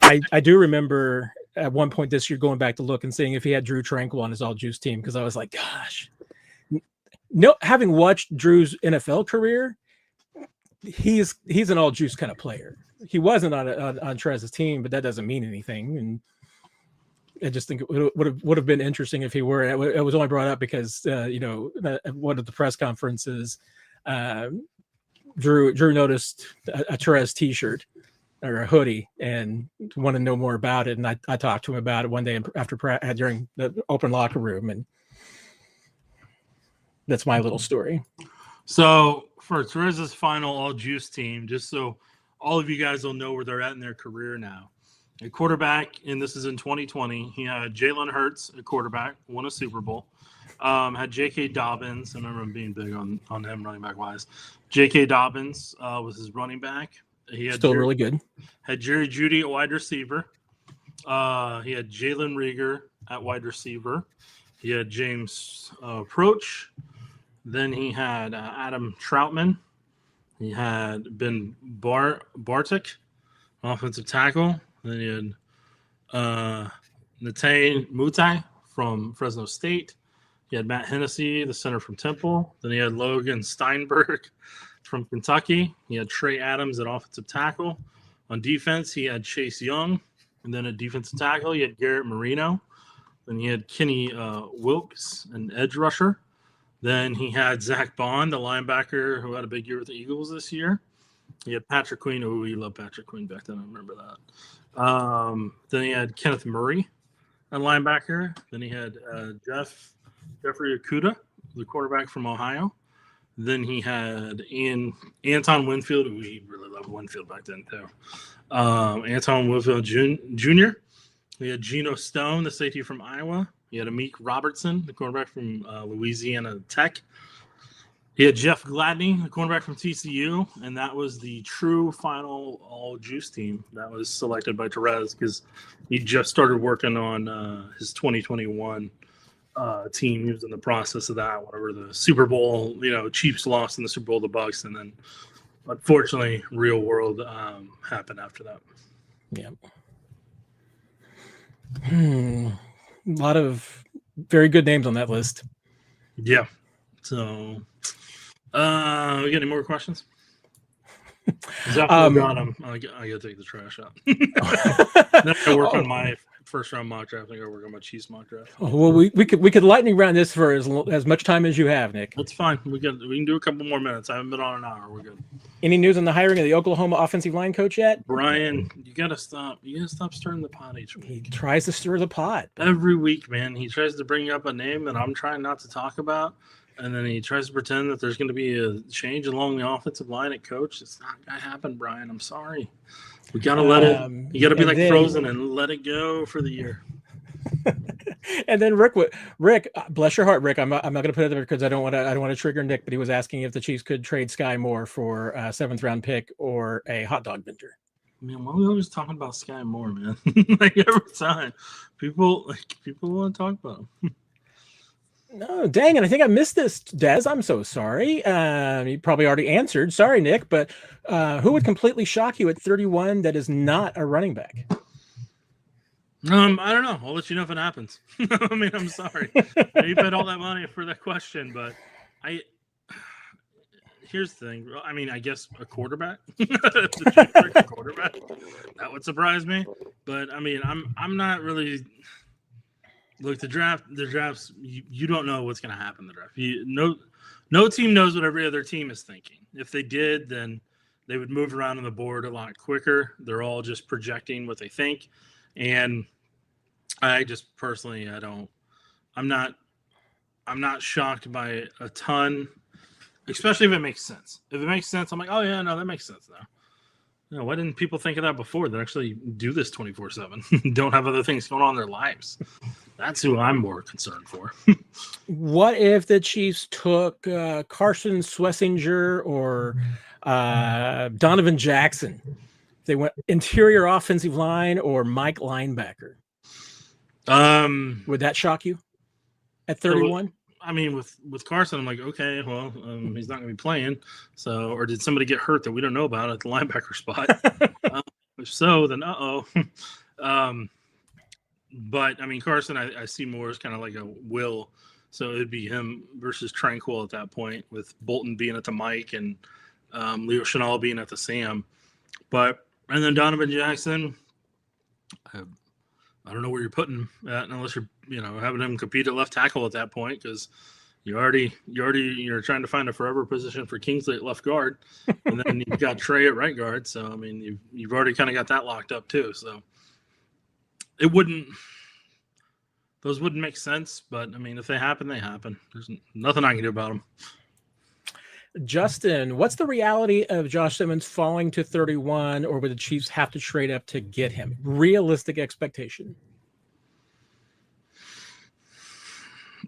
I do remember at one point this year going back to look and seeing if he had Drue Tranquill on his all juice team. Cause I was like, gosh, no, having watched Drew's NFL career, he's an all juice kind of player. He wasn't on TZ's team, but that doesn't mean anything. And I just think it would have been interesting if he were. It was only brought up because at one of the press conferences, Drew noticed a TZ T-shirt or a hoodie and want to know more about it. And I talked to him about it one day after during the open locker room, and that's my little story. So for Terez's final all juice team, just so all of you guys will know where they're at in their career now. A quarterback, and this is in 2020, he had Jalen Hurts, a quarterback, won a Super Bowl. Had J.K. Dobbins. I remember him being big on him running back wise. J.K. Dobbins was his running back. He had still really good. Had Jerry Jeudy at wide receiver. He had Jalen Reagor at wide receiver. He had James Proch. Then he had Adam Troutman. He had Ben Bartek, offensive tackle. Then he had Natane Mutai from Fresno State. He had Matt Hennessy, the center from Temple. Then he had Logan Steinberg from Kentucky. He had Trey Adams at offensive tackle. On defense, he had Chase Young. And then at defensive tackle, he had Garrett Marino. Then he had Kenny Wilkes, an edge rusher. Then he had Zach Bond, the linebacker who had a big year with the Eagles this year. He had Patrick Queen. Oh, we loved Patrick Queen back then. I remember that. Then he had Kenneth Murray, a linebacker. Then he had Jeffrey Okudah, the quarterback from Ohio. Then he had Anton Winfield. We really loved Winfield back then, too. Anton Winfield Jr. We had Geno Stone, the safety from Iowa. He had Amik Robertson, the cornerback from Louisiana Tech. He had Jeff Gladney, the cornerback from TCU, and that was the true final all-juice team that was selected by Terez because he just started working on his 2021 team. He was in the process of that whenever the Super Bowl, Chiefs lost in the Super Bowl to the Bucs, and then unfortunately, real world happened after that. Yeah. A lot of very good names on that list. Yeah. So, we got any more questions? After got them, I gotta take the trash out. Then I work on my first round mock draft. I gotta work on my Chiefs mock draft. Well, we could lightning round this for as much time as you have, Nick. That's fine. We can do a couple more minutes. I haven't been on an hour. We're good. Any news on the hiring of the Oklahoma offensive line coach yet? Brian, you gotta stop. You gotta stop stirring the pot each week. He tries to stir the pot every week, man. He tries to bring up a name that I'm trying not to talk about. And then he tries to pretend that there's going to be a change along the offensive line at coach. It's not going to happen, Brian. I'm sorry. We got to let it. You got to be like Frozen and let it go for the year. And then Rick, bless your heart, Rick. I'm not going to put it there because I don't want to trigger Nick. But he was asking if the Chiefs could trade Sky Moore for a 7th round pick or a hot dog vendor. Man, why are we always talking about Sky Moore, man? Like every time, people want to talk about him. No, dang it. I think I missed this, Des. I'm so sorry. You probably already answered. Sorry, Nick. But who would completely shock you at 31 that is not a running back? I don't know. I'll let you know if it happens. I mean, I'm sorry. You paid all that money for that question, but here's the thing. I mean, I guess a quarterback. A quarterback. That would surprise me. But I mean, I'm not really. Look, the drafts. You don't know what's going to happen in the draft. No team knows what every other team is thinking. If they did, then they would move around on the board a lot quicker. They're all just projecting what they think, and I just personally, I'm not shocked by a ton, especially if it makes sense. If it makes sense, I'm like, oh yeah, no, that makes sense now. Why didn't people think of that before? They actually do this 24/7. Don't have other things going on in their lives. That's who I'm more concerned for. What if the Chiefs took Carson Schlesinger or Donovan Jackson? They went interior offensive line or Mike linebacker. Would that shock you at 31? I mean, with Carson, I'm like, okay, well, he's not going to be playing. So, or did somebody get hurt that we don't know about at the linebacker spot? If so, then but I mean, Carson, I see more as kind of like a will. So it'd be him versus Tranquil at that point, with Bolton being at the Mike and Leo Chenal being at the Sam. And then Donovan Jackson, I don't know where you're putting him at unless you're having him compete at left tackle at that point, because You're trying to find a forever position for Kingsley at left guard, and then you've got Trey at right guard. So I mean, you've already kind of got that locked up too. So those wouldn't make sense. But I mean, if they happen, they happen. There's nothing I can do about them. Justin, what's the reality of Josh Simmons falling to 31, or would the Chiefs have to trade up to get him? Realistic expectation.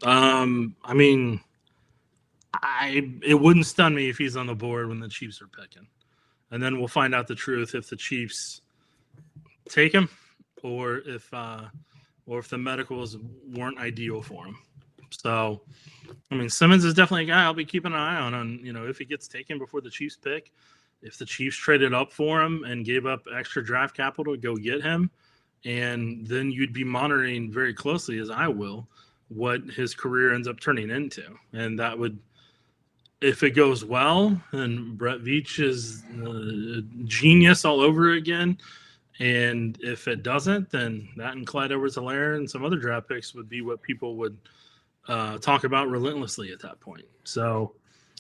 I mean, it wouldn't stun me if he's on the board when the Chiefs are picking, and then we'll find out the truth if the Chiefs take him, or if the medicals weren't ideal for him. So, I mean, Simmons is definitely a guy I'll be keeping an eye on, if he gets taken before the Chiefs pick. If the Chiefs traded up for him and gave up extra draft capital to go get him, and then you'd be monitoring very closely, as I will, what his career ends up turning into. And that would, if it goes well, then Brett Veach is a genius all over again. And if it doesn't, then that and Clyde Edwards-Helaire and some other draft picks would be what people would talk about relentlessly at that point. So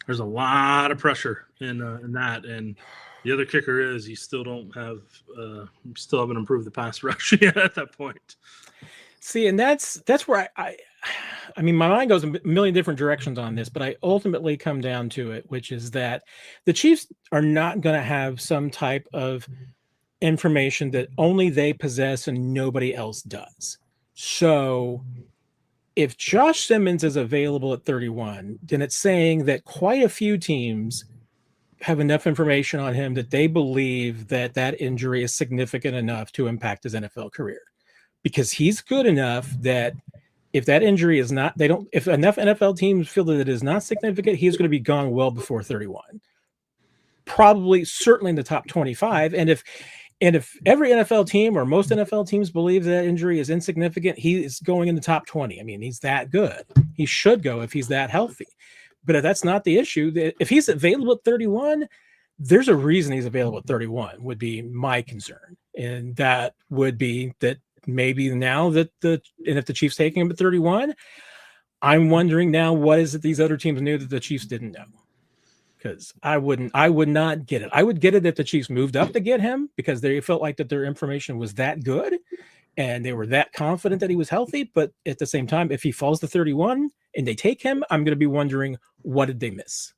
there's a lot of pressure in that. And the other kicker is you still haven't improved the pass rush yet at that point. See, and that's where I mean, my mind goes a million different directions on this, but I ultimately come down to it, which is that the Chiefs are not going to have some type of information that only they possess and nobody else does. So if Josh Simmons is available at 31, then it's saying that quite a few teams have enough information on him that they believe that that injury is significant enough to impact his NFL career, because he's good enough that if that injury is not, if enough NFL teams feel that it is not significant, he's going to be gone well before 31. Probably, certainly in the top 25. And if every NFL team or most NFL teams believe that injury is insignificant, he is going in the top 20. I mean, he's that good. He should go if he's that healthy. But if that's not the issue, if he's available at 31, there's a reason he's available at 31 would be my concern. And that would be that maybe now that if the Chiefs taking him at 31, I'm wondering now, what is it these other teams knew that the Chiefs didn't know? Because I would not get it. I would get it if the Chiefs moved up to get him because they felt like that their information was that good and they were that confident that he was healthy. But at the same time, if he falls to 31 and they take him, I'm going to be wondering, what did they miss?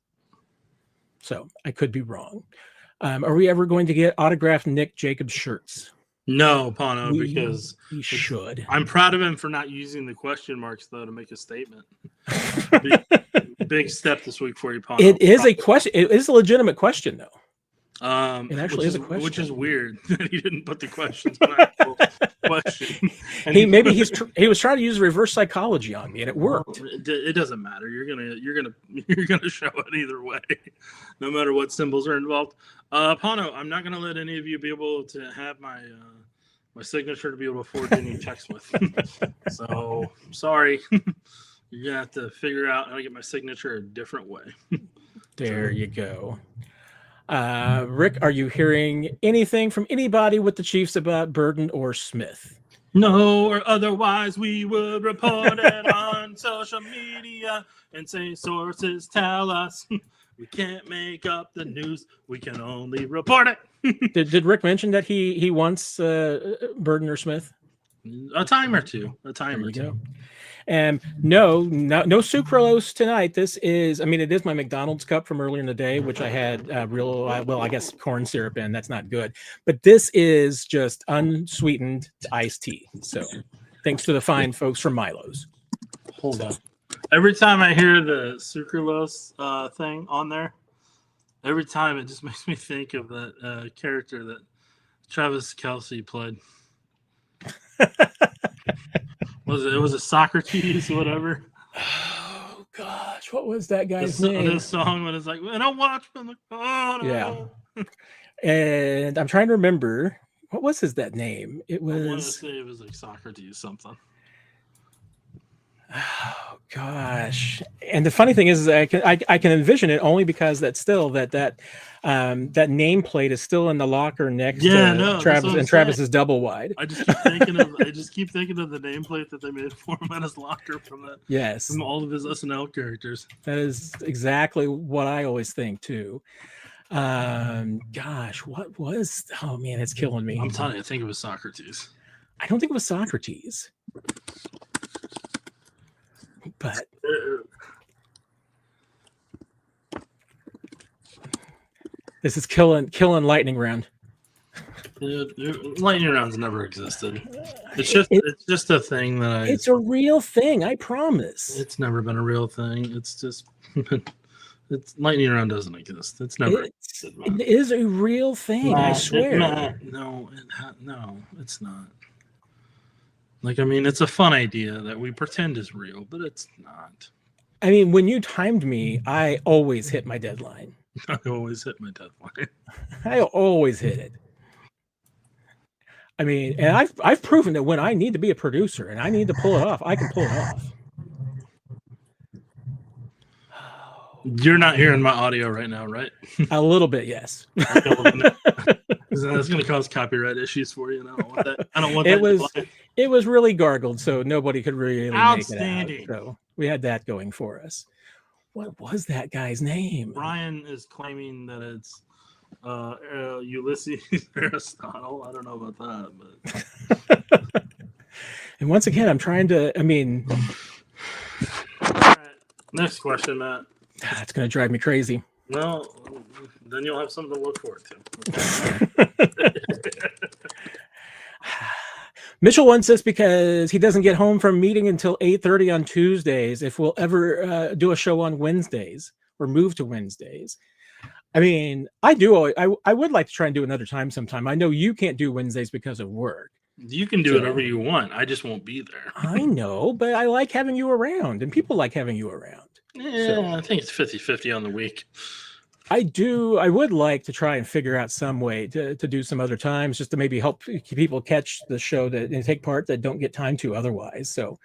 So I could be wrong. Are we ever going to get autographed Nick Jacobs shirts? No, Pano, because we should. I'm proud of him for not using the question marks, though, to make a statement. Big step this week for you, Pano. It is a question. It is a legitimate question, though. It actually is a question. Which is weird that he didn't put the questions on actual question. And he was trying to use reverse psychology on me, and it worked. It doesn't matter. You're gonna show it either way, no matter what symbols are involved. Pano, I'm not gonna let any of you be able to have my signature to be able to forward any text with. So sorry. You're gonna have to figure out how to get my signature a different way. There you go. Rick, are you hearing anything from anybody with the Chiefs about Burden or Smith? No, or otherwise we would report it on social media and say sources tell us. We can't make up the news. We can only report it. Did Rick mention that he wants Burden or Smith? A time or two. And no sucralose tonight. This is, it is my McDonald's cup from earlier in the day, which I had I guess corn syrup in. That's not good. But this is just unsweetened iced tea. So thanks to the fine folks from Milo's. Hold on. Every time I hear the sucralose thing on there, every time it just makes me think of that character that Travis Kelce played. It was a Socrates or whatever. Oh gosh, what was that guy's name? This song when it's like, "When I watch from the corner." Yeah. And I'm trying to remember, what was that name? It was. I want to say it was like Socrates something. Oh gosh! And the funny thing is I can envision it only because that nameplate is still in the locker next to Travis and Travis's double wide. I just keep thinking of the nameplate that they made for him at his locker from all of his SNL characters. That is exactly what I always think too. Gosh, what was? Oh man, it's killing me. I'm telling you, I think it was Socrates. I don't think it was Socrates. But this is killing lightning round. Lightning rounds never existed. It's just a thing that it's a real thing. I promise. It's never been a real thing. It's just lightning round doesn't exist. It's never existed. It is a real thing. I swear. No, it's not. Like, I mean, it's a fun idea that we pretend is real, but it's not. I mean, when you timed me, I always hit my deadline. I always hit my deadline. I always hit it. I mean, and I've proven that when I need to be a producer and I need to pull it off, I can pull it off. You're not hearing my audio right now, right? A little bit, yes. That's going to cause copyright issues for you, and I don't want that. I don't want that. It was really gargled, so nobody could really Outstanding. Make it out. So we had that going for us. What was that guy's name? Brian is claiming that it's Ulysses Aristotle. I don't know about that, but. And once again, I'm trying to. I mean. All right. Next question, Matt. That's going to drive me crazy. Well, then you'll have something to look forward to. Mitchell wants this because he doesn't get home from meeting until 8:30 on Tuesdays. If we'll ever do a show on Wednesdays or move to Wednesdays. I mean, I would like to try and do another time sometime. I know you can't do Wednesdays because of work. You can do whatever you want. I just won't be there. I know, but I like having you around, and people like having you around. Yeah, I think it's 50-50 on the week. I would like to try and figure out some way to do some other times just to maybe help people catch the show and take part that don't get time to otherwise. So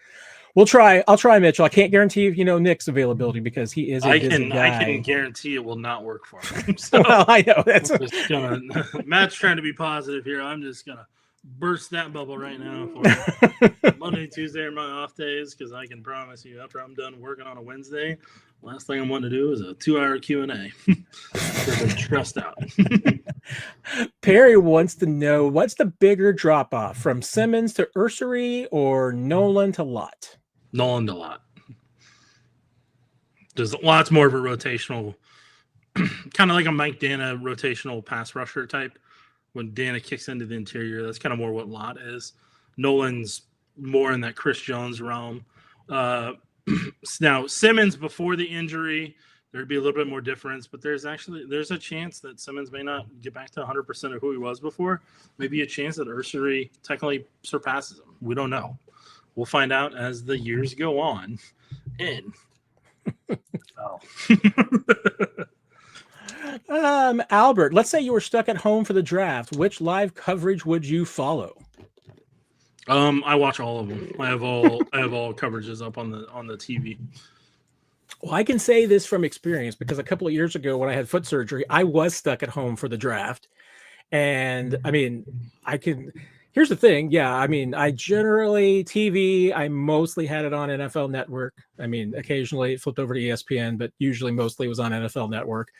we'll try. I'll try, Mitchell. I can't guarantee, Nick's availability because he is a busy guy. I can guarantee it will not work for him. So well, I know. Matt's trying to be positive here. I'm just going to burst that bubble right now for Monday, Tuesday are my off days because I can promise you after I'm done working on a Wednesday, last thing I'm wanting to do is a 2-hour Q&A. I'm stressed out. Perry wants to know, what's the bigger drop-off, from Simmons to Ursery or Nolan to Lott? Nolan to Lott. There's lots more of a rotational, kind of like a Mike Dana rotational pass rusher type. When Dana kicks into the interior, that's kind of more what Lott is. Nolan's more in that Chris Jones realm. Now, Simmons, before the injury, there'd be a little bit more difference, but there's a chance that Simmons may not get back to 100% of who he was before. Maybe a chance that Ursery technically surpasses him. We don't know. We'll find out as the years go on. Albert, let's say you were stuck at home for the draft. Which live coverage would you follow? I watch all of them. I have all coverages up on the TV. Well, I can say this from experience because a couple of years ago when I had foot surgery, I was stuck at home for the draft. And I mean, here's the thing. Yeah. I mean, I mostly had it on NFL Network. I mean, occasionally it flipped over to ESPN, but usually mostly it was on NFL Network.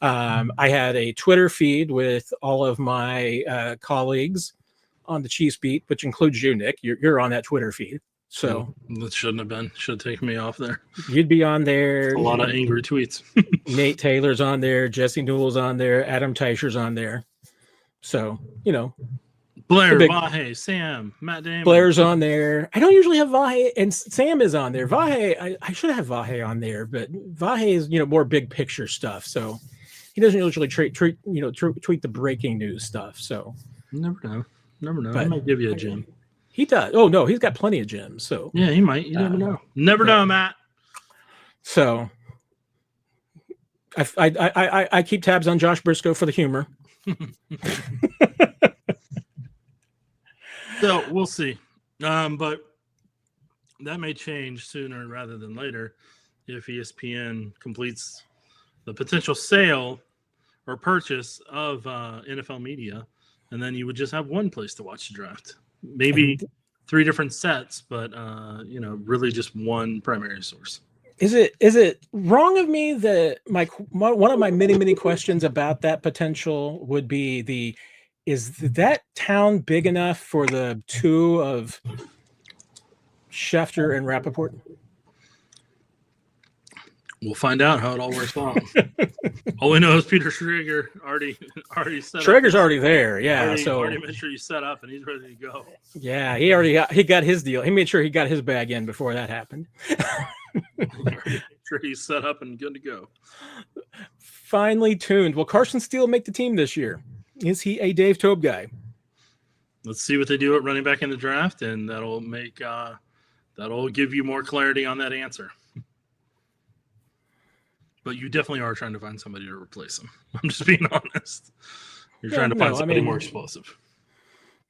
I had a Twitter feed with all of my colleagues on the Chiefs beat, which includes you, Nick. You're on that Twitter feed. So that shouldn't have been. Should have taken me off there. You'd be on there. A lot of angry tweets. Nate Taylor's on there. Jesse Newell's on there. Adam Teicher's on there. So, Blair, Vahe, Sam, Matt Damon. Blair's on there. I don't usually have Vahe, and Sam is on there. Vahe, I should have Vahe on there, but Vahe is, more big picture stuff. So he doesn't usually tweet the breaking news stuff. So never know. But I might give you a gem. He does. Oh no, he's got plenty of gems. So yeah, he might. You never know. Never know, Matt. So I keep tabs on Josh Briscoe for the humor. So we'll see. But that may change sooner rather than later if ESPN completes the potential sale or purchase of NFL media, and then you would just have one place to watch the draft. Maybe 3 different sets, but really just one primary source. Is it wrong of me that one of my many questions about that potential would be is that town big enough for the 2 of Schefter and Rappaport? We'll find out how it all works out. All we know is Peter Schrager already set up. Schrager's already there, yeah. Already made sure you set up, and he's ready to go. Yeah, he got his deal. He made sure he got his bag in before that happened. Make sure he's set up and good to go. Finely tuned. Will Carson Steele make the team this year? Is he a Dave Toub guy? Let's see what they do at running back in the draft, and that'll give you more clarity on that answer. But you definitely are trying to find somebody to replace him. I'm just being honest. You're trying to find somebody more explosive.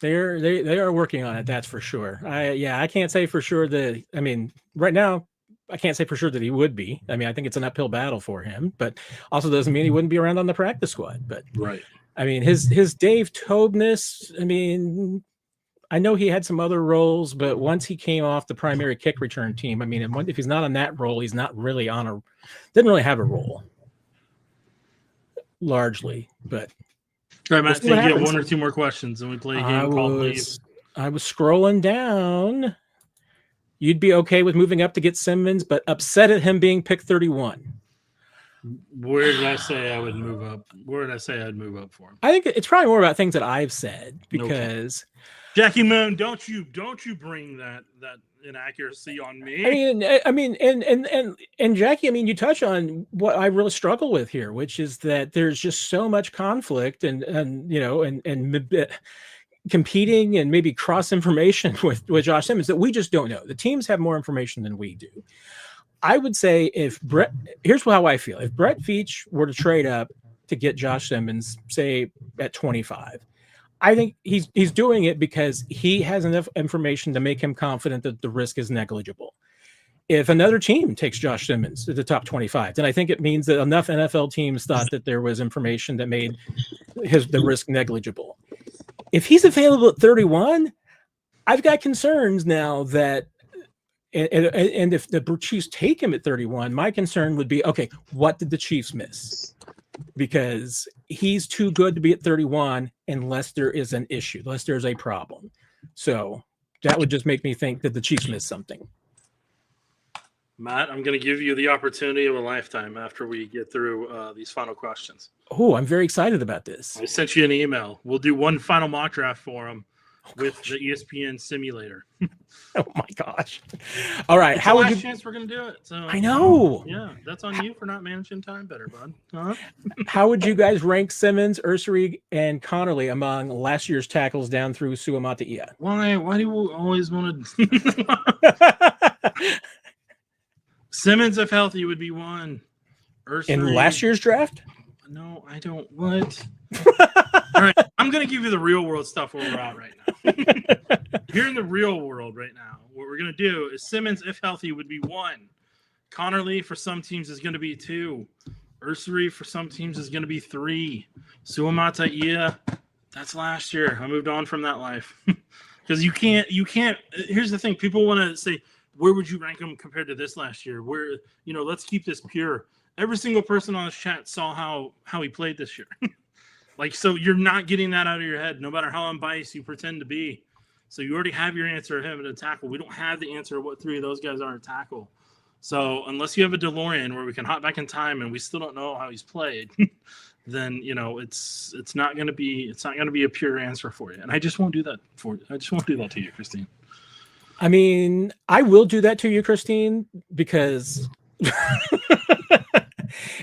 They are working on it. That's for sure. I can't say for sure that. I mean, right now, I can't say for sure that he would be. I mean, I think it's an uphill battle for him, but also doesn't mean he wouldn't be around on the practice squad. But right. I mean, his Dave Toubness. I mean, I know he had some other roles, but once he came off the primary kick return team, I mean, if he's not on that role, he's not really didn't really have a role largely, but. All right, Matt, think you have 1 or 2 more questions and we play a game called Leave. I was scrolling down. You'd be okay with moving up to get Simmons, but upset at him being picked 31. Where did I say I would move up? Where did I say I'd move up for him? I think it's probably more about things that I've said because Jackie Moon, don't you bring that inaccuracy on me. I mean, and Jackie, I mean, you touch on what I really struggle with here, which is that there's just so much conflict and competing and maybe cross information with Josh Simmons that we just don't know. The teams have more information than we do. I would say here's how I feel. If Brett Veach were to trade up to get Josh Simmons, say at 25, I think he's doing it because he has enough information to make him confident that the risk is negligible. If another team takes Josh Simmons to the top 25, then I think it means that enough NFL teams thought that there was information that made the risk negligible. If he's available at 31, I've got concerns now that, and if the Chiefs take him at 31, my concern would be, okay, what did the Chiefs miss? Because he's too good to be at 31 unless there is an issue, unless there's a problem. So that would just make me think that the Chiefs missed something. Matt, I'm going to give you the opportunity of a lifetime after we get through these final questions. Oh, I'm very excited about this. I sent you an email. We'll do one final mock draft for him with the ESPN simulator. Oh my gosh! All right, it's how would you? Chance we're going to do it. So I know. Yeah, that's on you for not managing time better, bud. Uh-huh. How would you guys rank Simmons, Ursary, and Connerly among last year's tackles down through Suamataia? Why do you always want to? Simmons, if healthy, would be 1. Ursary, in last year's draft? No, I don't. What? All right, I'm going to give you the real world stuff where we're at right now. Here in the real world right now, what we're going to do is Simmons, if healthy, would be 1. Connerly for some teams is going to be 2. Ursary for some teams is going to be 3. Suamataia, that's last year. I moved on from that life. Because you can't. Here's the thing. People want to say, where would you rank him compared to this last year? Where, let's keep this pure. Every single person on this chat saw how he played this year. So you're not getting that out of your head, no matter how unbiased you pretend to be. So you already have your answer of him at a tackle. We don't have the answer of what 3 of those guys are at tackle. So unless you have a DeLorean where we can hop back in time and we still don't know how he's played, then it's not going to be a pure answer for you. And I just won't do that for you. I just won't do that to you, Christine. I mean, I will do that to you, Christine, because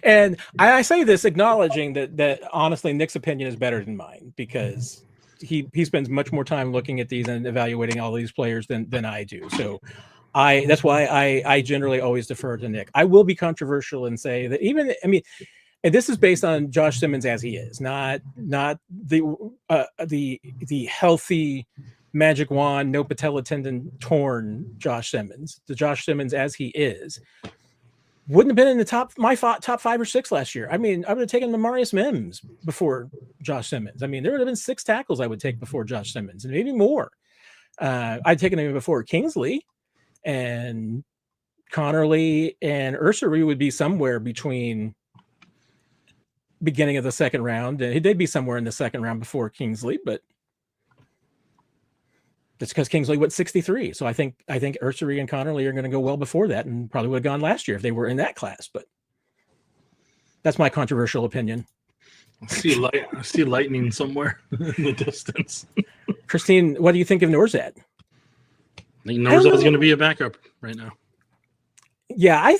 and I say this acknowledging that honestly Nick's opinion is better than mine because he spends much more time looking at these and evaluating all these players than I do. So that's why I generally always defer to Nick. I will be controversial and say that and this is based on Josh Simmons as he is, not the healthy magic wand, no patella tendon torn Josh Simmons, the Josh Simmons as he is, wouldn't have been in the top 5 or 6 last year. I mean, I would have taken Marius Mims before Josh Simmons. I mean, there would have been 6 tackles I would take before Josh Simmons, and maybe more. I'd taken him before Kingsley, and Connerly and Ursery would be somewhere between beginning of the second round. He did be somewhere in the second round before Kingsley, but that's because Kingsley went 63. So I think Ursery and Connerly are going to go well before that, and probably would have gone last year if they were in that class. But that's my controversial opinion. I see lightning somewhere in the distance. Christine, what do you think of Norzad? I think Norzad's going to be a backup right now. Yeah, I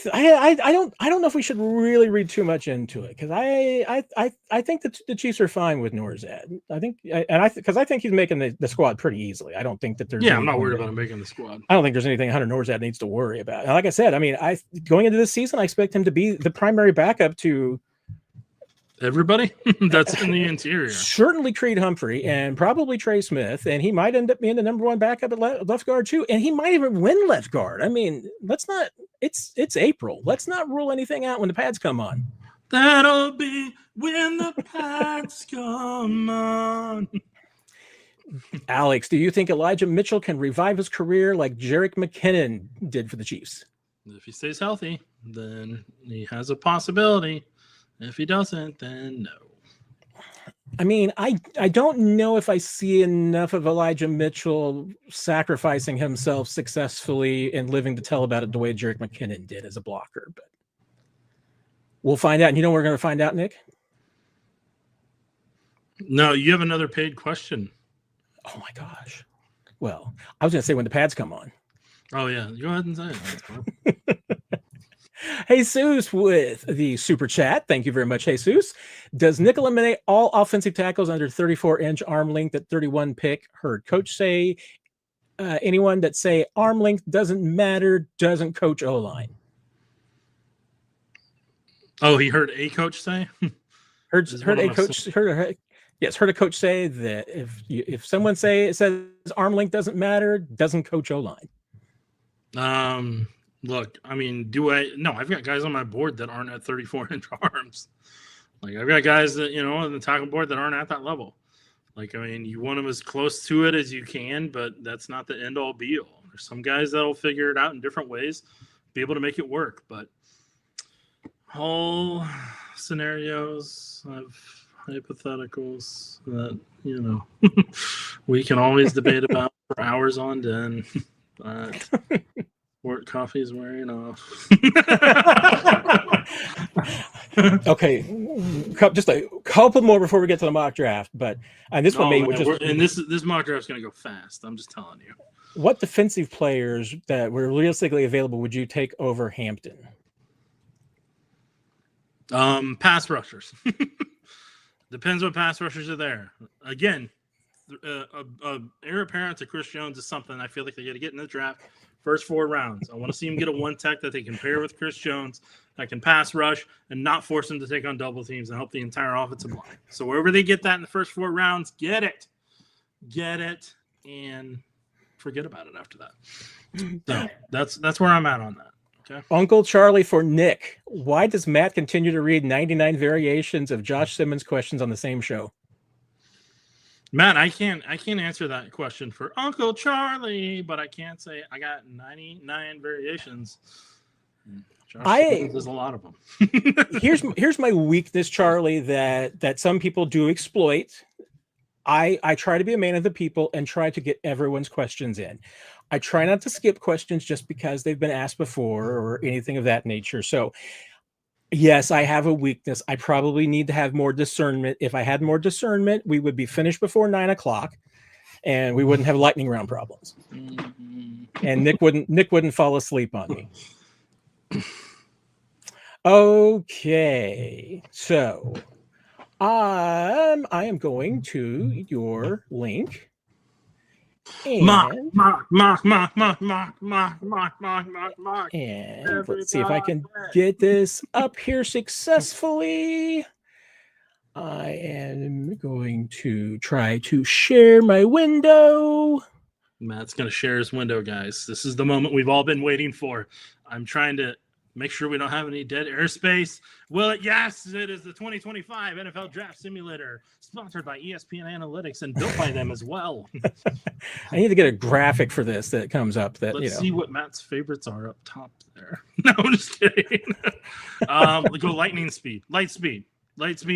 don't know if we should really read too much into it, because I think that the Chiefs are fine with Norzad. I think he's making the squad pretty easily. I don't think that there's I'm not worried about him making the squad. I don't think there's anything Hunter Norzad needs to worry about. And like I said, I mean, going into this season, I expect him to be the primary backup to everybody that's in the interior. Certainly Creed Humphrey and probably Trey Smith, and he might end up being the number 1 backup at left guard too, and he might even win left guard. I mean, it's April. Let's not rule anything out when the pads come on. That'll be when the pads come on. Alex, do you think Elijah Mitchell can revive his career like Jerick McKinnon did for the Chiefs? If he stays healthy, then he has a possibility. If he doesn't, then no. I mean, I don't know if I see enough of Elijah Mitchell sacrificing himself successfully and living to tell about it the way Jerick McKinnon did as a blocker, but we'll find out. And you know what we're going to find out, Nick? No, you have another paid question. Oh my gosh. Well, I was going to say when the pads come on. Oh yeah, go ahead and say it. Jesus with the super chat. Thank you very much, Jesus. Does Nick eliminate all offensive tackles under 34-inch arm length at 31 pick? Heard coach say anyone that say arm length doesn't matter doesn't coach O-line. Oh, he heard a coach say? Heard a coach say that if someone says arm length doesn't matter, doesn't coach O-line. Look, I mean, I've got guys on my board that aren't at 34-inch arms. Like, I've got guys that, on the tackle board that aren't at that level. Like, I mean, you want them as close to it as you can, but that's not the end-all be-all. There's some guys that'll figure it out in different ways, be able to make it work. But all scenarios of hypotheticals that, we can always debate about for hours on end. But Sport coffee's wearing off. Okay, just a couple more before we get to the mock draft. But this this mock draft's going to go fast. I'm just telling you. What defensive players that were realistically available would you take over Hampton? Pass rushers. Depends what pass rushers are there. Again, heir apparent to Chris Jones is something I feel like they got to get in the draft. First 4 rounds. I want to see him get a one tech that they can pair with Chris Jones that can pass rush and not force him to take on double teams and help the entire offensive line. So wherever they get that in the first 4 rounds, get it, and forget about it after that. So that's where I'm at on that. Okay. Uncle Charlie for Nick. Why does Matt continue to read 99 variations of Josh Simmons questions on the same show? Matt, I can't answer that question for Uncle Charlie, but I can't say I got 99 variations. There's a lot of them. here's my weakness, Charlie, that some people do exploit. I try to be a man of the people and try to get everyone's questions in. I try not to skip questions just because they've been asked before or anything of that nature. So yes, I have a weakness. I probably need to have more discernment. If I had more discernment, we would be finished before 9:00 and we wouldn't have lightning round problems. And Nick wouldn't fall asleep on me. Okay. So I am going to your link. And let's see if I can get this up here successfully. I am going to try to share my window. Matt's going to share his window, guys. This is the moment we've all been waiting for. I'm trying to make sure we don't have any dead airspace. Will it? Yes, it is the 2025 NFL Draft Simulator, sponsored by ESPN Analytics and built by them as well. I need to get a graphic for this that comes up. Let's see what Matt's favorites are up top there. No, I'm just kidding. Go lightning speed, light speed,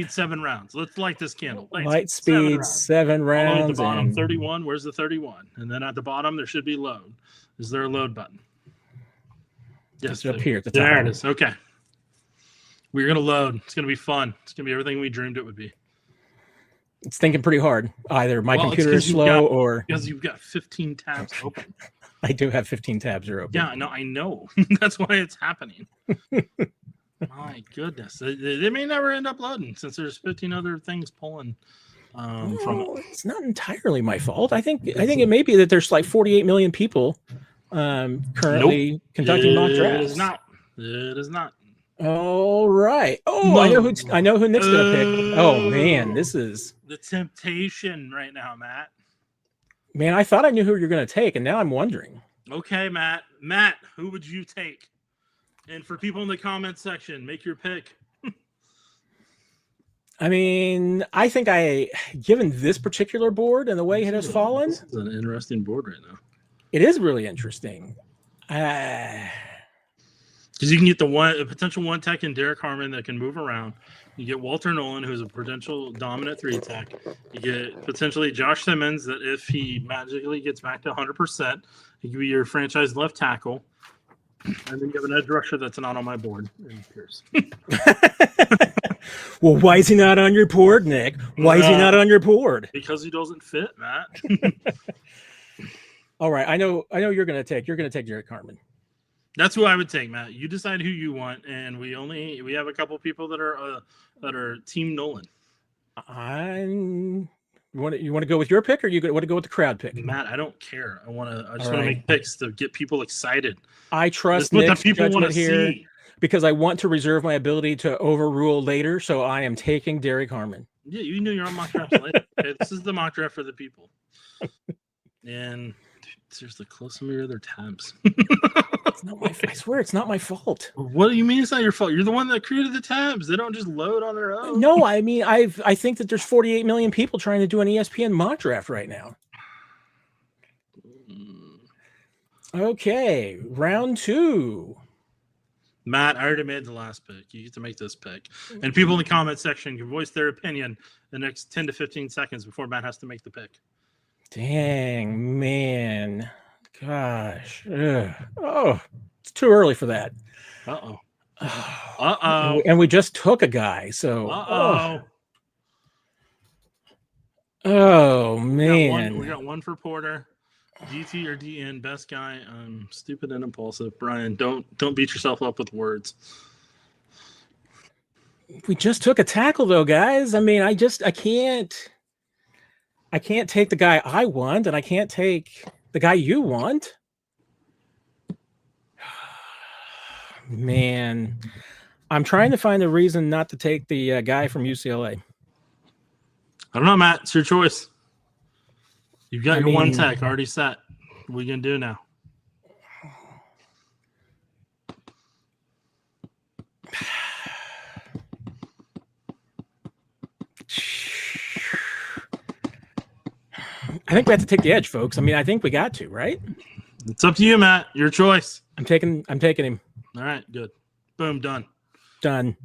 7 rounds. Let's light this candle. Light speed, 7 rounds. At the bottom, 31. Where's the 31? And then at the bottom, there should be load. Is there a load button? Yes, it's up here at the top. There it is. Okay. We're going to load. It's going to be fun. It's going to be everything we dreamed it would be. It's thinking pretty hard. Either my computer is slow or... Because you've got 15 tabs open. I do have 15 tabs are open. Yeah, no, I know. That's why it's happening. My goodness. They may never end up loading since there's 15 other things pulling from it. It's not entirely my fault. I think it may be that there's like 48 million people currently conducting mock drafts. It is not. All right. Oh, I know who Nick's gonna pick. Oh man, this is the temptation right now, Matt. Man, I thought I knew who you're gonna take, and now I'm wondering. Okay, Matt. Matt, who would you take? And for people in the comment section, make your pick. I mean, I think given this particular board and the way it has fallen, this is an interesting board right now. It is really interesting. Because you can get a potential 1 tech in Derek Harmon that can move around. You get Walter Nolan, who's a potential dominant 3 tech. You get potentially Josh Simmons, that if he magically gets back to 100%, he could be your franchise left tackle. And then you have an edge rusher that's not on my board. Pierce. Well, why is he not on your board, Nick? Why is he not on your board? Because he doesn't fit, Matt. All right, I know you're going to take Derek Harmon. That's who I would take, Matt. You decide who you want, and we have a couple people that are Team Nolan. You want to go with your pick, or you want to go with the crowd pick? Matt, I don't care. I just want to make picks to get people excited. I trust Nick's judgment here because I want to reserve my ability to overrule later. So I am taking Derek Harmon. Yeah, you knew your own mock draft later. Okay, this is the mock draft for the people. And seriously, close some of your other tabs. It's not I swear it's not my fault. What do you mean it's not your fault? You're the one that created the tabs. They don't just load on their own. No, I mean I think that there's 48 million people trying to do an ESPN mock draft right now. Okay, round 2. Matt, I already made the last pick. You get to make this pick. And people in the comment section can voice their opinion the next 10 to 15 seconds before Matt has to make the pick. Dang, man. Gosh. Ugh. Oh, it's too early for that. Uh-oh. Uh-oh. And we just took a guy, so. Uh-oh. Oh, man. We got one for Porter. DT or DN, best guy. I'm stupid and impulsive. Brian, don't beat yourself up with words. We just took a tackle, though, guys. I mean, I can't take the guy I want, and I can't take the guy you want. Man, I'm trying to find a reason not to take the guy from UCLA. I don't know, Matt. It's your choice. You've got your 1 tech already set. What are you going to do now? I think we have to take the edge, folks. I mean, I think we got to, right? It's up to you, Matt. Your choice. I'm taking him. All right, good. Boom, done. Done.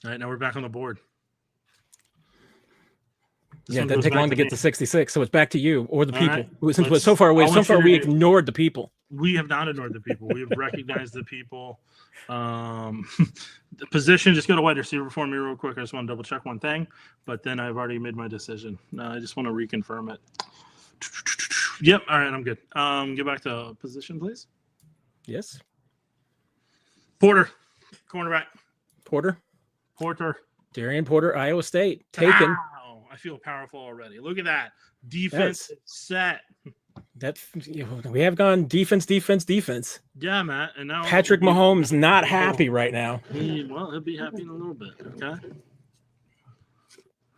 All right, now we're back on the board. It doesn't take long to get to 66, so it's back to you or the people. Right. Since we're so far away, we ignored the people. We have not ignored the people. We have recognized the people. The position, just go to wide receiver for me real quick. I just want to double check one thing, but then I've already made my decision. I just want to reconfirm it. Yep. All right, I'm good. Get back to position, please. Yes. Porter, cornerback. Porter. Darian Porter, Iowa State. Taken. Wow, I feel powerful already. Look at that. Defense set. We have gone defense. Yeah, Matt. And now Patrick Mahomes not happy right now. He'll be happy in a little bit. Okay.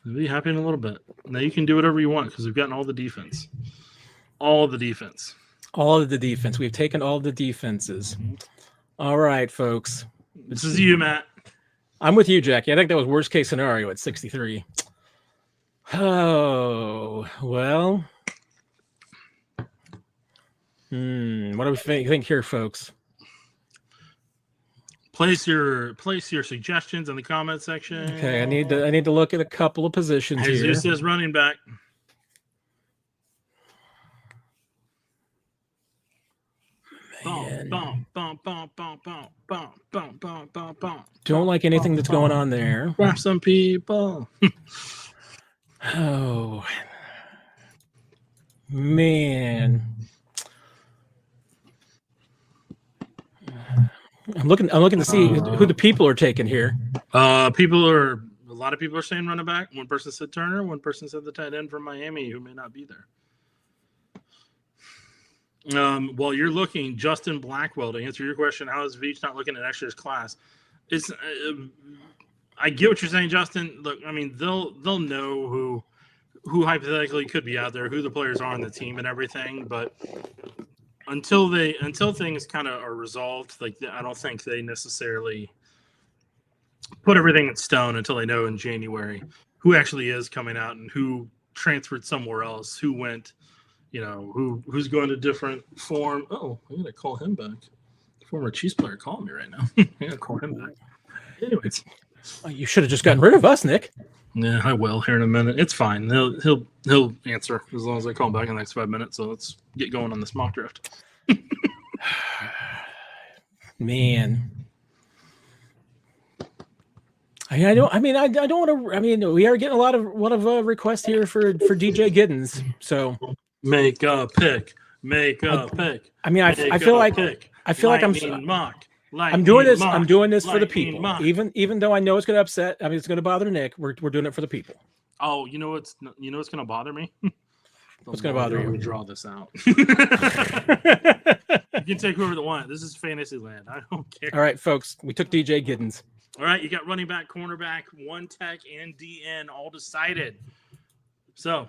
He'll be happy in a little bit. Now you can do whatever you want because we've gotten all the defense. all of the defense. All of the defense. We've taken all of the defenses. All right, folks. This is you, Matt. I'm with you, Jackie. I think that was worst case scenario at 63. Oh, well. What do we think here, folks? Place your suggestions in the comment section. Okay, I need to look at a couple of positions here. Jesus says running back. Don't like anything that's going on there. Grab some people. Oh, man. I'm looking to see who the people are taking here. A lot of people are saying running back. One person said Turner. One person said the tight end from Miami, who may not be there. While you're looking, Justin Blackwell, to answer your question, how is Veach not looking at next year's class? It's I get what you're saying, Justin. Look, I mean, they'll know who hypothetically could be out there, who the players are on the team, and everything. But until things kind of are resolved, like I don't think they necessarily put everything in stone until they know in January who actually is coming out and who transferred somewhere else, who went. Who's going to different form. Oh, I'm going to call him back. Former Chiefs player calling me right now. I'm going to call him back. Anyways. You should have just gotten rid of us, Nick. Yeah, I will here in a minute. It's fine. He'll answer as long as I call him back in the next 5 minutes. So let's get going on this mock draft. Man. I don't want to. I mean, we are getting a lot of requests here for DJ Giddens. So make a pick. I mean, I feel like I'm doing this. I'm doing this for the people. Even though I know it's going to upset. I mean, it's going to bother Nick. We're doing it for the people. Oh, you know what's going to bother me? What's going to bother you? We draw this out. You can take whoever you want. This is fantasy land. I don't care. All right, folks. We took DJ Giddens. All right, you got running back, cornerback, one tech, and DN all decided. So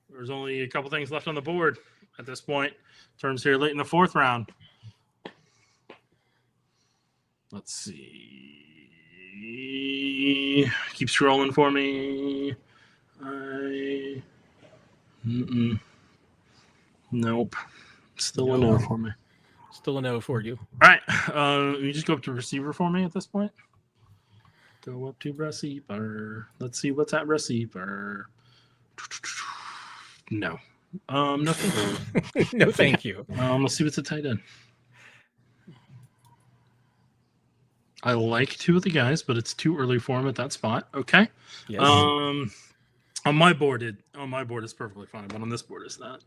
there's only a couple things left on the board at this point. Turns here late in the 4th round. Let's see. Keep scrolling for me. Nope. Still a no for me. Still a no for you. All right. You just go up to receiver for me at this point. Go up to receiver. Let's see what's at receiver. No. No thank you. No thank you. Let's see what's at tight end. I like 2 of the guys, but it's too early for him at that spot. Okay. Yes. On my board, it's perfectly fine, but on this board, it's not.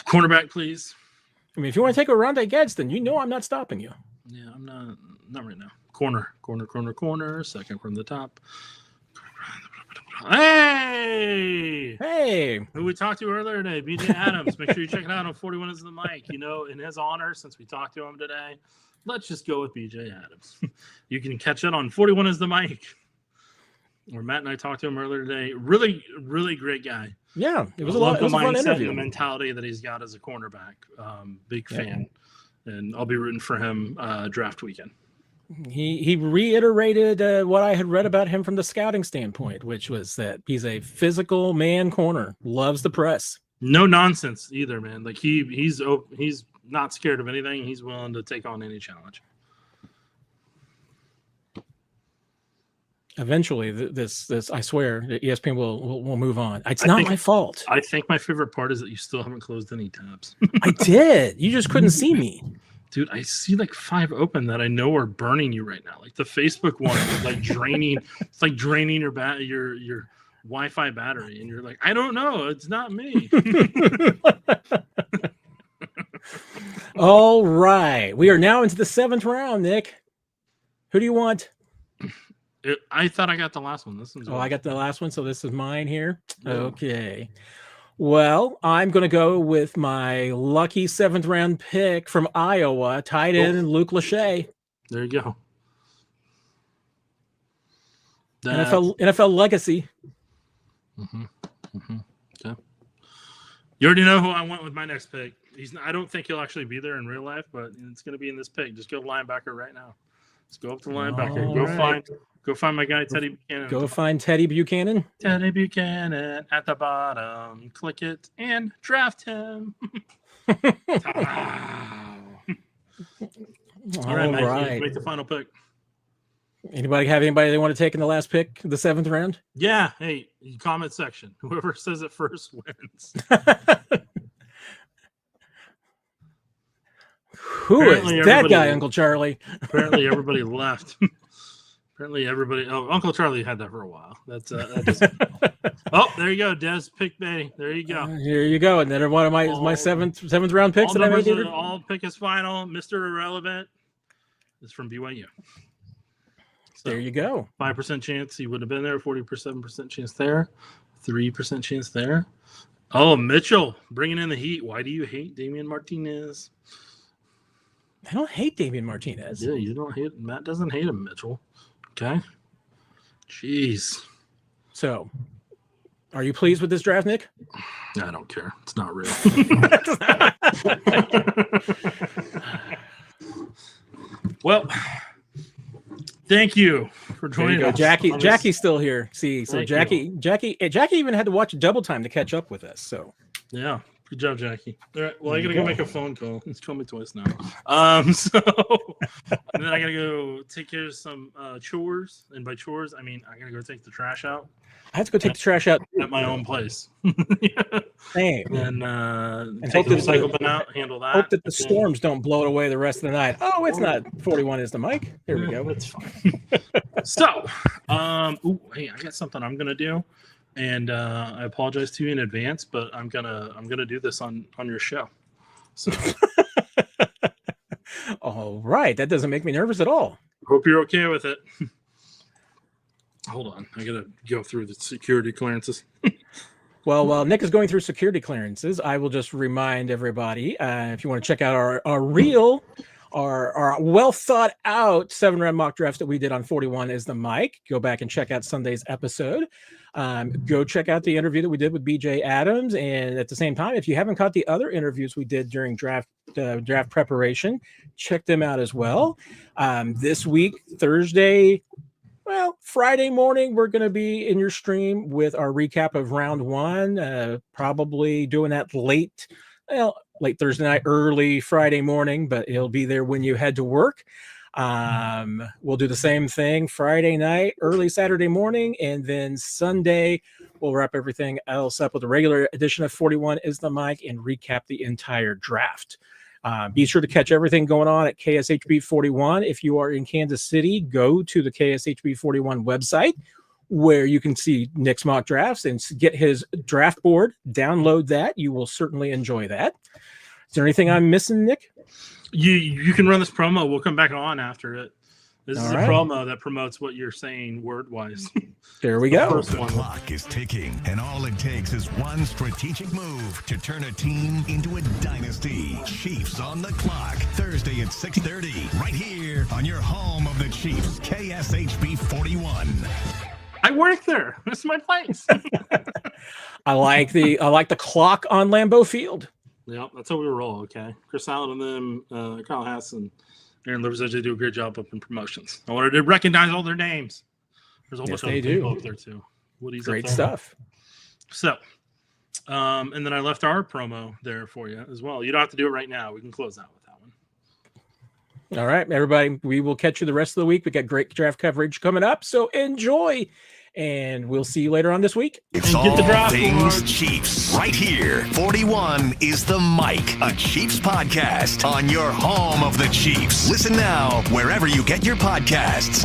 Cornerback, please. I mean, if you want to take a Rondé Gadsden, I'm not stopping you. Yeah, I'm not right now. Corner. Second from the top. Hey! Who we talked to earlier today, BJ Adams. Make sure you check it out on 41 is the mic. In his honor, since we talked to him today, let's just go with BJ Adams. You can catch it on 41 is the mic. Where Matt and I talked to him earlier today. Really, really great guy. Yeah, it was a lot. It was a fun interview. The mentality that he's got as a cornerback. Big fan, and I'll be rooting for him draft weekend. He reiterated what I had read about him from the scouting standpoint, which was that he's a physical man corner, loves the press. No nonsense either, man. Like he's not scared of anything. He's willing to take on any challenge. Eventually, this I swear, ESPN will move on. It's not my fault. I think my favorite part is that you still haven't closed any tabs. I did. You just couldn't see me. Dude, I see like 5 open that I know are burning you right now. Like the Facebook one is like draining. It's like draining your Wi-Fi battery, and you're like, I don't know. It's not me. All right, we are now into the 7th round, Nick. Who do you want? I thought I got the last one. I got the last one, so this is mine here. Yeah. Okay. Well, I'm going to go with my lucky 7th round pick from Iowa, tight end Luke Lachey. There you go. NFL legacy. Okay. You already know who I went with my next pick. I don't think he'll actually be there in real life, but it's going to be in this pick. Just go linebacker right now. Let's go up to linebacker. Go find my guy Teddy Buchanan. Go find Teddy Buchanan. Teddy Buchanan at the bottom. Click it and draft him. All right, Mike, make the final pick. Anybody have anybody they want to take in the last pick, the 7th round? Yeah. Hey, comment section. Whoever says it first wins. Who is that guy, Uncle Charlie? Apparently everybody left. Uncle Charlie had that for a while. That's oh, there you go, Des. Pick Bay. There you go. Here you go. Another one of my seventh round picks that I made. All pick is final. Mr. Irrelevant is from BYU. So, there you go. 5% chance he would have been there. 47% chance there. 3% chance there. Oh, Mitchell bringing in the heat. Why do you hate Damian Martinez? I don't hate Damian Martinez. Yeah, you don't hate. Matt doesn't hate him, Mitchell. Okay. Jeez. So, are you pleased with this draft, Nick? I don't care. It's not real. Well, thank you for joining us. Jackie's still here. See, so Jackie even had to watch double time to catch up with us. So, yeah. Good job, Jackie. All right. Well, I gotta go make a phone call. It's called me twice now. So and then I gotta go take care of some chores. And by chores, I mean I gotta go take the trash out. I have to go take the trash out at my own place. Same. And take the recycle bin out, handle that. Hope that the storms don't blow it away the rest of the night. Oh, it's not 41 is the mic. Here we go. That's fine. So, hey, I got something I'm gonna do. And I apologize to you in advance, but I'm gonna do this on your show. So, all right, that doesn't make me nervous at all. Hope you're okay with it. Hold on, I gotta go through the security clearances. Well, while Nick is going through security clearances, I will just remind everybody if you want to check out our well thought out 7-round mock drafts that we did on 41 is the mic. Go back and check out Sunday's episode. Go check out the interview that we did with BJ Adams. And at the same time, if you haven't caught the other interviews we did during draft preparation, check them out as well. This week, Friday morning, we're going to be in your stream with our recap of round 1, probably doing that late Thursday night, early Friday morning, but it'll be there when you head to work. We'll do the same thing Friday night, early Saturday morning, and then Sunday we'll wrap everything else up with a regular edition of 41 is the mic and recap the entire draft. Be sure to catch everything going on at KSHB 41. If you are in Kansas City, go to the KSHB 41 website where you can see Nick's mock drafts and get his draft board. Download that. You will certainly enjoy that. Is there anything I'm missing, Nick? You can run this promo. We'll come back on after it. This is a promo that promotes what you're saying word-wise. There we go. The clock is ticking, and all it takes is one strategic move to turn a team into a dynasty. Chiefs on the clock, Thursday at 6:30, right here on your home of the Chiefs, KSHB 41. I work there. This is my place. I like the clock on Lambeau Field. Yeah, that's how we roll, okay? Chris Allen and them, Kyle Hass and Aaron Livers, they do a great job up in promotions. I wanted to recognize all their names. There's a whole bunch of people up there, too. Woody's great stuff. So, and then I left our promo there for you as well. You don't have to do it right now. We can close out with that one. All right, everybody. We will catch you the rest of the week. We got great draft coverage coming up, so enjoy. And we'll see you later on this week. It's all things Chiefs. Right here, 41 is the mic, a Chiefs podcast on your home of the Chiefs. Listen now wherever you get your podcasts.